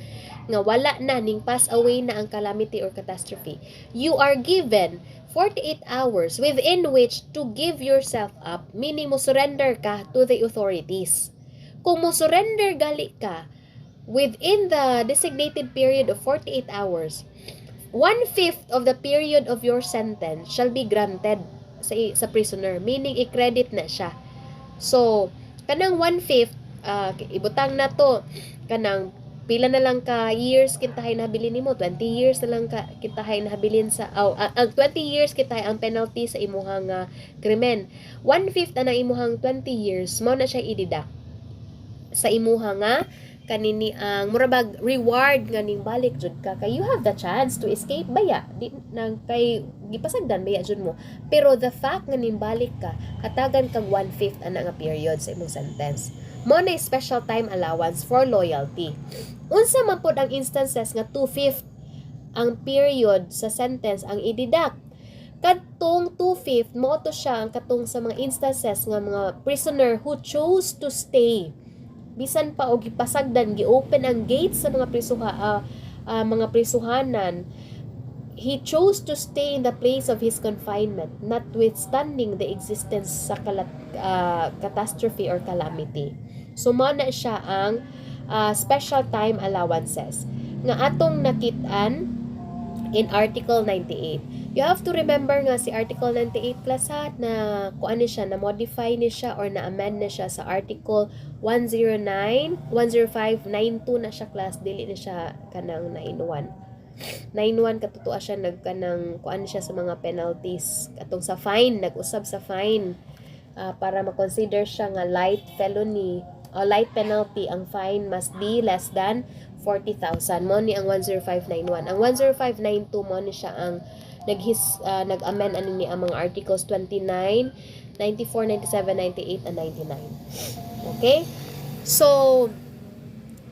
nga wala na ning pass away na ang calamity or catastrophe, you are given 48 hours within which to give yourself up, meaning mo surrender ka to the authorities. Kung mo surrender gali ka within the designated period of 48 hours, 1/5 of the period of your sentence shall be granted sa prisoner, meaning i-credit na siya. So kanang 1/5 ibutang na to kanang pila na lang ka years kintahay nahabilin nimo, 20 years na lang ka kintahay nahabilin sa 20 years kintahay ang penalty sa imuhang krimen. 1/5 na imuhang 20 years mo na siya i-deduct sa imuha nga kanini ang murabag reward nga ning balik jud ka kay you have the chance to escape baya di nang kay gipasagdan baya jud mo, pero the fact nga ning balik ka katagan kag 1/5 ana nga period sa imong sentence. Mo na special time allowance for loyalty. Unsa man pod ang instances nga 2/5 ang period sa sentence ang i-deduct, kadtong 2/5 mo to siya ang katong sa mga instances nga mga prisoner who chose to stay bisan pa og gipasagdan gi-open ang gates sa mga mga prisuhanan, he chose to stay in the place of his confinement notwithstanding the existence sa catastrophe or calamity. So mo na siya ang special time allowances nga atong nakit-an in Article 98. You have to remember nga si Article 98 class ha, na kuan ni siya, na modify ni siya or na amend na siya sa Article 10592 na siya class, dili ni siya kanang 91 katutua siya nagkanang kuan siya sa mga penalties katong sa fine, nag-usab sa fine para ma-consider siya nga light felony o light penalty. Ang fine must be less than 40,000 mo ni ang 10591. Ang 10592 mo ni siya ang nag-amend ani ni ang mga articles 29, 94, 97, 98 and 99. Okay? So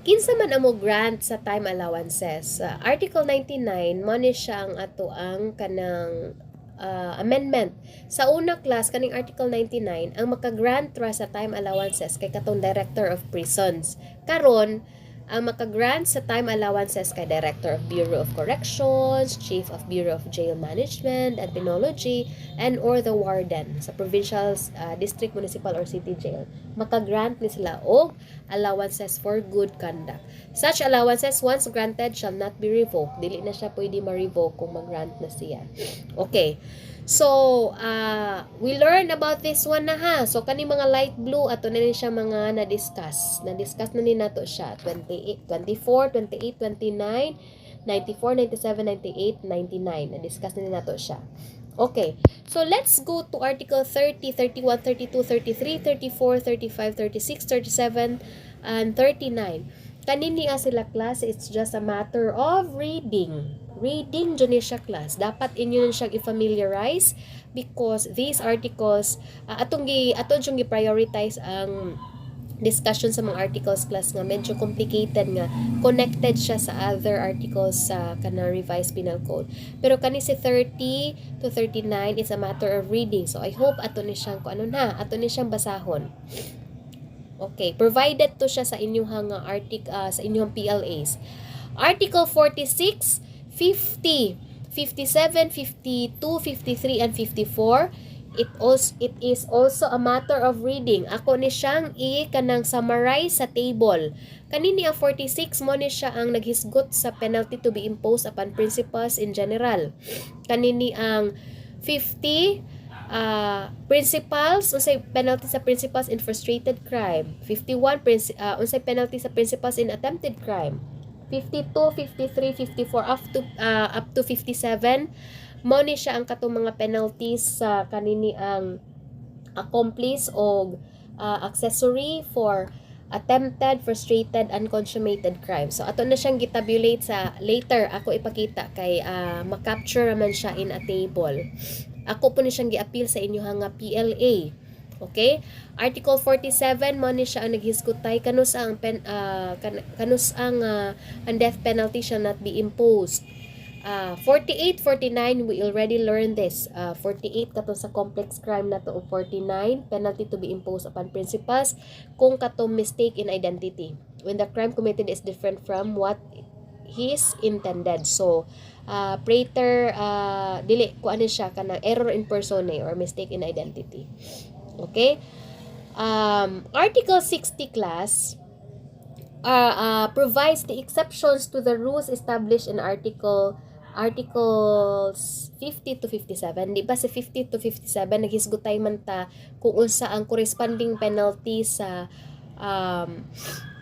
kinsa man amo grant sa time allowances. Article 99 mo ni siya ang ato ang kanang amendment. Sa una class kaning Article 99 ang maka-grant ra sa time allowances kay katong Director of Prisons. Karon ang maka-grant sa time allowances kay Director of Bureau of Corrections, Chief of Bureau of Jail Management and Penology, and or the Warden sa Provincial, District, Municipal, or City Jail. Maka-grant ni sila og allowances for good conduct. Such allowances, once granted, shall not be revoked. Dili na siya pwede ma-revoke kung mag-grant na siya. Okay. So, we learn about this one na ha. So, kani mga light blue, ato na rin siya mga na-discuss. Na-discuss na rin nato siya. 24, 28, 29, 94, 97, 98, 99. Na-discuss na rin nato siya. Okay. So, let's go to Article 30, 31, 32, 33, 34, 35, 36, 37, and 39. Kanini sila class, it's just a matter of reading. Reading dyan siya class. Dapat inyo na siyang i-familiarize because these articles, atong i-prioritize ang discussion sa mga articles class nga medyo complicated nga. Connected siya sa other articles sa kanang revised penal code. Pero kani si 30 to 39 is a matter of reading. So I hope ato ni siyang ato ni siyang basahon. Okay, provided to siya sa inyong sa inyong PLAs. Article 46, 50, 57, 52, 53, and 54, it is also a matter of reading. Ako ni siyang kanang summarize sa table. Kanini ang 46 mo ni siya ang naghisgot sa penalty to be imposed upon principals in general. Kanini ang 50 principals, unsay penalty sa principals in frustrated crime. 51 unsay penalty sa principals in attempted crime. 52, 53, 54 up to 57 mo ni siya ang katong mga penalties sa kanini ang accomplice o accessory for attempted, frustrated, and consummated crime. So ato na siyang gitabulate sa later ako ipakita kay ma-capture man siya in a table. Ako po ni siyang gi-appeal sa inyo nga PLA. Okay? Article 47 mo ni siya ang naghiskutay kanus ang ang death penalty shall not be imposed. 48, 49, we already learned this. 48 kato sa complex crime na to, 49, penalty to be imposed upon principals kung kato mistake in identity. When the crime committed is different from what his intended. So, prater, dili, kung ano siya, kanang error in persona or mistake in identity. Okay? Article 60 class provides the exceptions to the rules established in Articles 50 to 57. Di ba sa 50 to 57 naghisgutay man ta kung unsa ang corresponding penalty sa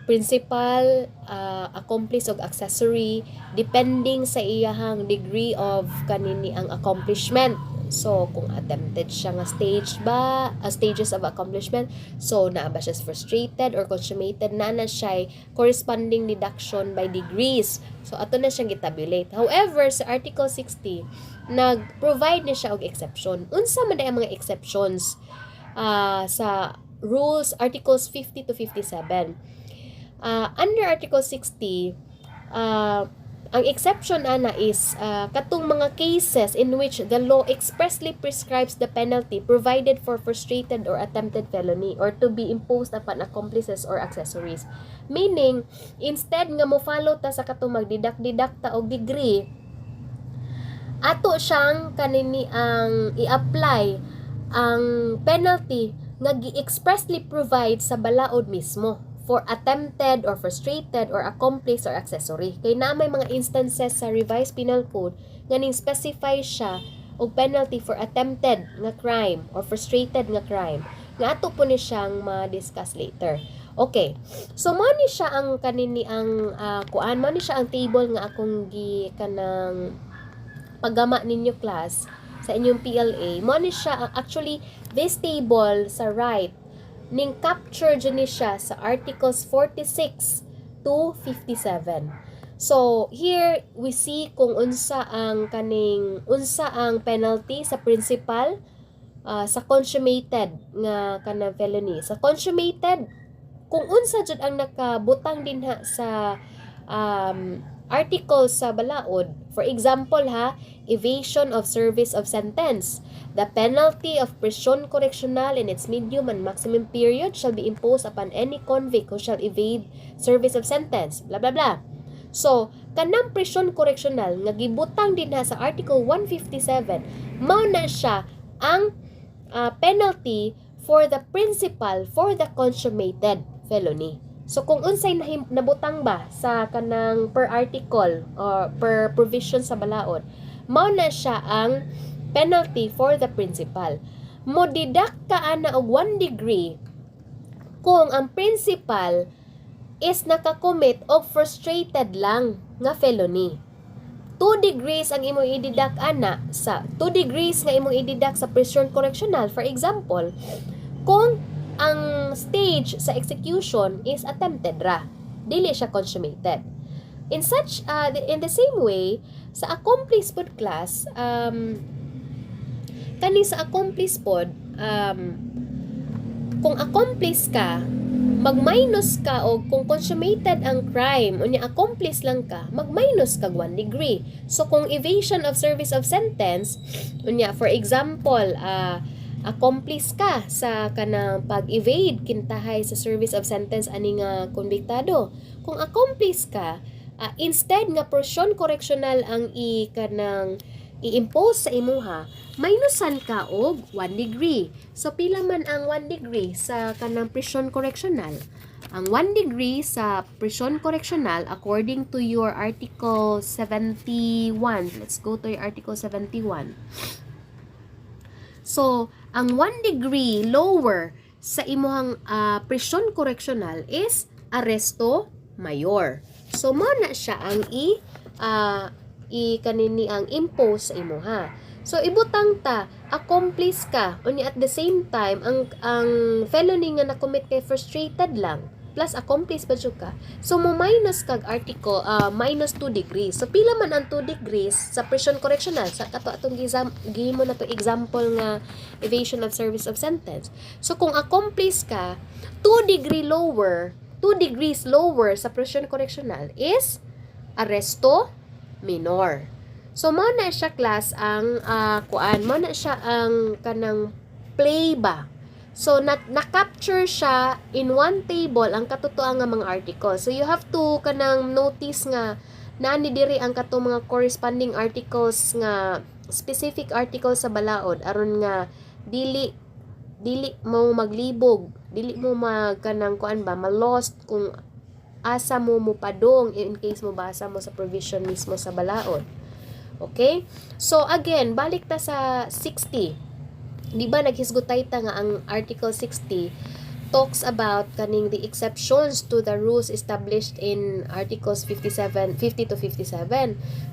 principal, accomplice o accessory depending sa iyahang degree of kanini ang accomplishment. So, kung attempted siya nga stages of accomplishment, so naa ba siya frustrated or consummated, na siya corresponding deduction by degrees. So, ato na siyang gitabulate. However, sa Article 60, nag-provide na siya og exception. Unsa man ang mga exceptions sa rules, Articles 50 to 57. Under Article 60, ang exception ana is katong mga cases in which the law expressly prescribes the penalty provided for frustrated or attempted felony or to be imposed upon accomplices or accessories. Meaning, instead nga mo follow ta sa katong magdidak-didak ta og degree, ato siyang kanini ang i-apply ang penalty nga gi-expressly provide sa balaod mismo for attempted or frustrated or accomplice or accessory. Kay na may mga instances sa revised penal code nga ning specify siya og penalty for attempted nga crime or frustrated nga crime. Nga ato po ni siyang ma-discuss later. Okay. So mo ni siya ang kanini ang mo ni siya ang table nga akong kanang paggama ninyo class sa inyong PLA. Mo ni siya actually this table sa right ning capture dyan ni siya sa Articles 46 to 57. So, here we see kung unsa ang penalty sa principal, sa consummated nga kanang felony. Sa consummated, kung unsa dyan ang nakabutang din sa articles sa balaod. For example evasion of service of sentence. The penalty of prison correctional in its medium and maximum period shall be imposed upon any convict who shall evade service of sentence. Blah, blah, blah. So, kanang prison correctional nga gibutang din sa Article 157, mao na siya ang penalty for the principal for the consummated felony. So, kung unsay nabutang ba sa kanang per article or per provision sa balaod, mao na siya ang penalty for the principal. Mo-deduct ka ana og 1 degree kung ang principal is nakakommit og frustrated lang nga felony. 2 degrees ang imong i-deduct ana sa 2 degrees nga imong i-deduct sa prison correctional. For example, kung ang stage sa execution is attempted ra, dili siya consummated. In the same way, sa accomplice pod class, kani sa accomplice pod, kung accomplice ka, mag-minus ka o kung consummated ang crime, unya accomplice lang ka, mag-minus ka 1 degree. So, kung evasion of service of sentence, unya, for example, accomplice ka sa kanang pag-evade kintahay sa service of sentence ani nga konbiktado. Kung accomplice ka, instead nga prison correctional ang i-impose sa imuha, minusan ka og 1 degree. So, pila man ang 1 degree sa kanang prison correctional? Ang 1 degree sa prison correctional according to your Article 71. Let's go to your Article 71. So, ang 1 degree lower sa imuhang prison correctional is arresto mayor. So, mo na siya ang kanini ang impose sa imuha. So, ibutang ta, accomplice ka, unya at the same time, ang felony nga na-commit kay frustrated lang. plus accomplice ba jud ka. So mo minus kag article minus 2 degrees. So pila man ang 2 degrees sa prison correctional sa kato atong gihimo na to example nga evasion of service of sentence. So kung accomplice ka 2 degrees lower sa prison correctional is arresto minor. So mao na siya class ang mao na siya ang kanang play ba. So, na-capture siya in one table ang katotoang nga mga articles. So, you have to kanang notice nga naani diri ang katong mga corresponding articles nga specific articles sa balaod aron nga dili mo maglibog, dili mo kanang ma-lost kung asa mo padong in case mo basa mo sa provision mismo sa balaod. Okay? So, again, balik ta sa 60. Di ba naghisgutay ta nga ang Article 60 talks about kaning the exceptions to the rules established in Articles 50 to 57.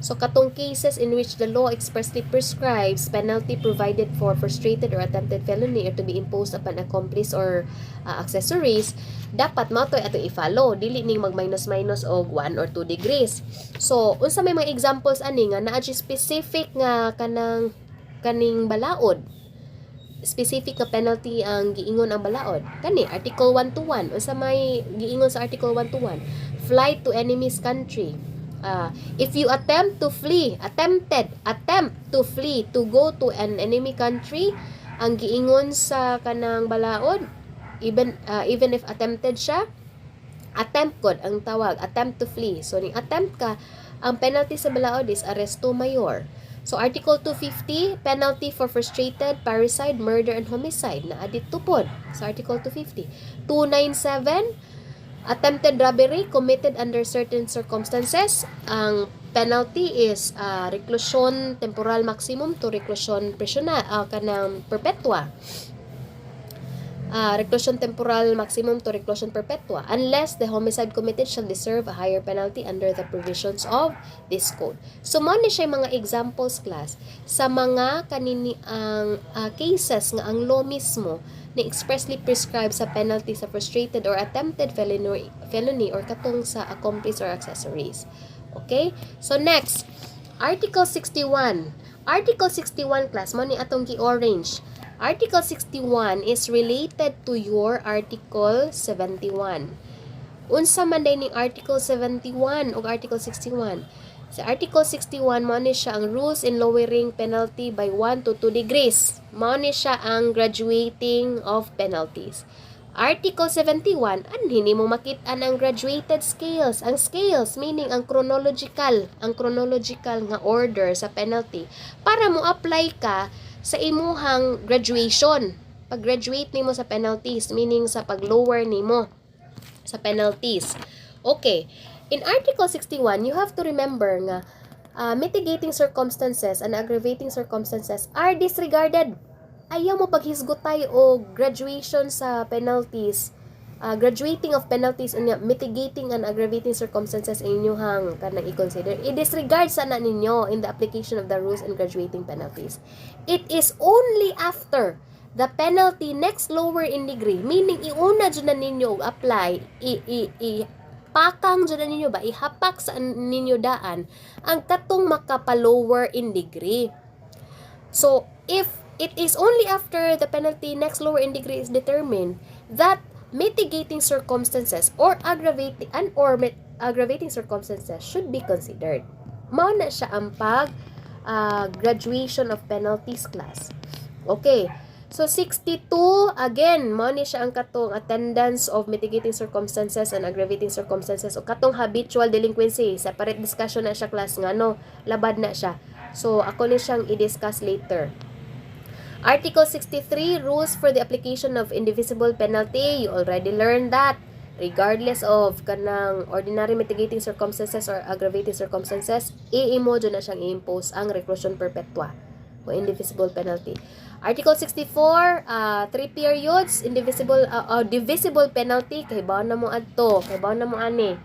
So katong cases in which the law expressly prescribes penalty provided for frustrated or attempted felony or to be imposed upon accomplice or accessories, dapat mao to ato i-follow, dili ning mag-minus og 1 or 2 degrees. So unsa may mga examples ani nga naa specific nga kaning balaod, specific na penalty ang giingon ang balaod. Kani Article 1 to 1 unsa may giingon sa Article 1 to 1? Flight to enemy's country. If you attempt to flee to go to an enemy country, ang giingon sa kanang balaod, even if attempted siya, attempt god ang tawag, attempt to flee. So ning attempt ka, ang penalty sa balaod is arresto mayor. So, Article 250, penalty for frustrated, parricide, murder, and homicide. Naadit tupod sa Article 250. 297, attempted robbery committed under certain circumstances. Ang penalty is reclusion temporal maximum to reclusion kanang perpetua. Reclusion temporal maximum to reclusion perpetua unless the homicide committed shall deserve a higher penalty under the provisions of this code. So mo ni siya mga examples class sa mga kanini ang cases nga ang law mismo na expressly prescribe sa penalty sa frustrated or attempted felony or katong sa accomplice or accessories. Okay? So next, Article 61. Article 61 class mo ni atong gi-orange. Article 61 is related to your Article 71. Unsa man day ning Article 71 ug Article 61? Sa Article 61 mao ni siya ang rules in lowering penalty by 1 to 2 degrees. Mao ni siya ang graduating of penalties. Article 71, anhin mo makit-an ang graduated scales. Ang scales meaning ang chronological nga order sa penalty para mo apply ka sa imuhang graduation. Pag-graduate nimo sa penalties, meaning sa pag-lower nimo sa penalties. Okay. In Article 61, you have to remember nga mitigating circumstances and aggravating circumstances are disregarded. Ayaw mo paghisgutay o graduation sa penalties. Graduating of penalties and mitigating and aggravating circumstances inyuhang kanang i-consider. I-disregard sana ninyo in the application of the rules and graduating penalties. It is only after the penalty next lower in degree, meaning iuna dyan na ninyo apply, pakang dyan na ninyo ba, ihapak sa ninyo daan, ang katong makapalower in degree. So, if it is only after the penalty next lower in degree is determined that mitigating circumstances or aggravating circumstances should be considered. Mao na siya ang graduation of penalties class. Okay. So 62 again mao ni siya ang katong attendance of mitigating circumstances and aggravating circumstances o katong habitual delinquency. Separate discussion na siya class nga labad na siya. So ako ni siyang i-discuss later. Article 63, rules for the application of indivisible penalty. You already learned that. Regardless of kanang ordinary mitigating circumstances or aggravating circumstances, iimo dyan na siyang i-impose ang reclusion perpetua o indivisible penalty. Article 64, 3 periods, divisible penalty, kahibaw na mo adto, kahibaw na mo ani,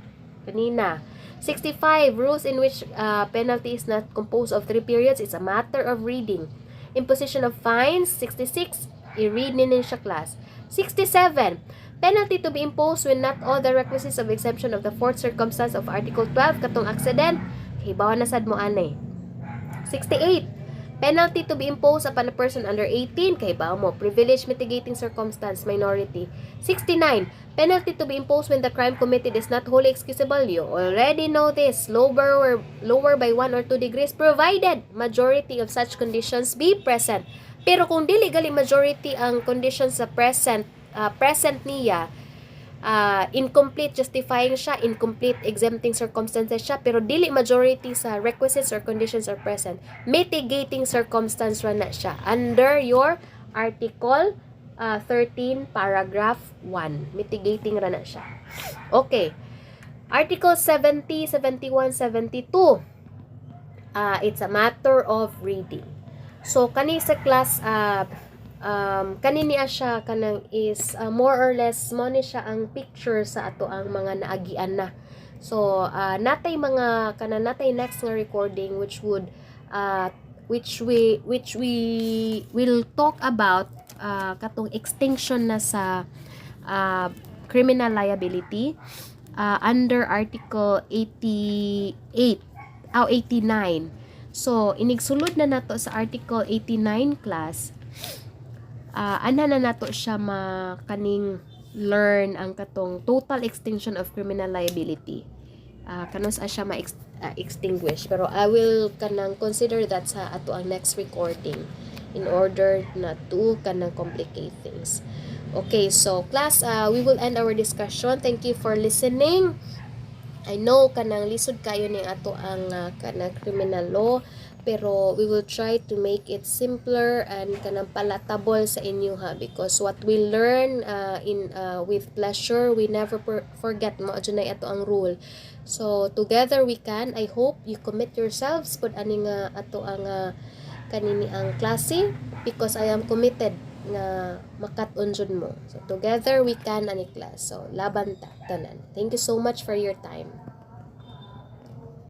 kanina. 65, rules in which penalty is not composed of 3 periods, it's a matter of reading. Imposition of fines. 66, i-read ninin siya class. 67, Penalty to be imposed when not all the requisites of exemption of the fourth circumstance of Article 12 katong accident. Hibawa na sad mo anay. 68. Penalty to be imposed upon a person under 18. Kahibawa mo. Privilege mitigating circumstance, minority. 69. Penalty to be imposed when the crime committed is not wholly excusable. You already know this. Lower by 1 or 2 degrees provided majority of such conditions be present. Pero kung dili gali majority ang conditions sa present niya, incomplete justifying siya, incomplete exempting circumstances siya, pero dili majority sa requisites or conditions are present, mitigating circumstance ra na siya under your Article 13 paragraph 1. Mitigating ra na siya. Okay. Article 70, 71, 72. It's a matter of reading. So kani sa class kanini siya kanang is more or less mo ni siya ang picture sa ato ang mga naagian na. So natay mga natay next nga recording which we will talk about katong extinction na sa criminal liability under Article 88 89. So inigsulod na nato sa Article 89 class. Ana na nato siya makaning learn ang katong total extinction of criminal liability. Kanos siya ma-extinguish. Pero I will kanang consider that sa ato ang next recording in order not to kanang complicate things. Okay, so class, we will end our discussion. Thank you for listening. I know kanang lisod kayo ning ato ang kanang criminal law, pero we will try to make it simpler and kanang palatable sa inyo ha, because what we learn with pleasure we never forget mo adunay ato ang rule. So together we can. I hope you commit yourselves pud ani nga ato ang kanini ang klase, because I am committed nga makat-on jud mo. So together we can ani class. So laban ta tanan. Thank you so much for your time.